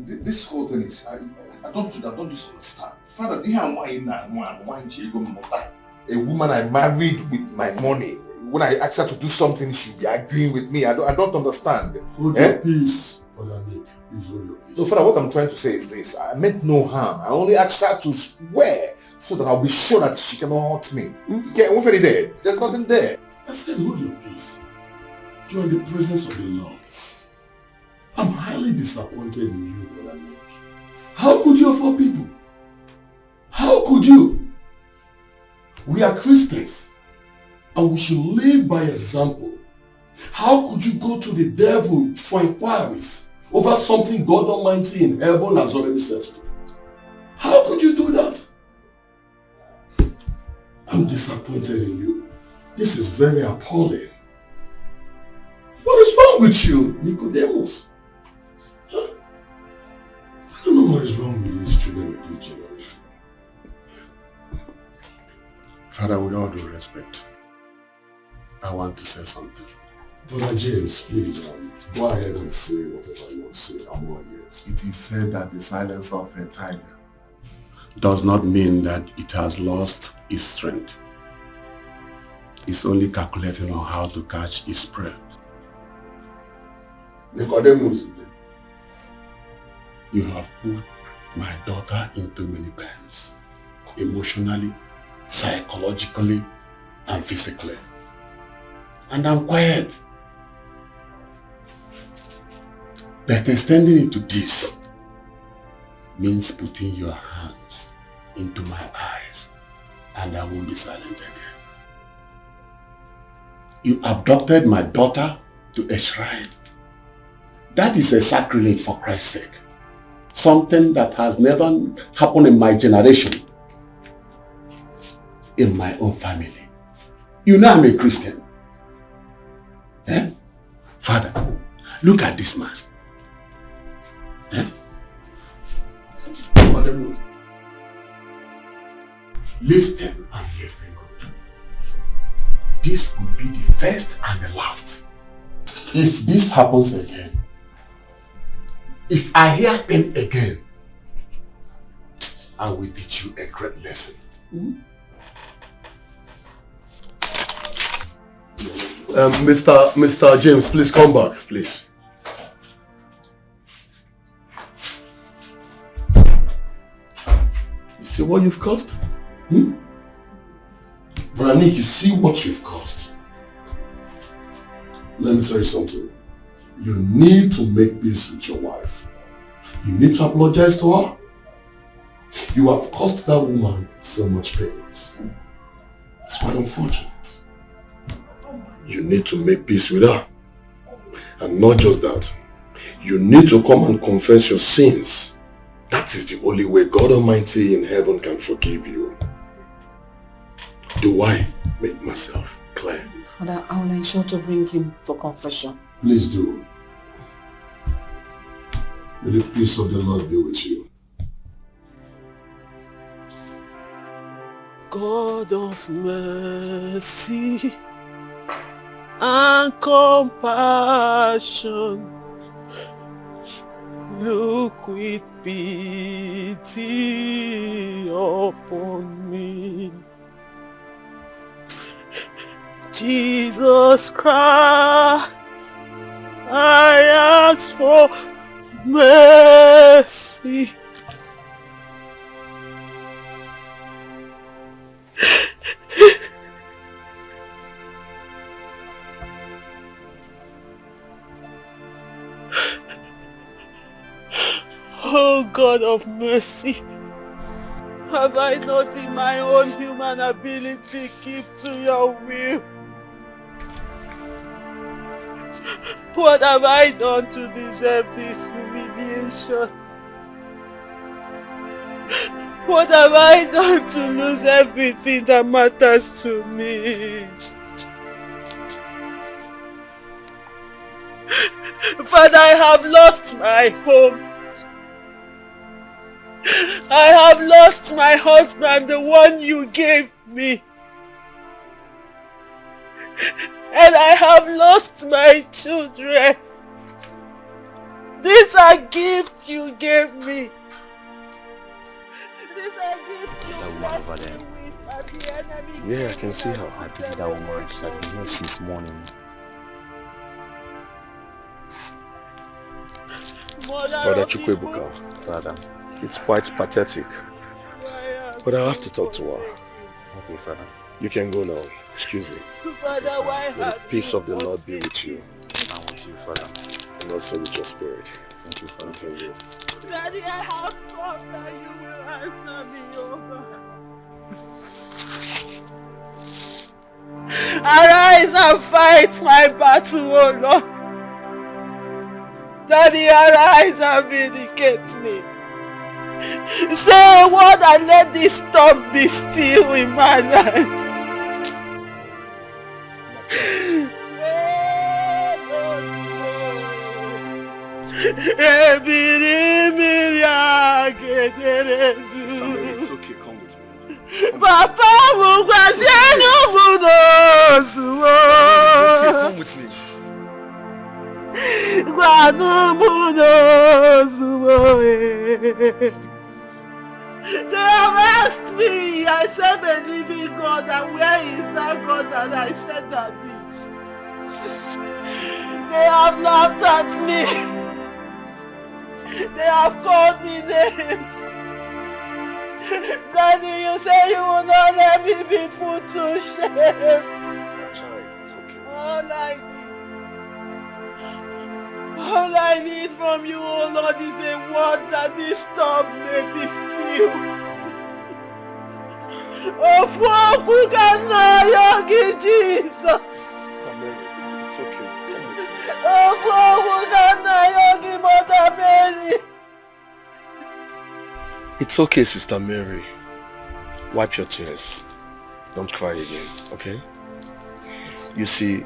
This whole thing is, I don't just understand. Father, a woman I married with my money. When I ask her to do something, she'll be arguing with me. I don't understand.
Hold your peace, Father Nick. Please hold your peace.
No, Father, what I'm trying to say is this. I meant no harm. I only asked her to swear so that I'll be sure that she cannot hurt me. Okay, we're already there. There's nothing there.
I said hold your peace. You are in the presence of the Lord. I'm highly disappointed in you, Brother Nick. How could you of all people? How could you? We are Christians, and we should live by example. How could you go to the devil for inquiries over something God Almighty in heaven has already settled? How could you do that? I'm disappointed in you. This is very appalling. What is wrong with you, Nicodemus? Huh? I don't know what is wrong with these children of this generation.
Father, with all due respect, I want to say something.
Brother James, please, go ahead and say whatever you want to say. I'm all ears.
It is said that the silence of a tiger does not mean that it has lost its strength. It's only calculating on how to catch its prey.
Nicodemus,
you have put my daughter into many pains, emotionally, psychologically, and physically. And I'm quiet. But extending it to this means putting your hands into my eyes, and I won't be silent again. You abducted my daughter to a shrine. That is a sacrilege, for Christ's sake. Something that has never happened in my generation, in my own family. You know I'm a Christian. Eh? Father, look at this man. Eh? Listen and listen good. This will be the first and the last. If this happens again, if I hear pain again, I will teach you a great lesson.
Mr. James, please come back, please. You see what you've caused? Veronique, you see what you've caused? Let me tell you something. You need to make peace with your wife. You need to apologize to her. You have caused that woman so much pain. It's quite unfortunate. You need to make peace with her. And not just that. You need to come and confess your sins. That is the only way God Almighty in heaven can forgive you. Do I make myself clear?
Father, I will ensure to bring him for confession.
Please do. May the peace of the Lord be with you.
God of mercy and compassion, look with pity upon me. Jesus Christ, I ask for mercy. Oh God of mercy, have I not in my own human ability keep to your will? What have I done to deserve this humiliation? What have I done to lose everything that matters to me? Father, I have lost my home. I have lost my husband, the one you gave me. And I have lost my children. These are gifts you gave me. These are gifts you blessed me with, and the enemy.
Yeah, I can see how happy that woman is. I've been here since morning.
Brother Chukwebuka, Father, it's quite pathetic. But I have to talk to her.
Okay, Father.
You can go now. Excuse me.
Father, why
May the peace of the Lord be with you.
And with you, Father.
And also with your spirit.
Thank you, Father.
Thank you.
Daddy, I have hope that you will answer me, oh God. Arise and fight my battle, oh Lord. Daddy, arise and vindicate me. Say a word and let this storm be still in my life.
It's okay, come with me.
Papa,
Come with me.
They have asked me, I serve a living God, and where is that God that I said that is? They have laughed at me. They have called me names. Daddy, you say you will not let me be put to shame. All I need from you, oh Lord, is a word that this storm may be still. Oh, fuck, who can know Yogi Jesus?
Sister Mary, it's okay. Come with me.
Oh, fuck, who can know Yogi Mother Mary?
It's okay, Sister Mary. Wipe your tears. Don't cry again, okay? You see,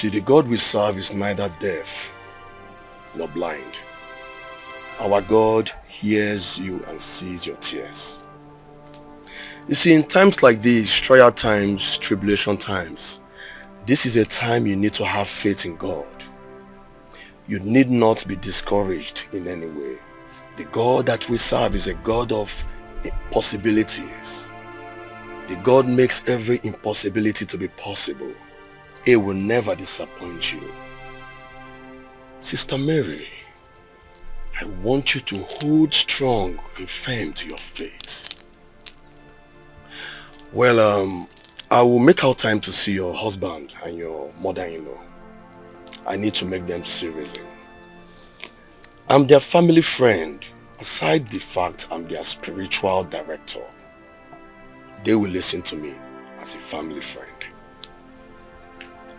the God we serve is neither deaf nor blind. Our God hears you and sees your tears. You see, in times like these, trial times, tribulation times, this is a time you need to have faith in God. You need not be discouraged in any way. The God that we serve is a God of possibilities. The The God makes every impossibility to be possible. He will never disappoint you. Sister Mary, I want you to hold strong and firm to your faith. Well, I will make out time to see your husband and your mother-in-law. I need to make them see reason. I'm their family friend, aside the fact I'm their spiritual director. They will listen to me as a family friend.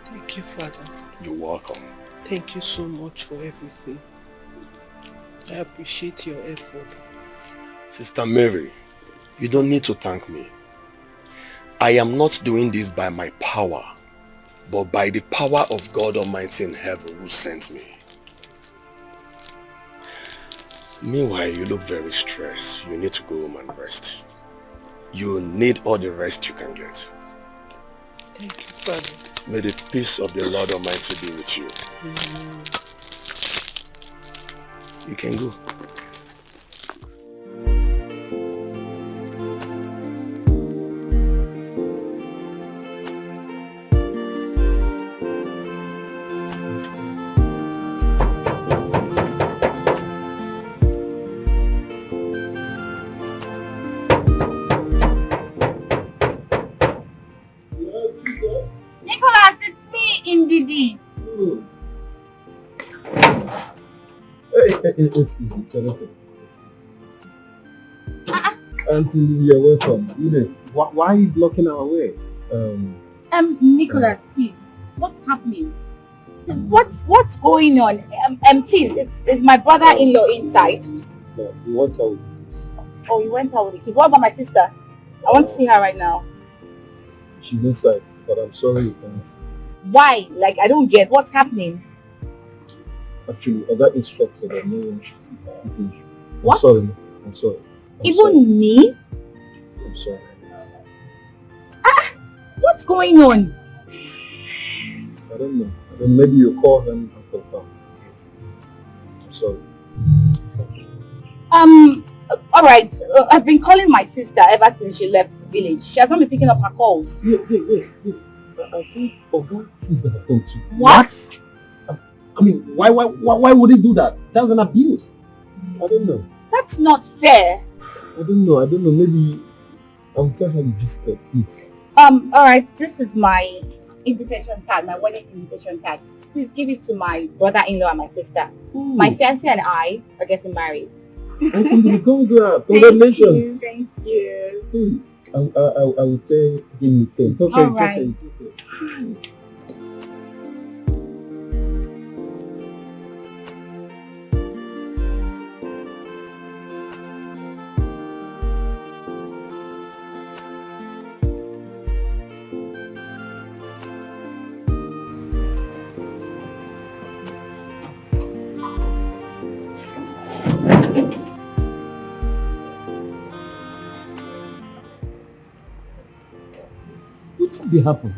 Thank you, Father.
You're welcome.
Thank you so much for everything. I appreciate your effort.
Sister Mary, you don't need to thank me. I am not doing this by my power, but by the power of God Almighty in heaven who sent me. Meanwhile, you look very stressed. You need to go home and rest. You need all the rest you can get.
Thank you, Father.
May the peace of the Lord Almighty be with you. You can go.
Nicholas, it's me, Ndidi.
Excuse me, Charlotte. Auntie, you're welcome. You know, why are you blocking our way?
Nicholas, please. What's happening? What's going on? Please, is my brother-in-law inside?
No, we want her with this.
Oh, you went out with the kid. What about my sister? I want to see her right now.
She's inside, but I'm sorry you can't see.
Why? Like, I don't get what's happening.
Actually, I got instructed that no one should see her.
What?
I'm sorry.
Even me?
I'm sorry.
What's going on?
I don't know. Then maybe you call them and confirm. I'm sorry.
Alright. I've been calling my sister ever since she left the village. She hasn't been picking up her calls.
Yes. I think Oga sees her phone too.
What?
I mean, why would he do that? That's an abuse. I don't know.
That's not fair.
I don't know. Maybe I'll tell her you visited, please.
Alright, this is my invitation card, my wedding invitation card. Please give it to my brother-in-law and my sister.
Ooh.
My fiancé and I are getting married.
Congratulations.
Thank you.
I will tell him the same.
Alright.
What did happen?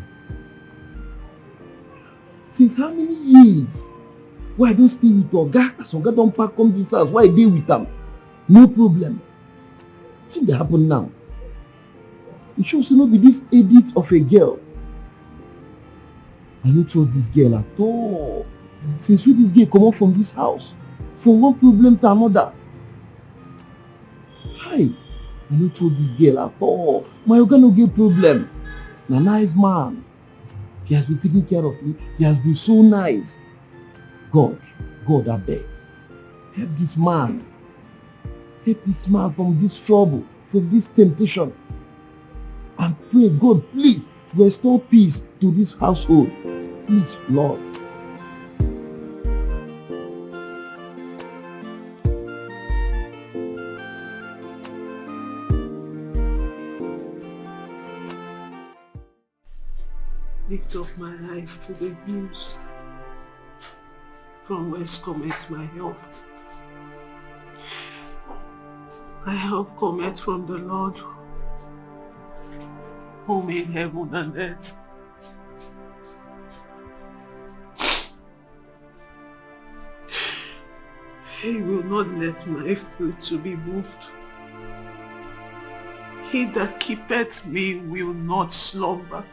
Since how many years? Why I don't stay with Oga? As Oga don't pack come this house, why I deal with them? No problem. What did happen now? It shows not be this edit of a girl. I don't told this girl at all. Since when this girl come out from this house, from one problem to another. Hi, I don't told this girl at all. My Oga no get problem. A nice man. He has been taking care of me. He has been so nice. God, I beg. Help this man. Help this man from this trouble, from this temptation. And pray, God, please, restore peace to this household. Please, Lord.
Lift up my eyes to the hills. From whence cometh my help? My help cometh from the Lord, who made heaven and earth. He will not let my foot to be moved. He that keepeth me will not slumber.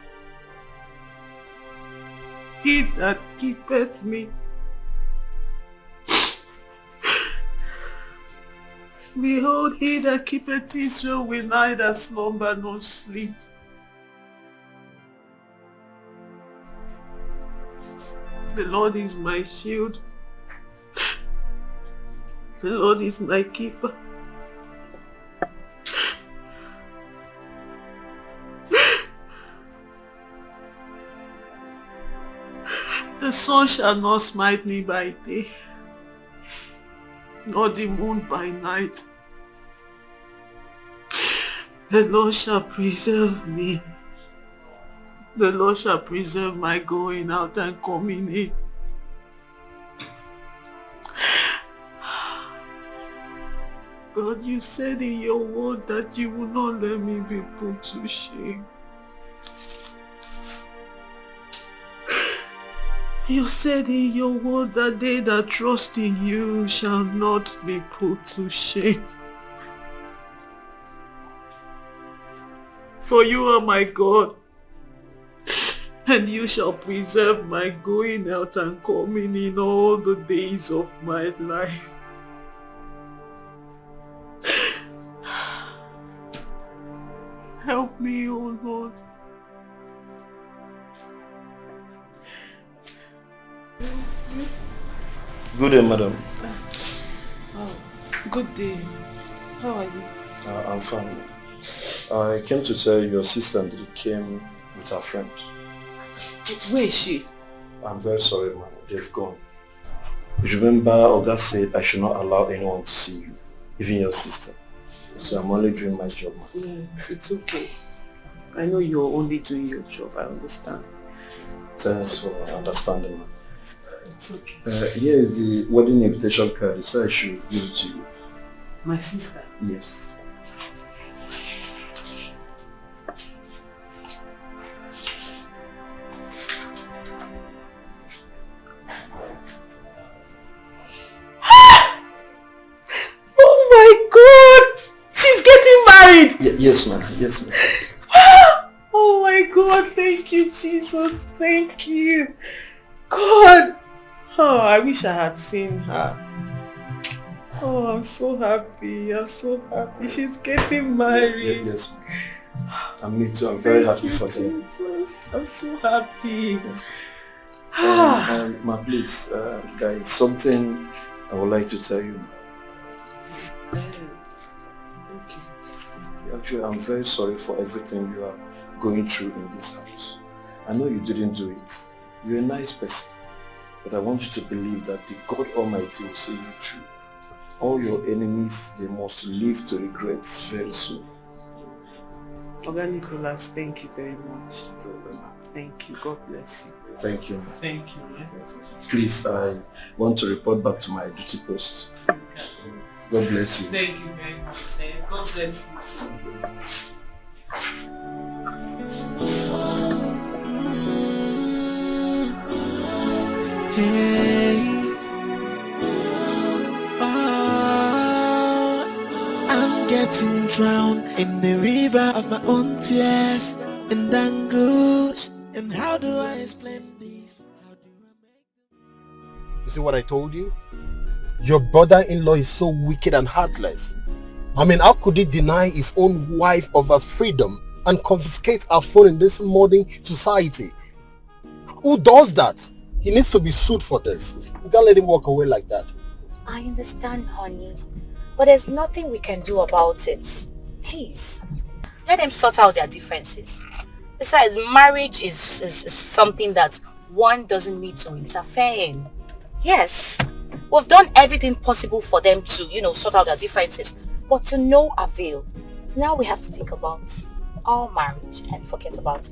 He that keepeth me. Behold, he that keepeth Israel will neither slumber nor sleep. The Lord is my shield. The Lord is my keeper. The sun shall not smite me by day, nor the moon by night. The Lord shall preserve me. The Lord shall preserve my going out and coming in. God, you said in your word that you will not let me be put to shame. You said in your word that they that trust in you shall not be put to shame. For you are my God, and you shall preserve my going out and coming in all the days of my life. Help me, O Lord.
Good day, madam.
Oh, good day. How are you?
I'm fine. I came to tell you your sister came with her friend.
Where is she?
I'm very sorry, man. They've gone. Remember, Oga said I should not allow anyone to see you, even your sister. So I'm only doing my job, man.
Yeah, it's okay. I know you're only doing your job. I understand.
Thanks for understanding, man.
It's okay.
Here is the wedding invitation card. You said I should give it to you.
My sister?
Yes.
Oh my God! She's getting married!
Yes, ma'am. Yes, ma'am.
Oh my God! Thank you, Jesus. Thank you. God! Oh, I wish I had seen her. Oh, I'm so happy. I'm so happy. She's getting married.
Yes, ma'am. And me too. I'm very happy for them.
I'm so happy.
Yes. Ma, please, there is something I would like to tell you. Actually, I'm very sorry for everything you are going through in this house. I know you didn't do it. You're a nice person. But I want you to believe that the God Almighty will see you through. All your enemies, they must live to regrets very soon.
Oga Nicholas, thank you very much. Thank you. God bless you.
Thank you.
Thank you, man.
Please, I want to report back to my duty post. God bless you.
Thank you very much. God bless you.
Hey, I'm getting drowned in the river of my own tears and anguish. And how do I explain this?
You see what I told you? Your brother-in-law is so wicked and heartless. I mean, how could he deny his own wife of her freedom and confiscate her phone in this modern society? Who does that? He needs to be sued for this. You can't let him walk away like that.
I understand, honey, but there's nothing we can do about it. Please, let them sort out their differences. Besides, marriage is something that one doesn't need to interfere in. Yes, we've done everything possible for them to, sort out their differences, but to no avail. Now we have to think about our marriage and forget about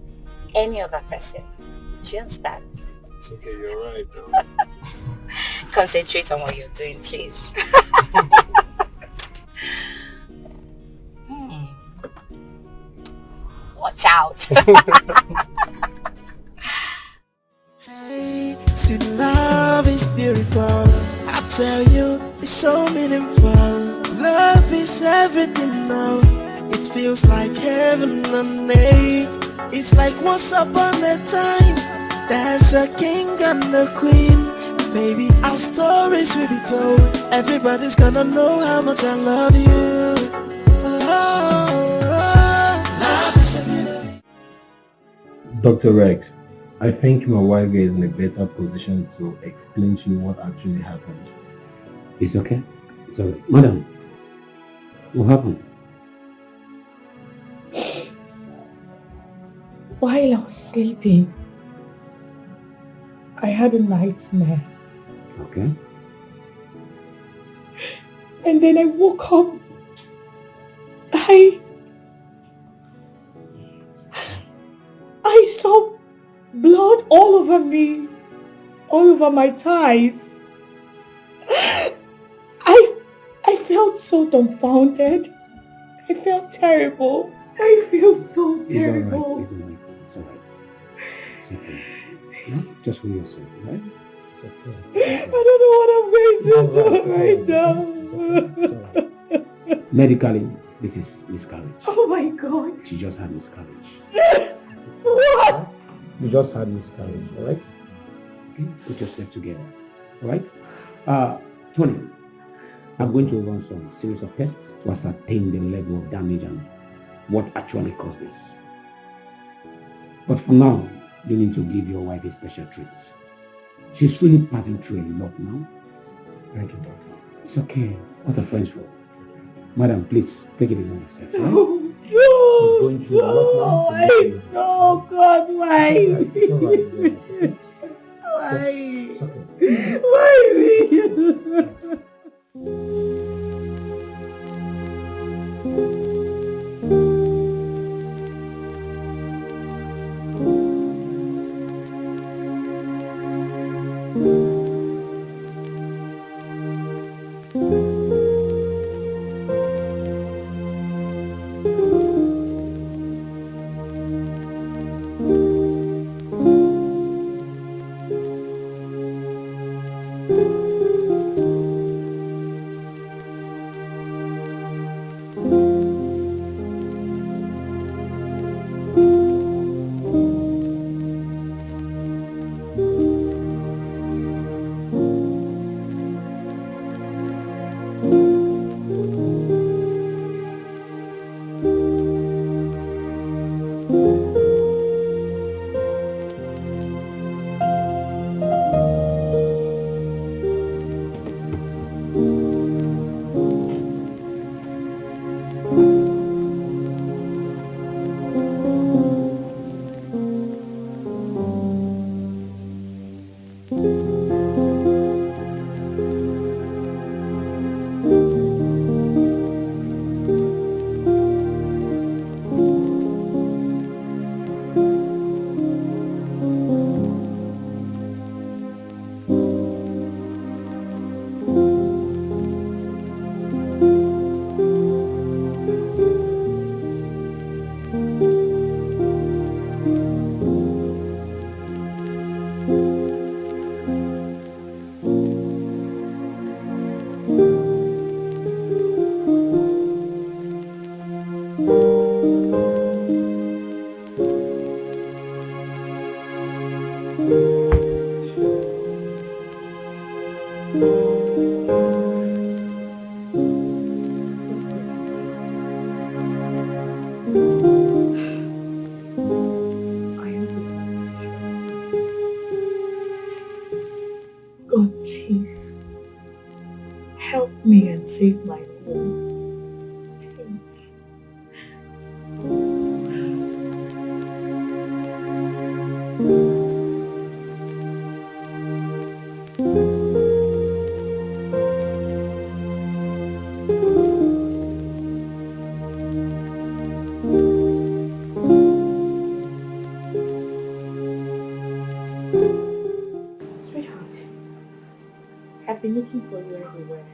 any other person. Do you understand?
It's okay, you're right though.
Concentrate on what you're doing, please. Watch out.
Hey, see, love is beautiful. I tell you, it's so meaningful. Love is everything now. It feels like heaven on earth. It's like once upon a time, there's a king and a queen. Baby, our stories will be told. Everybody's gonna know how much I love you. Love is a beauty.
Dr. Rex, I think my wife is in a better position to explain to you what actually happened.
It's okay. It's alright. Madam, what happened?
While I was sleeping, I had a nightmare.
Okay.
And then I woke up. I saw blood all over me, all over my thighs. I felt so dumbfounded. I felt terrible. I feel so terrible.
It's alright. It's alright. It's okay. No? Just hold yourself, right? It's okay.
I don't know what I'm going to do right now.
Medically, this is miscarriage.
Oh my God.
She just had miscarriage.
What?
You just had miscarriage, alright? Okay, put yourself together. Alright? Tony, I'm going to run some series of tests to ascertain the level of damage and what actually caused this. But for now, you need to give your wife a special treat. She's really passing through a lot now.
Thank you, doctor.
It's okay. What are friends for? Madam, please take it easy on yourself. Right?
Oh,
going through a lot now.
oh God, why?
It's alright.
Why me? God, please help me and save my home. Please. Sweetheart, I've been looking for you everywhere.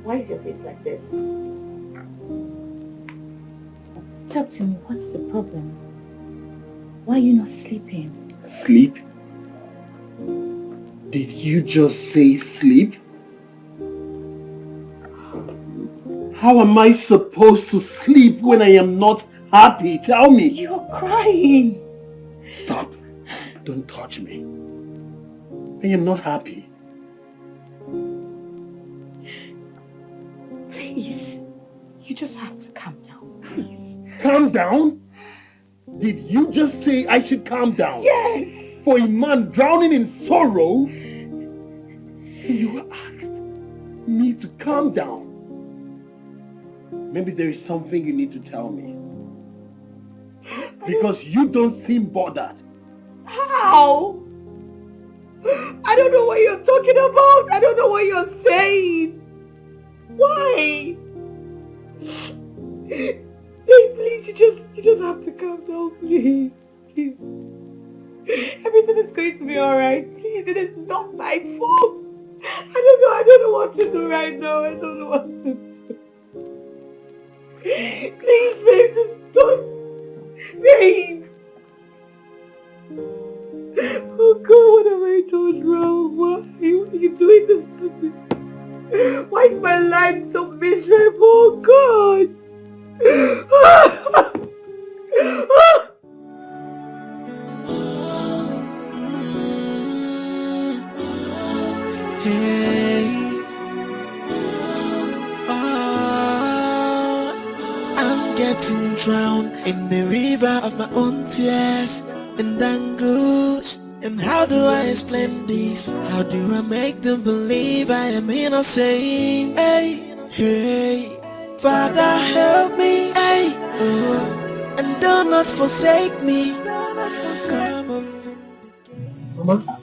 Why is your face like this? Talk to me, what's the problem? Why are you not sleeping?
Sleep? Did you just say sleep?
How am I supposed to sleep when I am not happy? Tell me.
You're crying.
Stop. Don't touch me. I am not happy.
Please. You just have to calm down, please.
Calm down? Did you just say I should calm down?
Yes.
For a man drowning in sorrow? And you asked me to calm down. Maybe there is something you need to tell me. Because you don't seem bothered.
How? I don't know what you're talking about. I don't know what you're saying. Why? Please, you just have to calm down, please. Please. Everything is going to be alright. Please, it is not my fault. I don't know what to do right now. I don't know what to do. Please, babe, just don't. Babe. Oh God, what have I done wrong? Why are you doing this to me? Why is my life so miserable? Oh God.
Hey, I'm getting drowned in the river of my own tears and anguish. And how do I explain this? How do I make them believe I am innocent? Hey, hey, Father help me, hey, oh, and do not forsake me. Come on,
Mama?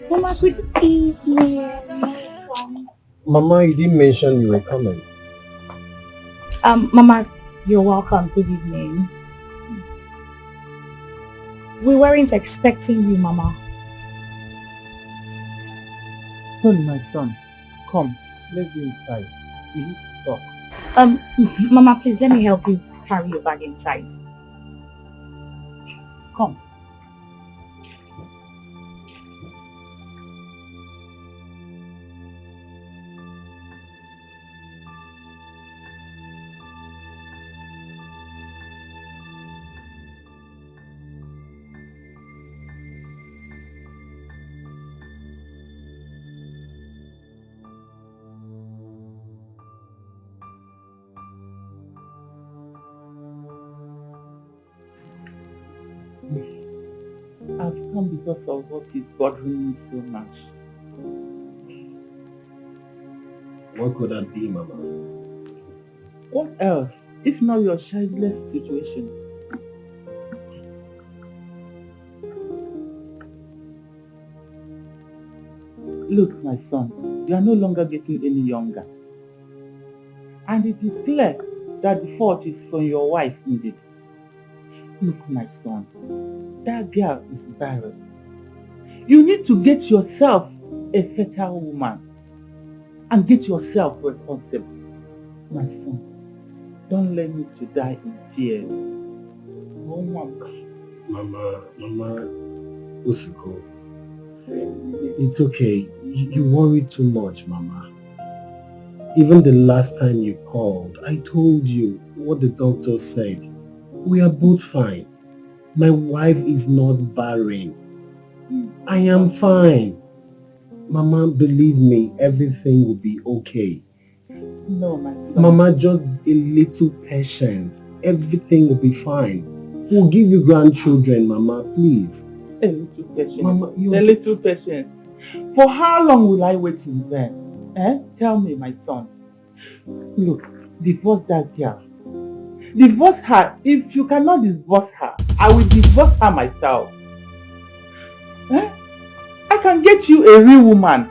Mama, good evening.
Mama, you didn't mention you were coming.
Mama, you're welcome. Good evening. We weren't expecting you, Mama.
Come, my son. Come, let's go inside. We need to talk.
Mama, please let me help you carry your bag inside.
Come. I've come because of what is bothering me so much.
What could that be, Mama?
What else, if not your childless situation? Look, my son, you are no longer getting any younger. And it is clear that the fault is from your wife indeed. Look, my son, that girl is barren. You need to get yourself a fertile woman and get yourself responsible. My son, don't let me to die in tears. Oh, Mama.
Mama, Usuko, it's okay. You worry too much, Mama. Even the last time you called, I told you what the doctor said. We are both fine. My wife is not barren. I am fine. Mama, believe me, everything will be okay.
No, my son.
Mama, just a little patience. Everything will be fine. We'll give you grandchildren, Mama, please.
A little patience.
Mama,
A little patience. For how long will I wait in vain? Tell me, my son. Look, divorce that girl. Divorce her. If you cannot divorce her, I will divorce her myself. I can get you a real woman.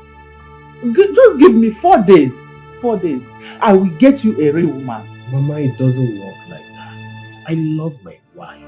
Just give me 4 days. 4 days. I will get you a real woman.
Mama, it doesn't work like that. I love my wife.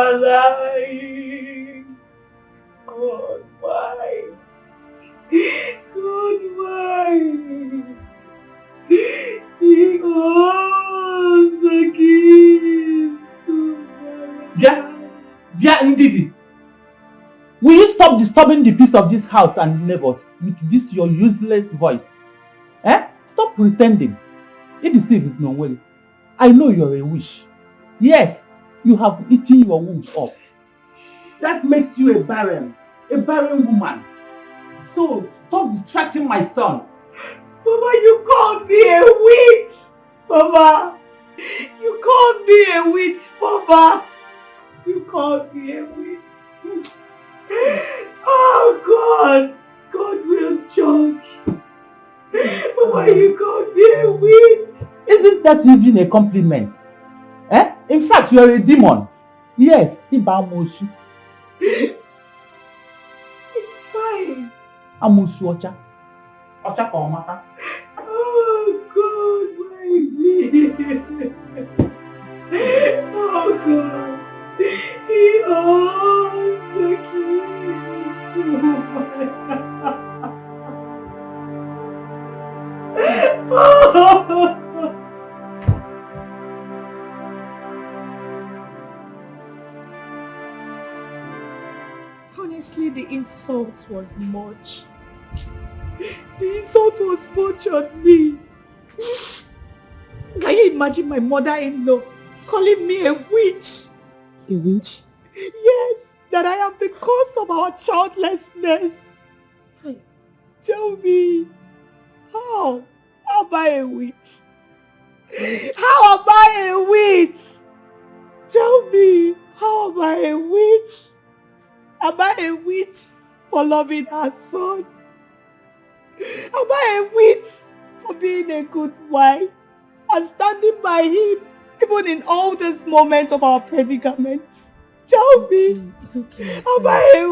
alive. God, why? God, why? He owns the keys to
Yeah, indeed. Will you stop disturbing the peace of this house and neighbors with this your useless voice? Stop pretending. If the thief is not well, I know you're a witch. Yes, you have eaten your womb up. That makes you a barren woman. So stop distracting my son.
Mama, you called me a witch! Mama! You called me a witch, Mama! You called me a witch. Oh God! God will judge. Mama, you called me a witch.
Isn't that even a compliment? In fact, you're a demon. Yes, Ibamushi.
It's fine.
Amusu Ocha. Ocha Komata.
Oh God, why me? Oh God. He owns the keys.
Honestly, the insult was much.
The insult was much on me. Can you imagine my mother-in-law calling me a witch?
A witch?
Yes, that I am the cause of our childlessness. Tell me, how am I a witch? How am I a witch? Tell me, how am I a witch? Am I a witch for loving her son? Am I a witch for being a good wife and standing by him even in all this moment of our predicament? Tell me,
it's okay.
Am I a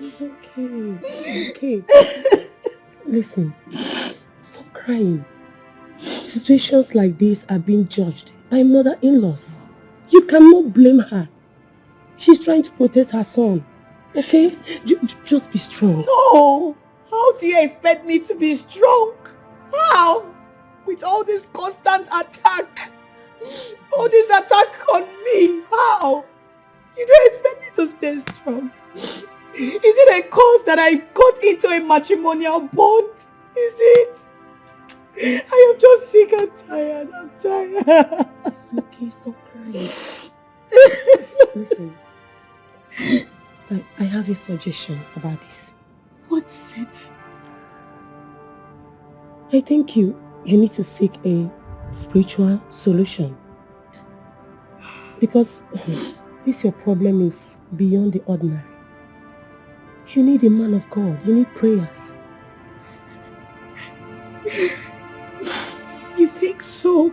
witch?
It's okay. Listen, stop crying. Situations like this are being judged by mother-in-laws. You cannot blame her. She's trying to protect her son. Okay? Just be strong.
No! How do you expect me to be strong? How? With all this constant attack. All this attack on me. How? You don't expect me to stay strong. Is it a cause that I got into a matrimonial bond? Is it? I am just sick and tired. I'm tired.
It's okay. Stop crying. Listen. I have a suggestion about this.
What is it?
I think you need to seek a spiritual solution. Because this your problem is beyond the ordinary. You need a man of God. You need prayers.
You think so?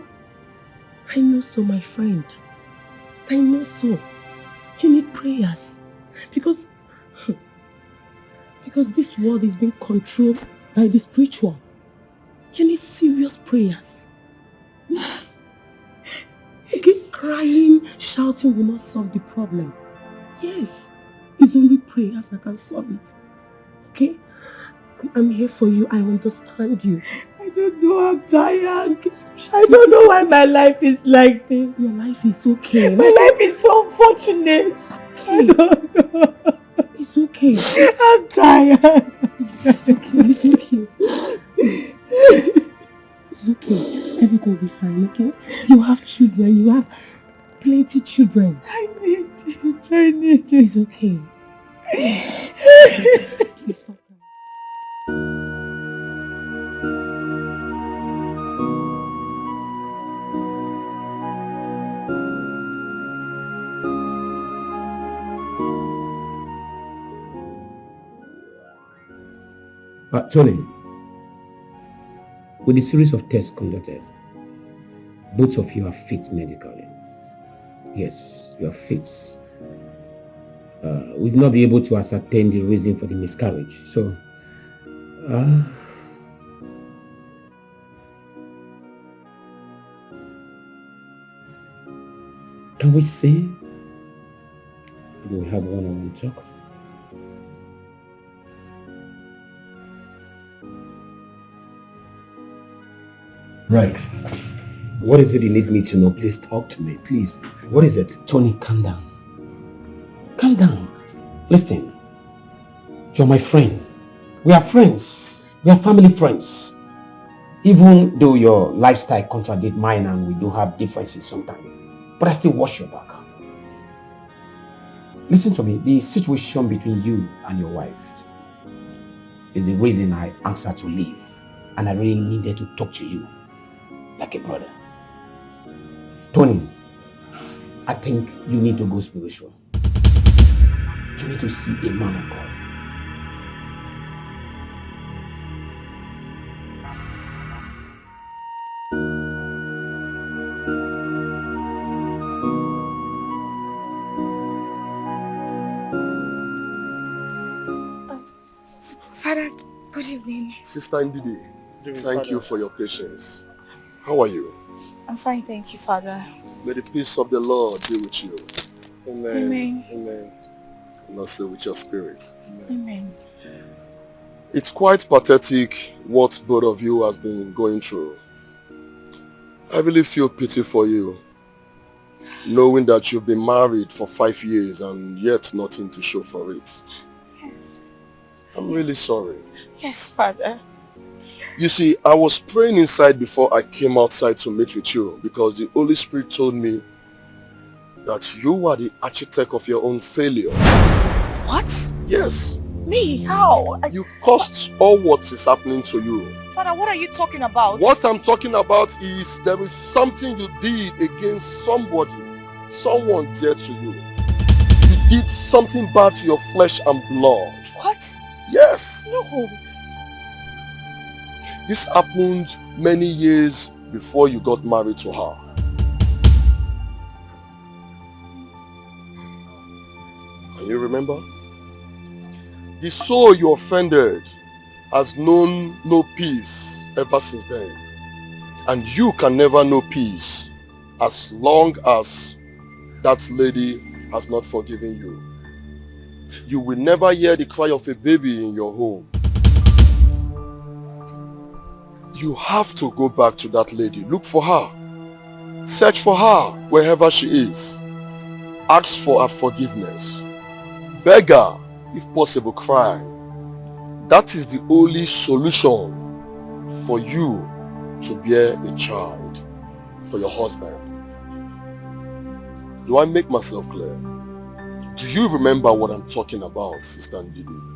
I know so, my friend. I know so. You need prayers. Because this world is being controlled by the spiritual. You need serious prayers. Okay? Crying, shouting will not solve the problem. Yes, it's only prayers that can solve it. Okay? I'm here for you. I understand you.
I don't know. I'm tired. I don't know why my life is like this.
Your life is okay.
My life is so unfortunate. I don't know.
It's okay.
I'm tired.
It's okay. It's okay. It's okay. Everything will be fine, okay? You have children. You have plenty children.
I need it. I need it.
It's okay. Please stop.
Tony, with the series of tests conducted, both of you are fit medically. Yes, you are fit. We've not been able to ascertain the reason for the miscarriage, so can we say we'll have one-on-one talk. Rex, what is it you need me to know? Please talk to me, please. What is it? Tony, calm down. Calm down. Listen, you're my friend. We are friends. We are family friends. Even though your lifestyle contradicts mine and we do have differences sometimes, but I still watch your back. Listen to me, the situation between you and your wife is the reason I asked her to leave, and I really needed to talk to you like a brother. Tony, I think you need to go spiritual. You need to see a man of God.
Father, good evening.
Sister Ndidi, thank you for your patience. How are you?
I'm fine, thank you, Father.
May the peace of the Lord be with you. Amen.
Amen.
Amen. And also with your spirit.
Amen.
It's quite pathetic what both of you has been going through. I really feel pity for you, knowing that you've been married for 5 years and yet nothing to show for it.
Yes.
I'm really sorry.
Yes, Father.
You see, I was praying inside before I came outside to meet with you because the Holy Spirit told me that you are the architect of your own failure.
What?
Yes.
Me? How?
You caused all what is happening to you.
Father, what are you talking about?
What I'm talking about is there is something you did against somebody, someone dear to you. You did something bad to your flesh and blood.
What?
Yes.
No.
This happened many years before you got married to her. Can you remember? The soul you offended has known no peace ever since then. And you can never know peace as long as that lady has not forgiven you. You will never hear the cry of a baby in your home. You have to go back to that lady. Look for her. Search for her wherever she is. Ask for her forgiveness. Beg her, if possible, cry. That is the only solution for you to bear a child for your husband. Do I make myself clear? Do you remember what I'm talking about, Sister Ndidi?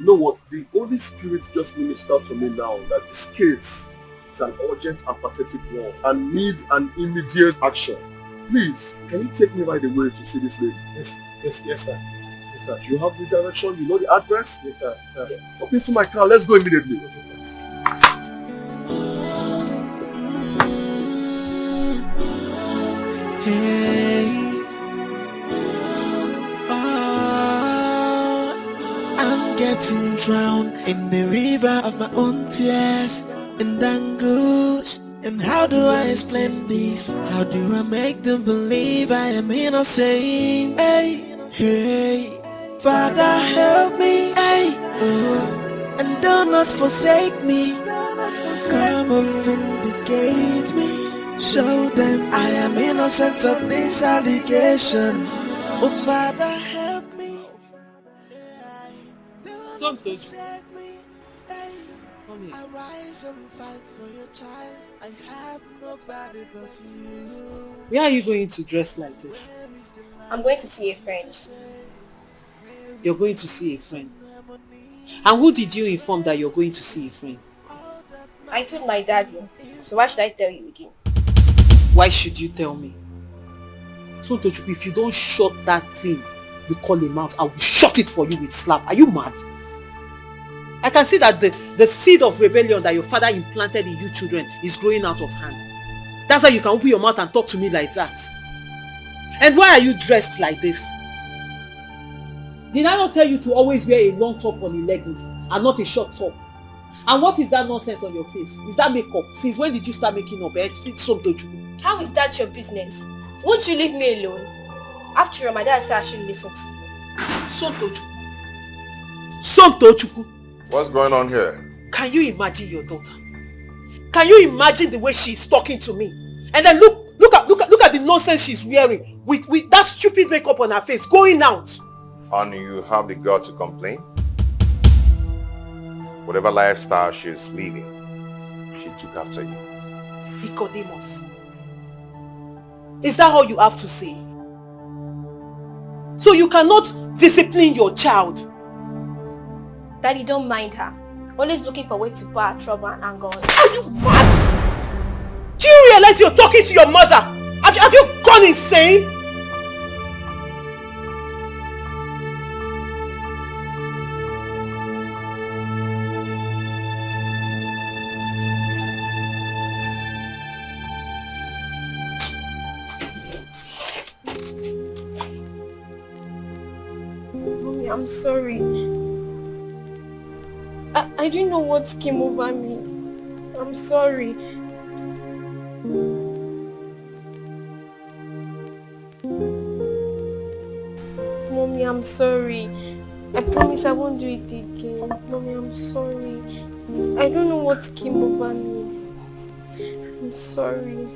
You know what? The Holy Spirit just ministered to me now that this case is an urgent and pathetic one and need an immediate action. Please, can you take me right away to see this lady?
Yes, sir. Yes, sir.
You have the direction, you know the address?
Yes, sir.
Hop into my car, let's go immediately.
Hey, I'm getting drowned in the river of my own tears and anguish. And how do I explain this? How do I make them believe I am innocent? Hey, Father, help me. Hey, and do not forsake me. Come and vindicate me. Show them I am innocent of this allegation. Oh, Father, help me.
Something.
I rise and fight for your child. I have nobody but you.
Where are you going to dress like this?
I'm going to see a friend.
You're going to see a friend. And who did you inform that you're going to see a friend?
I told my daddy. So why should I tell you again?
Why should you tell me? So Tochukwu, if you don't shut that thing you call him out, I will shut it for you with slap. Are you mad? I can see that the seed of rebellion that your father implanted in you children is growing out of hand. That's why you can open your mouth and talk to me like that. And why are you dressed like this? Did I not tell you to always wear a long top on a leggings and not a short top? And what is that nonsense on your face? Is that makeup? Since when did you start making up? It's Somtochukwu.
How is that your business? Won't you leave me alone? After all, my dad said I should listen to you.
Somtochukwu.
What's going on here?
Can you imagine your daughter? Can you imagine the way she's talking to me? And then look at the nonsense she's wearing with that stupid makeup on her face going out.
And you have the girl to complain? Whatever lifestyle she's living, she took after you.
Nicodemus. Is that all you have to say? So you cannot discipline your child?
Daddy, don't mind her. Always looking for a way to pour her trouble and anger on.
Are you mad? Do you realize you're talking to your mother? Have you gone insane?
Mommy, I'm sorry. I didn't know what came over me. I'm sorry. Mommy, I'm sorry. I promise I won't do it again. Mommy, I'm sorry. I don't know what came over me. I'm sorry.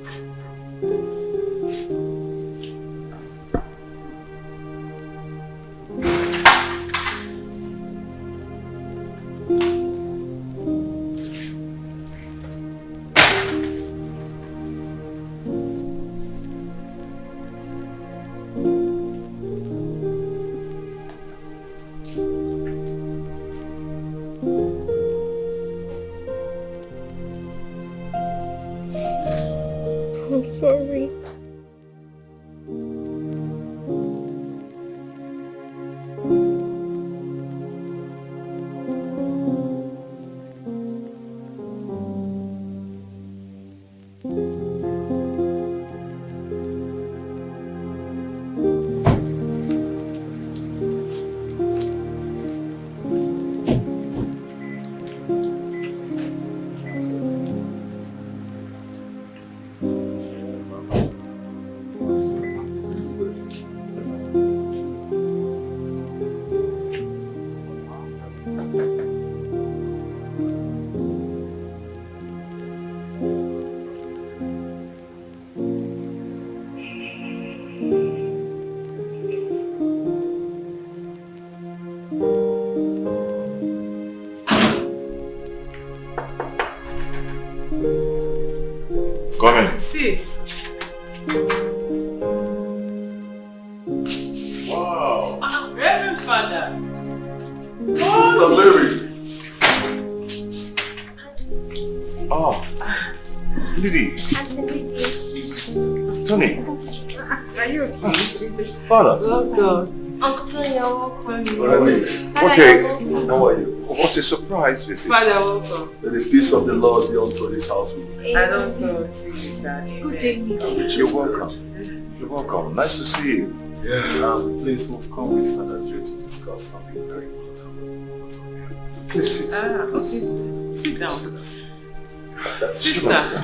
I'm sorry.
Come in.
Sis.
Wow.
Reverend Father.
Sister Mary. Oh. Lily. Tony.
Are you okay?
Father.
Welcome.
Uncle Tony, you're welcome.
Okay. How are you? What a surprise visit.
Father, welcome.
May the peace of the Lord be unto this house with you.
I don't know what to say.
Good day,
You're welcome. You're welcome. Nice to see you.
Yeah. Please, we've come with Father Joe to discuss something very important.
Please sit.
Okay. Sit down.
Sister.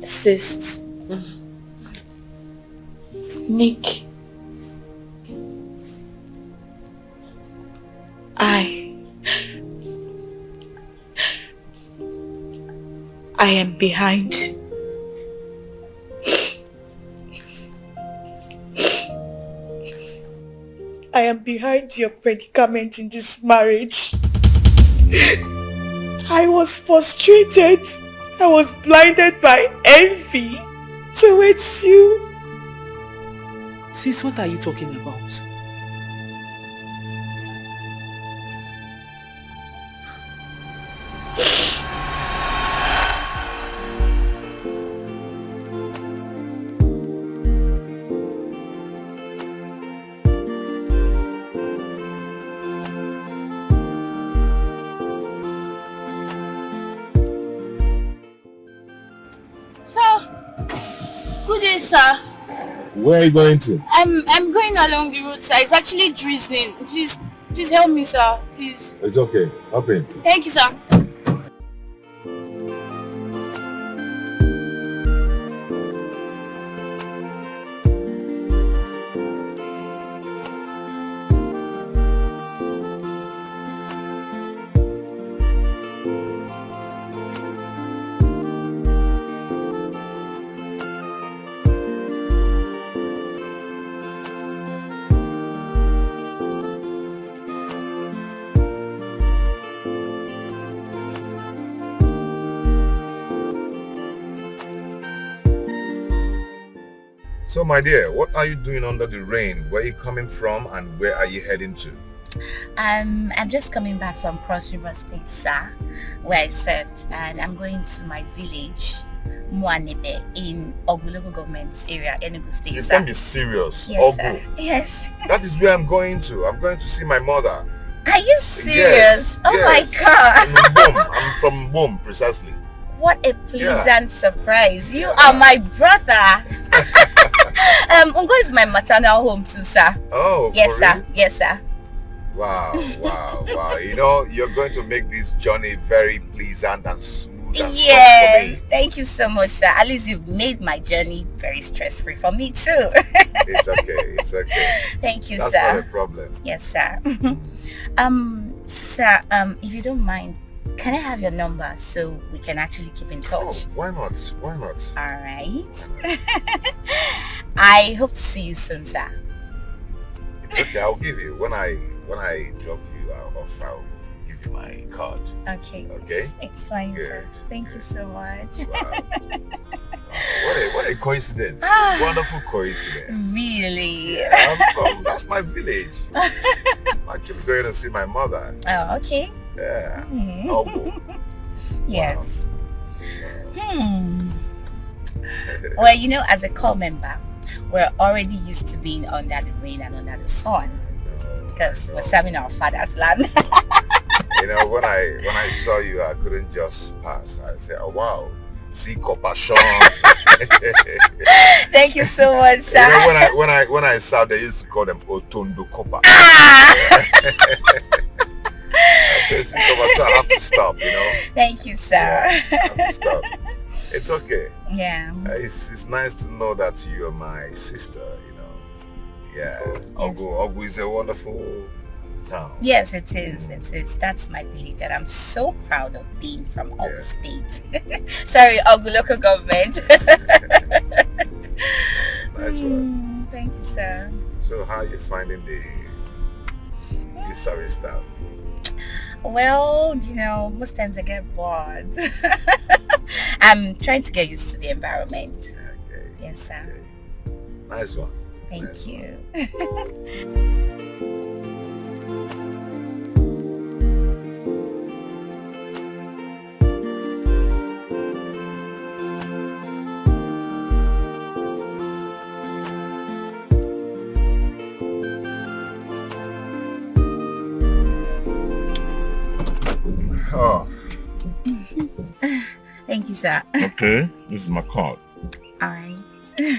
Sis. Nick. I am behind. I am behind your predicament in this marriage. I was frustrated. I was blinded by envy towards you.
Sis, what are you talking about?
Sir.
Where are you going to?
I'm going along the roadside. It's actually drizzling. Please
Please help me, sir. Please.
It's okay. Hop in.
Thank you, sir.
So, my dear, what are you doing under the rain? Where are you coming from and where are you heading to?
I'm just coming back from Cross River State, sir, where I served, and I'm going to my village, Muanebe, in Ogbu local government area, Enugu State.
You can't be serious.
Yes,
Ogbu.
sir. Yes.
That is where I'm going to. I'm going to see my mother.
Are you serious?
Yes,
oh
yes.
my God.
I'm from Boom, precisely.
What a pleasant surprise. You are my brother. Ungo is my maternal home too, sir.
Oh,
yes,
for
sir.
real?
Yes, sir.
Wow, wow, wow. You know, you're going to make this journey very pleasant and smooth and soft for me.
Thank you so much, sir. At least you've made my journey very stress-free for me too.
It's okay, it's okay.
Thank you,
That's
sir.
not a problem.
Yes, sir. Sir, if you don't mind, can I have your number so we can actually keep in touch?
Oh, why not? Why not?
All right. I hope to see you soon, sir.
It's okay. I'll give you when I drop you off. I'll give you my card.
Okay.
Okay.
It's fine,
Good.
sir. Thank you so much.
Wow. What a coincidence!
Ah.
Wonderful coincidence.
Really?
Yeah, that's my village. I'm actually going to see my mother.
Oh, okay.
Yeah.
Mhm.
Ogbu.
Yes. Well, you know, as a core member, we're already used to being under the rain and under the sun because we're serving our father's land.
You know, when I saw you, I couldn't just pass. I said, "Oh wow, see compassion."
Thank you so much, sir.
You know, when I saw, they used to call them Otondo Kopa. I said, see compassion, I have to stop. You know.
Thank you, sir.
Yeah, I have to stop. It's okay.
Yeah.
It's nice to know that you're my sister, you know. Yeah. Ogbu is a wonderful town.
Yes, it is. It is. That's my village, and I'm so proud of being from Ogbu State. Sorry, Ogbu local government.
Nice one.
Thank you, sir.
So how are you finding the service staff?
Well, you know, most times I get bored. I'm trying to get used to the environment.
Okay.
Yes, sir.
Okay. Nice one.
Thank you.
Oh.
Thank you, sir.
Okay. This is my card.
Alright.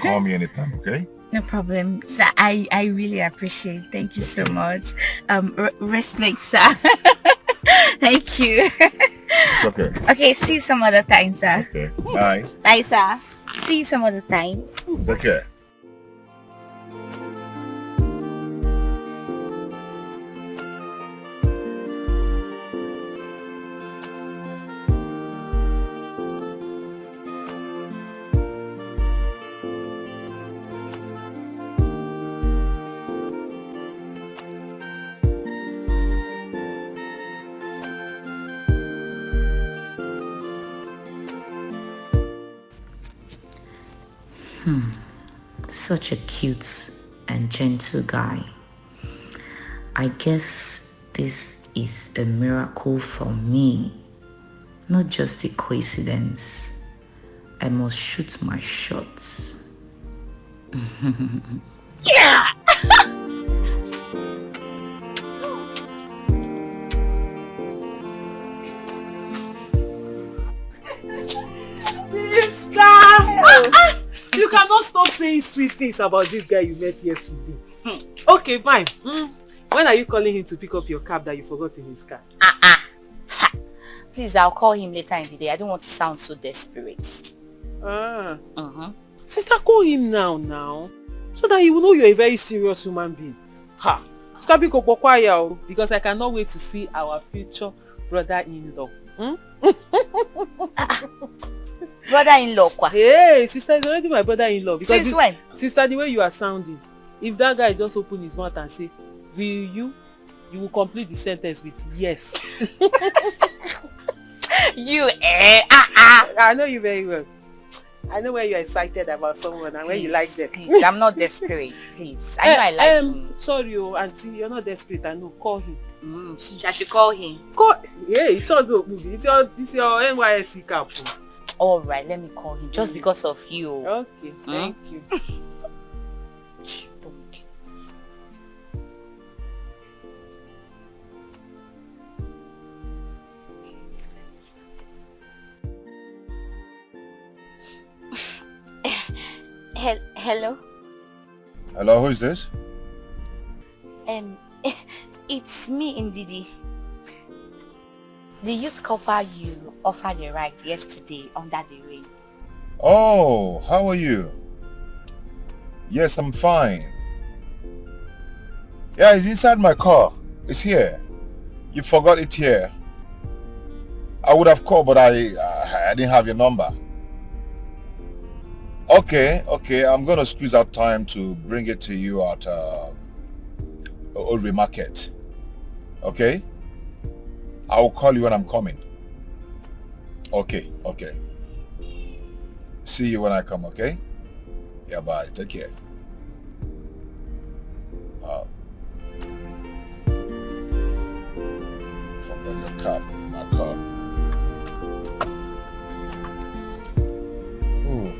Call me anytime, okay?
No problem. Sir, I really appreciate it. Thank you so much. Respect, sir. Thank you.
It's okay.
Okay, see you some other time, sir.
Okay. Bye.
Bye, sir. See you some other time.
Take care.
Such a cute and gentle guy. I guess this is a miracle for me, not just a coincidence. I must shoot my shots.
Yeah!
Sister! You cannot stop saying sweet things about this guy you met yesterday. Okay, fine. When are you calling him to pick up your cab that you forgot in his car?
Please, I'll call him later in the day. I don't want to sound so desperate.
Sister, call him now. So that he will know you're a very serious human being. Stop being quiet, because I cannot wait to see our future brother-in-law.
Brother-in-law, kwa?
Hey, sister is already my brother-in-law.
Since when?
Sister, the way you are sounding, if that guy just open his mouth and say, will you will complete the sentence with yes. I know you very well. I know when you're excited about someone and when you like them.
Please, I'm not desperate, please. I know I like him.
Sorry, auntie, you're not desperate. I know. Call him.
I should call him.
It's also a movie. It's your NYSC cap.
All right, let me call him just because of you.
Okay, thank you.
Hello?
Hello, who is this?
It's me, Ndidi. The youth couple you offered a ride yesterday under the rain.
Oh, how are you? Yes, I'm fine. Yeah, it's inside my car. It's here. You forgot it here. I would have called, but I didn't have your number. Okay, I'm going to squeeze out time to bring it to you at Old Market. Okay? I will call you when I'm coming. Okay. See you when I come, okay? Yeah, bye. Take care. Forgot your card in my car. Ooh.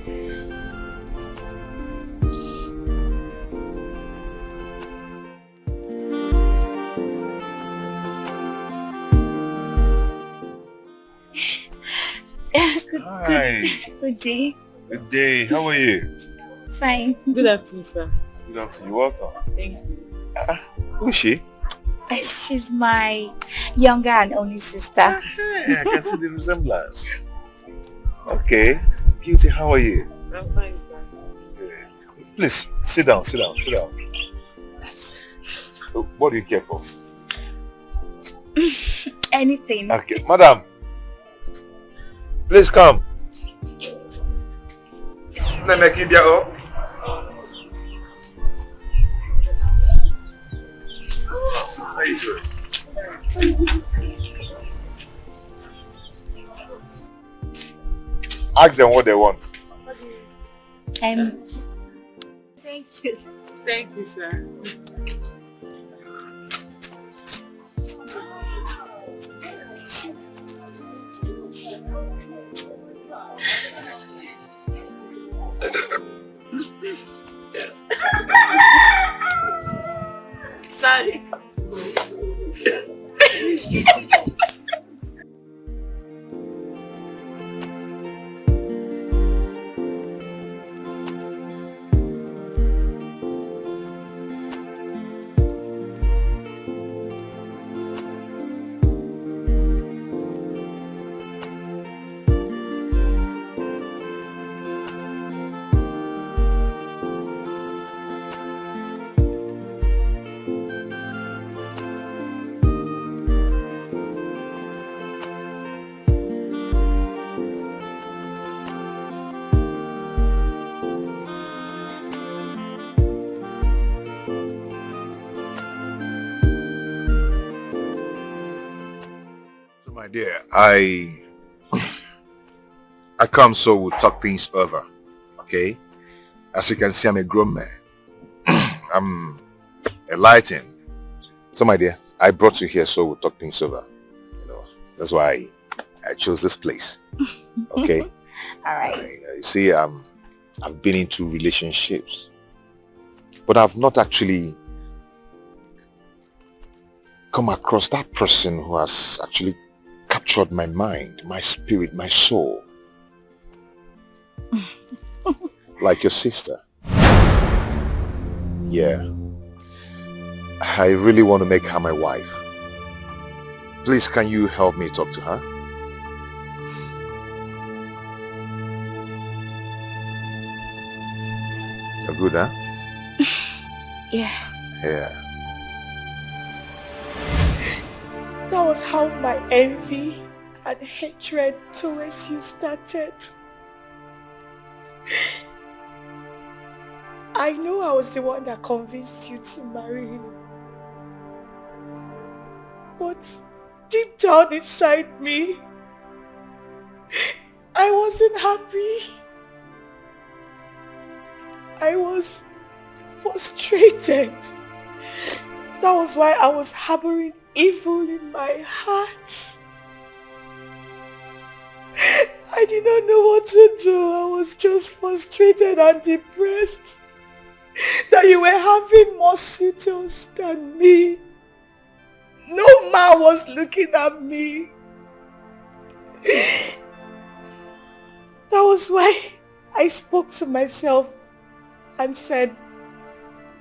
Hi.
Good day.
Good day. How are you?
Fine.
Good afternoon, sir.
Good afternoon. You're welcome.
Thank you.
Who is she?
She's my younger and only sister.
Hey, I can see the resemblance. Okay. Beauty, how are you?
I'm fine, sir.
Please, sit down. What do you care for?
Anything.
Okay. Madam, please come. Let me keep you up. How you doing? Ask them what they want.
Thank you. Thank you, sir. Sorry.
My dear, I come so we'll talk things over, okay? As you can see, I'm a grown man. I'm enlightened. So my dear, I brought you here so we'll talk things over. You know, that's why I chose this place, okay?
All right.
You see, I've been into relationships, but I've not actually come across that person who has actually captured my mind, my spirit, my soul. Like your sister. Yeah. I really want to make her my wife. Please, can you help me talk to her? You're good, huh?
Yeah.
Yeah.
That was how my envy and hatred towards you started. I know I was the one that convinced you to marry him. But deep down inside me, I wasn't happy. I was frustrated. That was why I was harboring evil in my heart. I did not know what to do. I was just frustrated and depressed that you were having more suitors than me. No man was looking at me. That was why I spoke to myself and said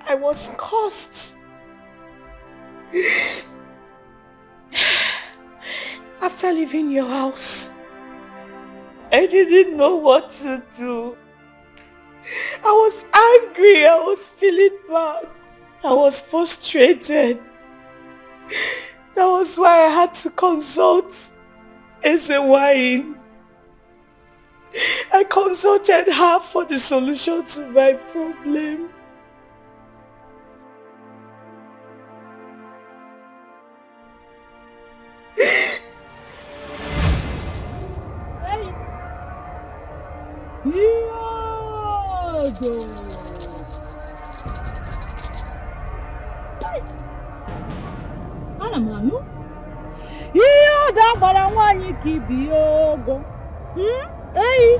I was cursed. After leaving your house, I didn't know what to do. I was angry, I was feeling bad, I was frustrated. That was why I had to consult Igwe. I consulted her for the solution to my problem.
Ana m anụ ihe ọda gbara nwaanyị ka ibi ogo. Eyi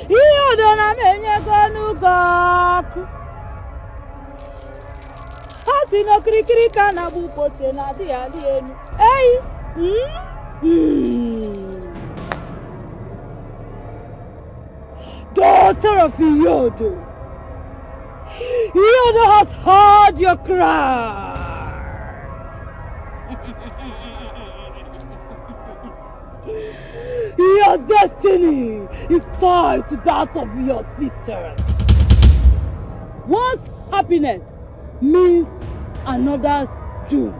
ihe ọda na m enyego n'ụgọ ọkụ. Ha si n'okirikiri ka na-agba ukpote na adịghị adị elu. Eyi daughter of Iyodo, Iyodo has heard your cry. Your destiny is tied to that of your sister. One's happiness means another's doom.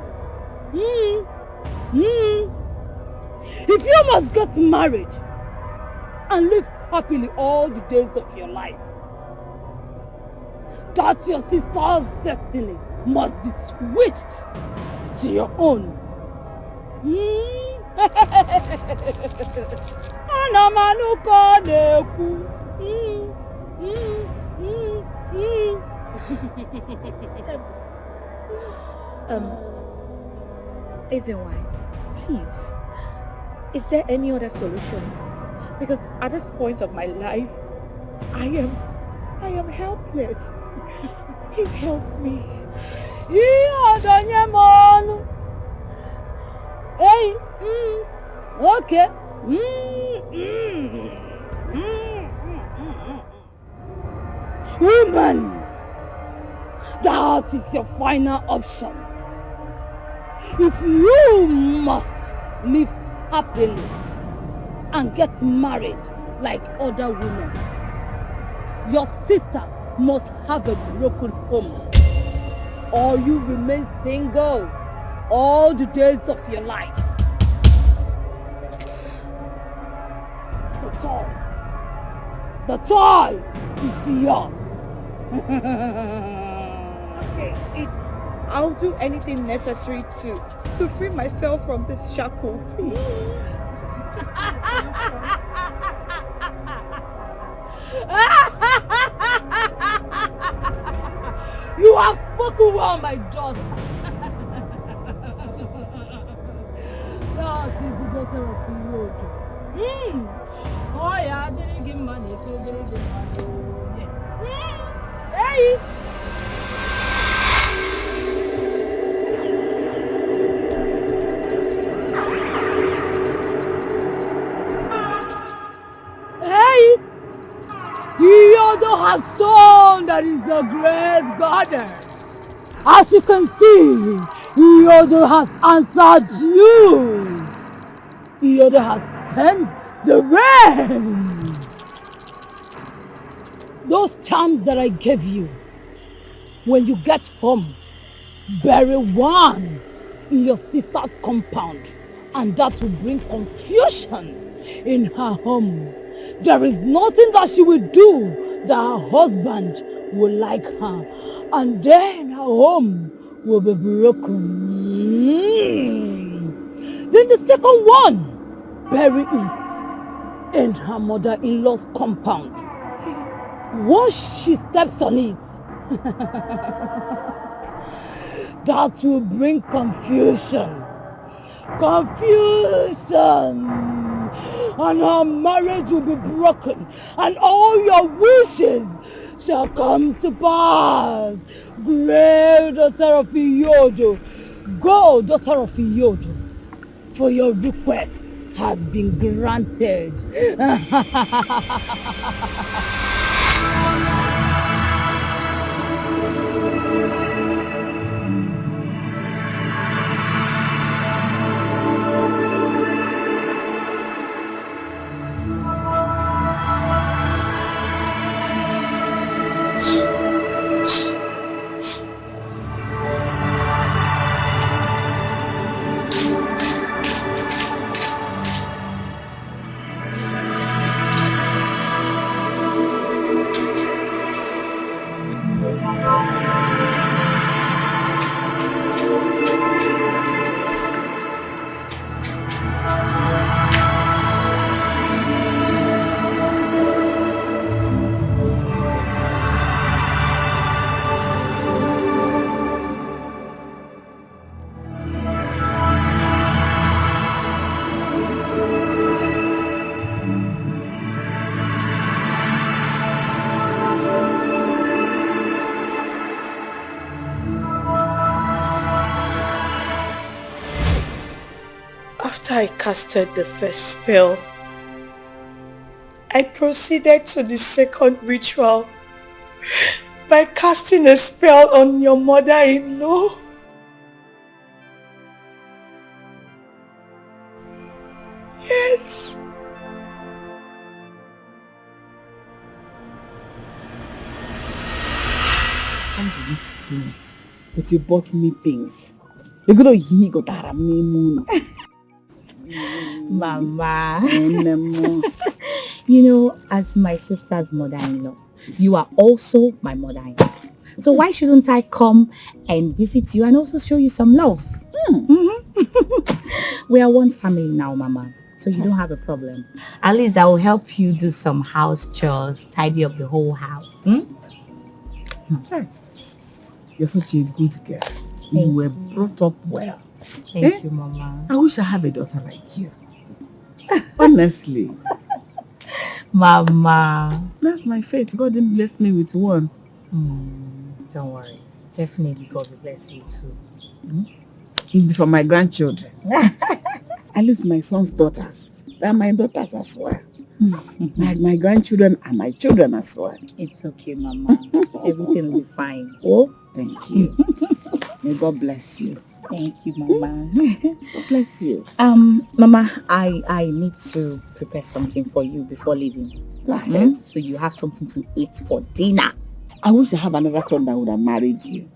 If you must get married and live happily all the days of your life, that your sister's destiny must be switched to your own.
Igwe, please, is there any other solution? Because at this point of my life, I am helpless. Please help me.
Hey, okay. Woman, that is your final option. If you must live happily and get married like other women, your sister must have a broken home, or you remain single all the days of your life. The choice is yours.
Okay, I'll do anything necessary to free myself from this shackle, please.
You have spoken well, my daughter. That is the daughter of the Lord. Oh yeah, I didn't give money, so they didn't give money. Hey! Hey! Iyodo has shown that he's a great gardener. As you can see, Yodo has answered you. Yodo has sent the rain. Those charms that I gave you, when you get home, bury one in your sister's compound, and that will bring confusion in her home. There is nothing that she will do that her husband will like her, and then her home will be broken. Then the second one, bury it in her mother-in-law's compound. Once she steps on it, that will bring confusion. Confusion. And her marriage will be broken. And all your wishes shall come to pass. Great daughter of Iyodo. Go, daughter of Iyodo. For your request has been granted.
After I casted the first spell, I proceeded to the second ritual by casting a spell on your mother-in-law. Yes.
Come to this city, but you bought me things. You're gonna hear go that moon.
Mama. You know, as my sister's mother-in-law, you are also my mother-in-law. So why shouldn't I come and visit you and also show you some love? We are one family now, Mama. So you don't have a problem. At least I will help you do some house chores, tidy up the whole house.
You're such a good girl. You were brought up well.
Thank you, Mama.
I wish I have a daughter like you. Honestly.
Mama.
That's my fate. God didn't bless me with one.
Don't worry. Definitely God will bless you too.
It'll be for my grandchildren. At least my son's daughters. They're my daughters as well. Like my grandchildren are my children as well.
It's okay, Mama. Everything will be fine.
Oh, thank you. May God bless you.
Thank you, Mama.
God bless you.
Mama, I need to prepare something for you before leaving.
Go ahead.
So you have something to eat for dinner.
I wish I have another son that would have married you.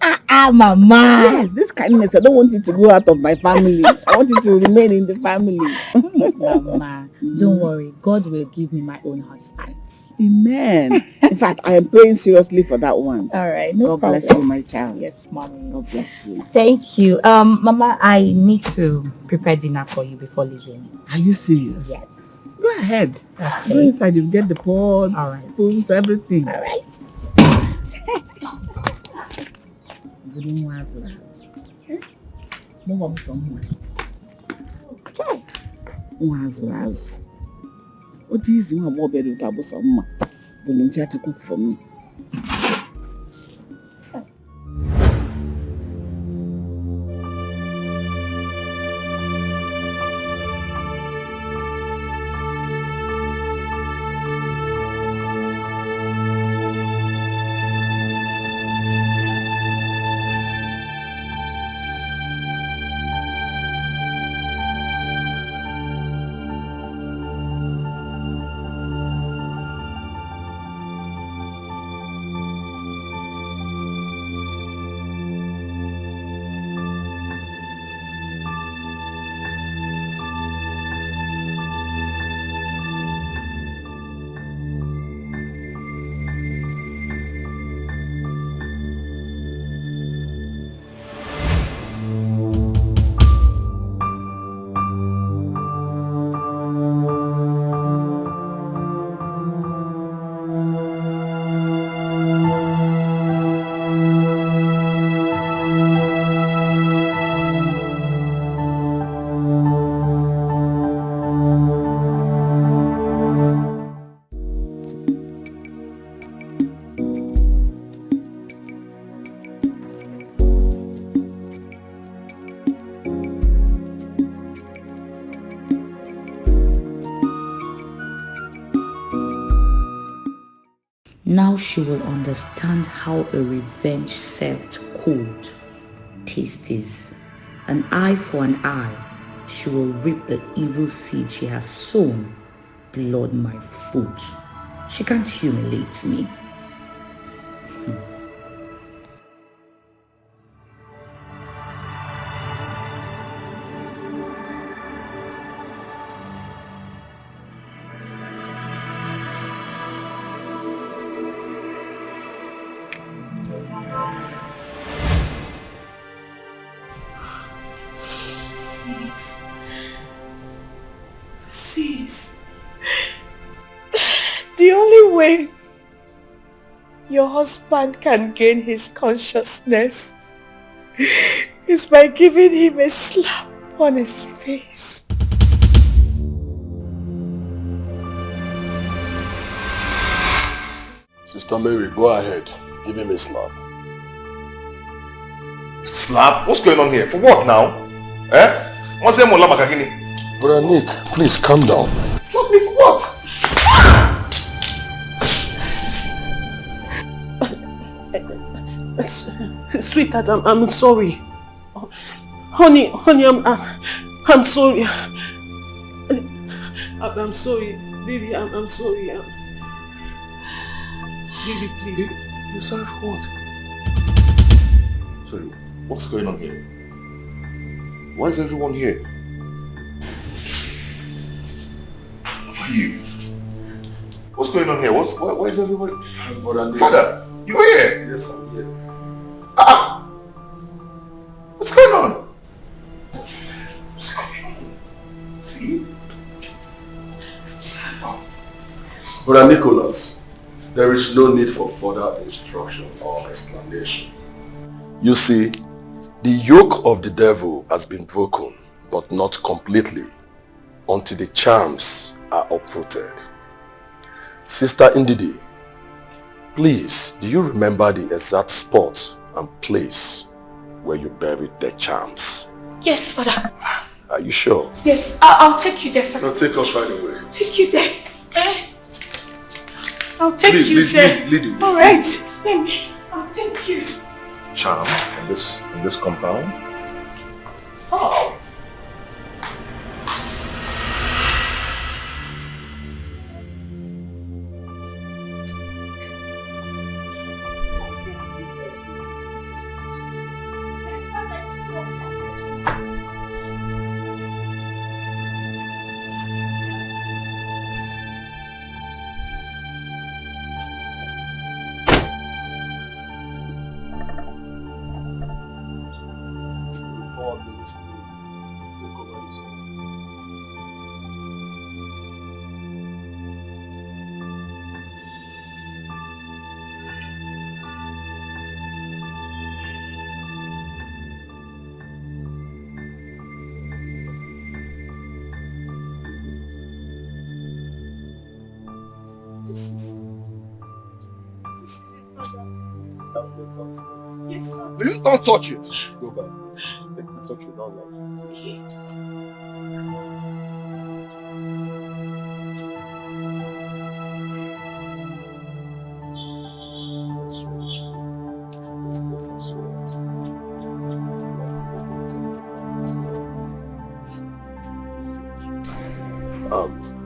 Mama.
Yes, this kindness. I don't want you to go out of my family. I want you to remain in the family.
Mama, don't worry. God will give me my own husband.
Amen. In fact, I am praying seriously for that one.
All right, no
God
problem.
bless you, my child.
Yes, Mommy.
God bless you.
Thank you. Mama, I need to prepare dinner for you before leaving.
Are you serious?
Yes.
Go ahead.
Okay.
Go inside. You get the pots, spoons, everything.
All right.
What is my mobile with Abu Sama? Volunteer to cook for me.
Now she will understand how a revenge served cold tastes. An eye for an eye. She will reap the evil seed she has sown. Blood my foot. She can't humiliate me.
Sis. The only way your husband can gain his consciousness is by giving him a slap on his face.
Sister Mary, go ahead. Give him a slap.
Slap? What's going on here? For what now? Eh? What's the Mola Makagini?
Brother Nick, please calm down.
Slap me for what?
Sweetheart, I'm sorry. Honey, I'm sorry. I'm sorry. Baby, I'm sorry. Baby, please.
You're sorry for what? Sorry, what's going on here? Why is everyone here? Who are you? What's going on here? Why is everybody... Father, you are here?
Yes, I'm here.
What's going on? What's going on? See?
Brother Nicholas, there is no need for further instruction or explanation. You see, the yoke of the devil has been broken, but not completely, until the charms are uprooted. Sister Ndidi, please, do you remember the exact spot and place where you buried the charms?
Yes, Father.
Are you sure?
Yes, I'll take you there, Father.
Now take us right away.
Take you there. Eh? I'll take
Lead,
you
lead,
there.
lead, lead.
All right. Let me. I'll take you.
Charm in this compound?
Oh.
Please don't touch it. Go back. It's okay, don't worry.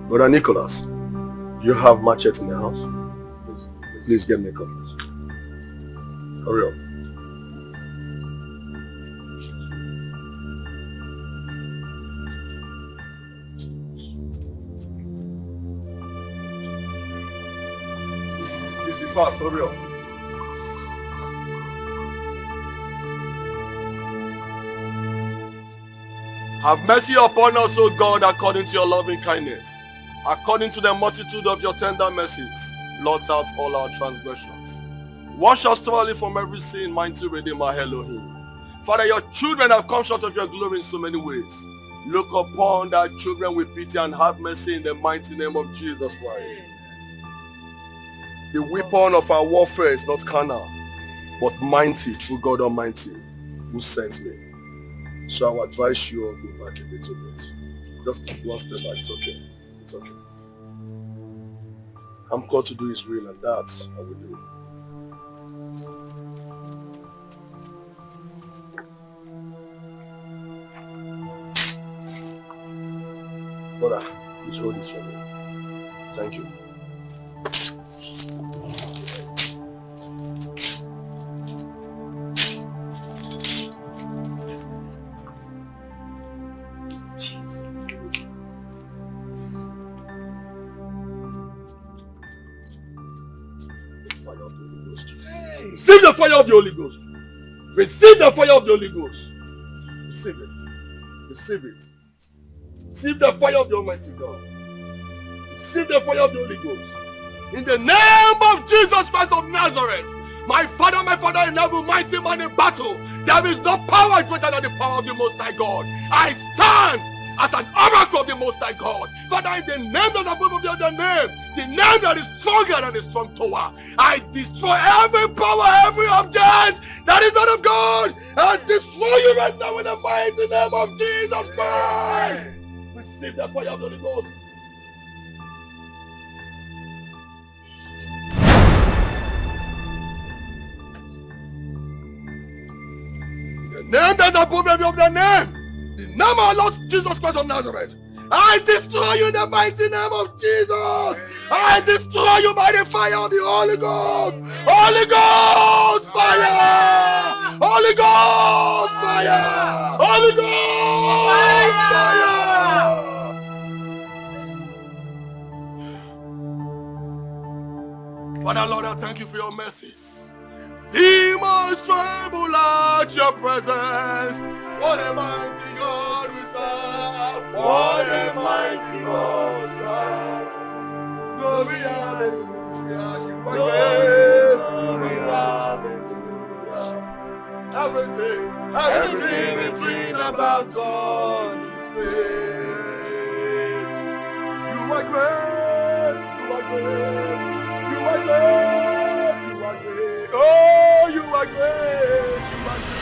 Brother Nicholas, you have machete in the house? Please get me a cutlass. Hurry up. Please be fast, hurry up. Have mercy upon us, O God, according to your loving kindness. According to the multitude of your tender mercies, blot out all our transgressions. Wash us thoroughly from every sin, mighty Redeemer Elohim. Father, your children have come short of your glory in so many ways. Look upon thy children with pity and have mercy in the mighty name of Jesus Christ. The weapon of our warfare is not carnal, but mighty through God Almighty, who sent me. So I will advise you all go back a little bit. Just keep one step back, it's okay. It's okay. I'm called to do His will, and that I will do. Brother, please hold this for me. Thank you. Receive the fire of the Holy Ghost. Receive the fire of the Holy Ghost. Receive it. Receive it. Receive the fire of the Almighty God. Receive the fire of the Holy Ghost. In the name of Jesus Christ of Nazareth, my Father in heaven, mighty man in battle, there is no power greater than the power of the Most High God. I stand as an oracle of the Most High God. Father, in the name that's above the other name, the name that is stronger than the strong tower, I destroy every power, every object that is not of God. I destroy you right now in the mighty name of Jesus Christ. Receive the fire of the Holy Ghost. The name that's above every other name, the name of our Lord Jesus Christ of Nazareth, I destroy you in the mighty name of Jesus. I destroy you by the fire of the Holy Ghost. Holy Ghost fire. Holy Ghost fire. Holy Ghost fire. Father Lord, I thank you for your mercies. Demons tremble at your presence. What a mighty God we serve. What a mighty God we serve. Glory, hallelujah. You are great. Glory, hallelujah. Everything between about God is great. You are great. You are great. You are great. You are great. Oh, you are great. You are great.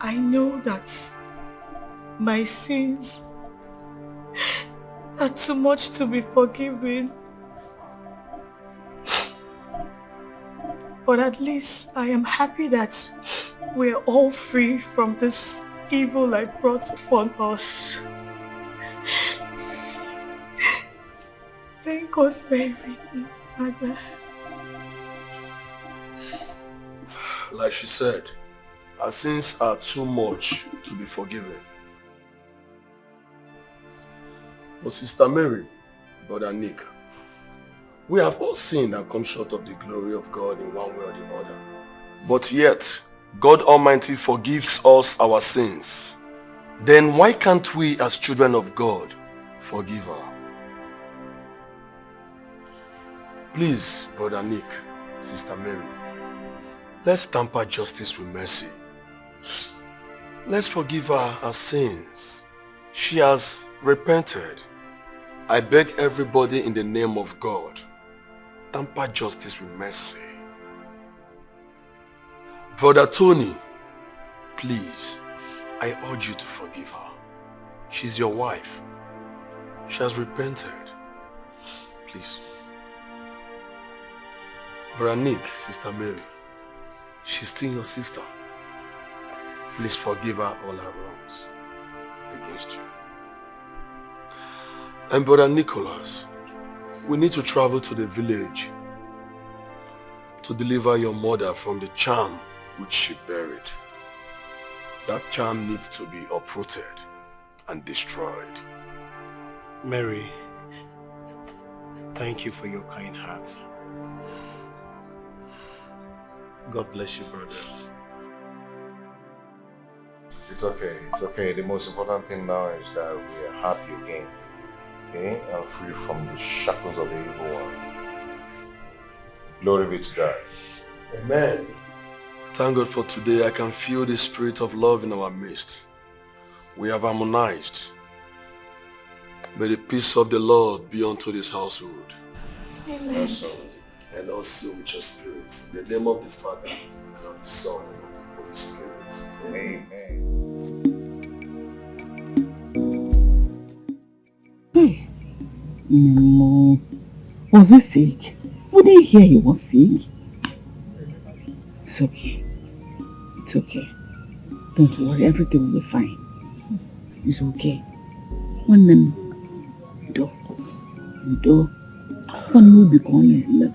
I know that my sins are too much to be forgiven. But at least I am happy that we're all free from this evil I brought upon us. Thank God for everything, Father.
Like she said, our sins are too much to be forgiven. But Sister Mary, Brother Nick, we have all sinned and come short of the glory of God in one way or the other. But yet, God Almighty forgives us our sins. Then why can't we as children of God forgive her? Please, Brother Nick, Sister Mary, let's tamper justice with mercy. Let's forgive her her sins. She has repented. I beg everybody in the name of God, tamper justice with mercy. Brother Tony, please, I urge you to forgive her. She's your wife. She has repented. Please. Brother Nick, Sister Mary, she's still your sister. Please forgive her all her wrongs against you. And Brother Nicholas, we need to travel to the village to deliver your mother from the charm which she buried. That charm needs to be uprooted and destroyed.
Mary, thank you for your kind heart. God bless you, brother.
It's okay. It's okay. The most important thing now is that we are happy again. Okay? And free from the shackles of the evil one. Glory be to God.
Amen. Thank God for today. I can feel the spirit of love in our midst.
We have harmonized. May the peace of the Lord be unto this household.
Amen.
And also with your spirit. In the name of the Father, and of the Son, and of the Holy Spirit. Amen.
Hey, no. Was he sick? We didn't hear he was sick. It's okay. It's okay. Don't worry, everything will be fine. It's okay. One name. Do. One will be calling.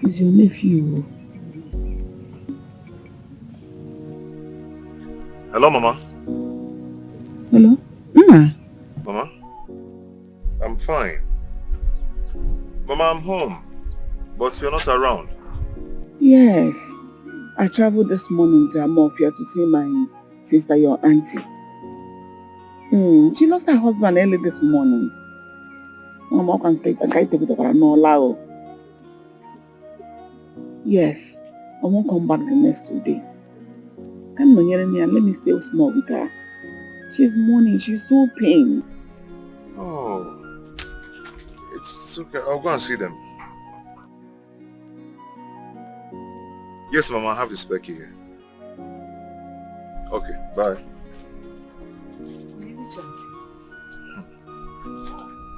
It's your nephew.
Hello, Mama.
Hello?
Mama? I'm fine. Mama, I'm home. But you're not around.
Yes. I traveled this morning to Amofia to see my sister, your auntie. She lost her husband early this morning. Mama can take a guy to go no lao. Yes. I won't come back the next 2 days. Come on here and let me stay small with her. She's mourning, she's so pain.
Oh. It's okay. I'll go and see them. Yes, Mama, I have the specky here. Okay, bye.
Which auntie?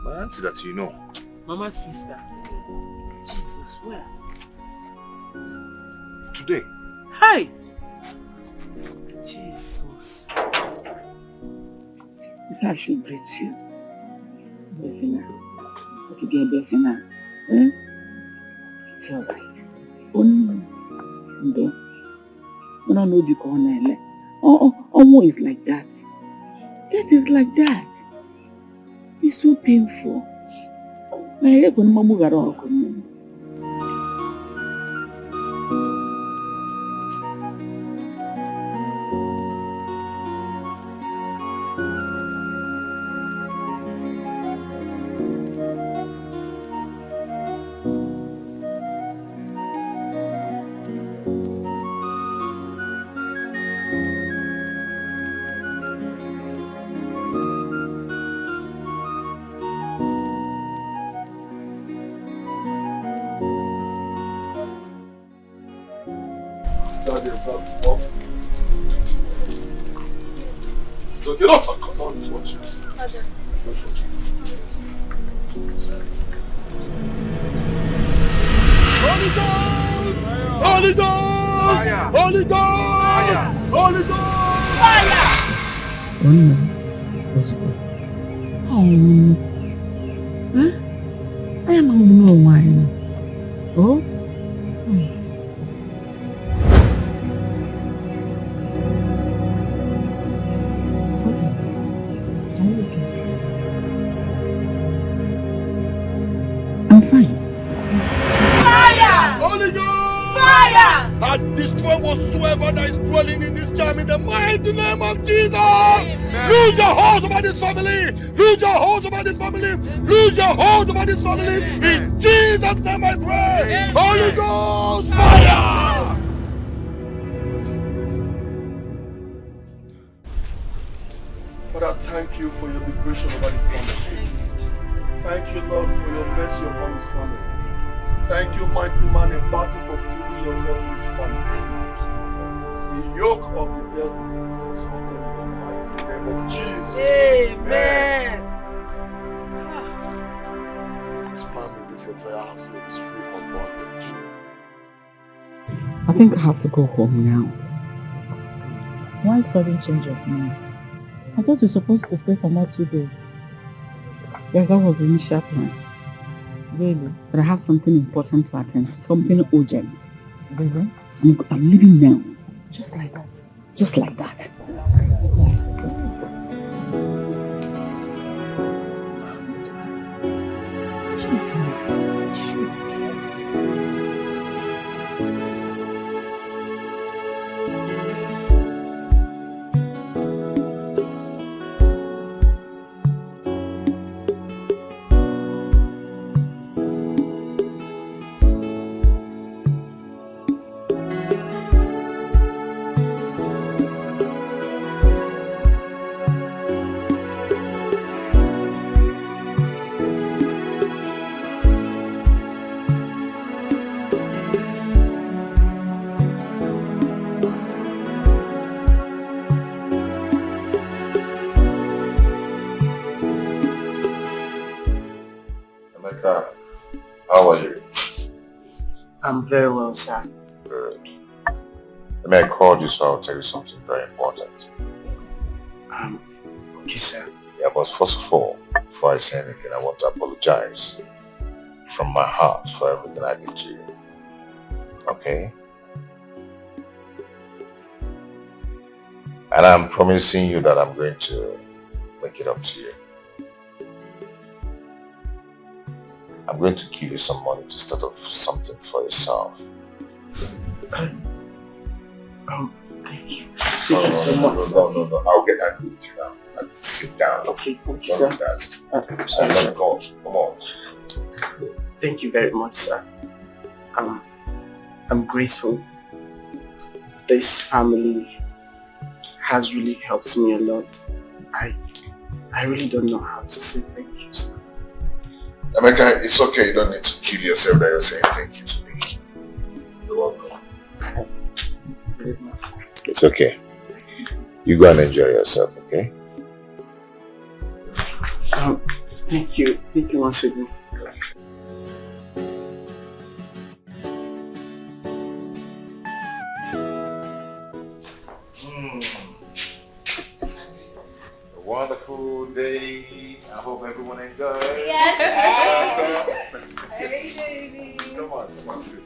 My auntie that you know.
Mama's sister. Jesus, where?
Today.
Hi! Jesus.
This I should greet you. Besina. Let's get Besina. Eh? It's alright. Oh no. No. I don't know the corner. Oh, is like that. That is like that. It's so painful. My head when Mamu got all.
So get out, come on, watch this.
Holy Ghost! Holy Ghost! Fire! Holy Ghost! Fire! Holy Ghost! Fire!
Oh no. What's good? Oh no. Huh? I am on no wine. Oh? What is it? Are you okay?
them in the mighty name of Jesus. Lose your hold over this family. Lose your hold over this family. Lose your hold over this family. In Jesus' name I pray. Holy Ghost fire. Father, thank you for your liberation over this family. Thank you, Lord, for your mercy upon this family. Thank you, mighty man in battle, for proving yourself in this family. The yoke of the devil is broken in the mighty name of Jesus.
Amen.
This family, this entire household is free from bondage.
I think I have to go home now. Why sudden change of mind? I thought you were supposed to stay for more 2 days. Yes, that was the initial plan. Really? But I have something important to attend to, something urgent. Really? I'm leaving now. Just like that. Just like that.
How are you?
I'm very well, sir.
Good. I called you, so I'll tell you something very important.
Okay, sir.
Yeah, but first of all, before I say anything, I want to apologize from my heart for everything I did to you. Okay? And I'm promising you that I'm going to make it up to you. I'm going to give you some money to start off something for yourself.
Thank you.
No, I'll get angry with you now. Sit down.
Okay, thank you, sir.
Let me go. Come on.
Thank you very much, sir. I'm grateful. This family has really helped me a lot. I really don't know how to say thank you, sir.
Emeka, it's okay. You don't need to kill yourself that you're saying thank you to me. You're welcome.
Very much.
It's okay. You go and enjoy yourself, okay?
Thank you. Thank you once again.
A wonderful day. I hope everyone enjoys.
Yes.
Hey, baby. Come on, sit.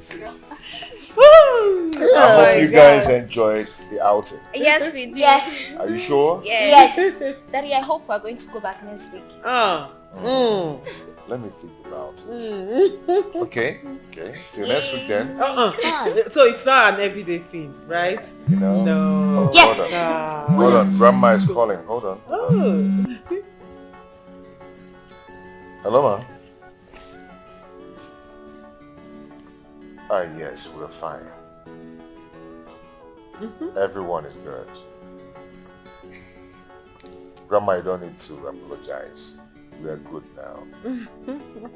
Woo!
I hope you guys enjoyed the outing.
Yes, we do.
Yes.
Are you sure?
Yes. Daddy, I hope we're going to go back next week.
Let me think about it. Okay. Till next week then.
So it's not an everyday thing, right?
No.
No.
Yes.
Hold on. Grandma is calling. Hold on. Hello, ma. Yes, we're fine. Everyone is good. Grandma, you don't need to apologize. We are good now.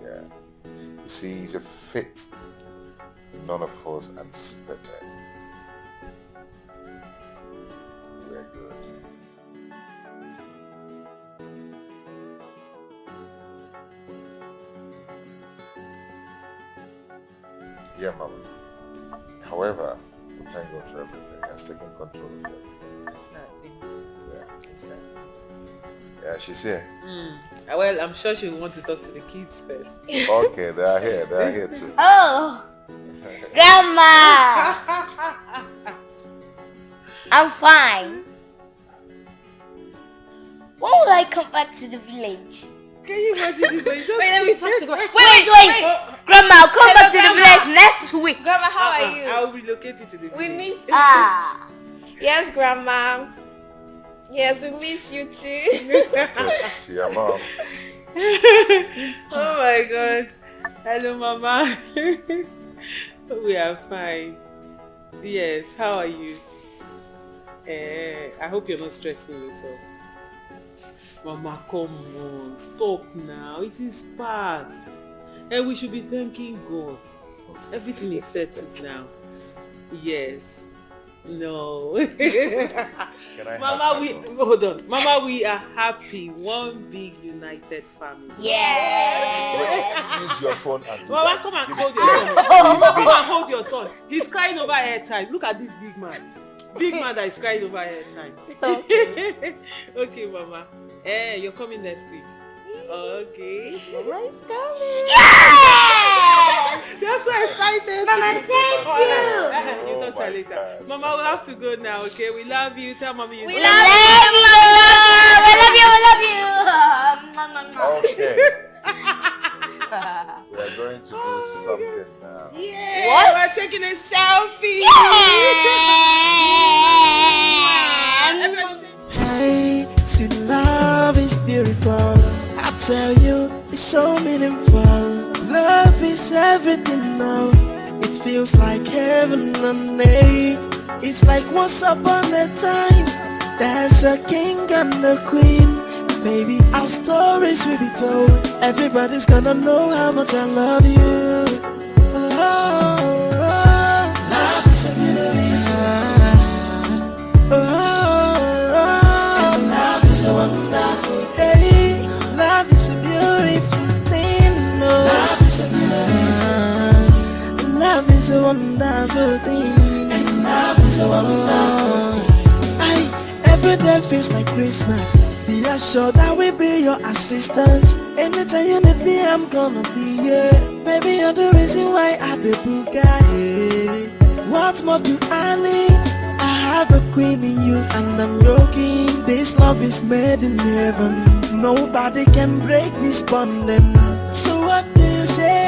Yeah. You see, it's a fate none of us anticipated. We are good. Yeah, Mama. However, we thank God for everything. He has taken control of everything. Yeah, she's here.
Well, I'm sure she'll want to talk to the kids first.
Okay, they are here too.
Oh, Grandma! I'm fine. When will I come back to the village?
Can you imagine this?
Wait, let me talk to Grandma. Wait. Grandma, I'll come back to the village next week.
Grandma, how are you?
I'll relocate you to the village.
We miss you.
Yes, Grandma. Yes, we miss you too.
To your mom.
Oh my God. Hello, Mama. We are fine. Yes, how are you? I hope you're not stressing yourself. Mama, come on. Stop now. It is past. And we should be thanking God. Everything is settled now. Yes. No. Mama, hold on. Mama, we are happy. One big united family.
Yes. Use your phone and do
Mama,
that.
come and hold your son. Come and hold your son. He's crying over airtime. Look at this big man. Big man that is crying over airtime. Okay. Okay, Mama. You're coming next week. Okay.
Mama is coming.
Yes! You're so excited.
Mama, thank
you. You don't tell later. Mama, we have to go now, okay? We love you. Tell Mommy you
love you.
Okay. We are going to do something now.
Yeah.
What?
We're taking a selfie.
Hey, see, love is beautiful. I tell you, it's so meaningful. Love is everything now. It feels like heaven on earth. It's like once upon a time, there's a king and a queen. Baby, our stories will be told. Everybody's gonna know how much I love you. Love is a beautiful. And love is a wonderful day. Love is a beautiful thing. Love is a beautiful. Love is a wonderful thing. And love is a wonderful thing. Every day feels like Christmas. Be assured I will be your assistance. Anytime you need me, I'm gonna be here. Baby, you're the reason why I the Bugatti. What more do I need? I have a queen in you and I'm your king. This love is made in heaven. Nobody can break this bonding. So what do you say?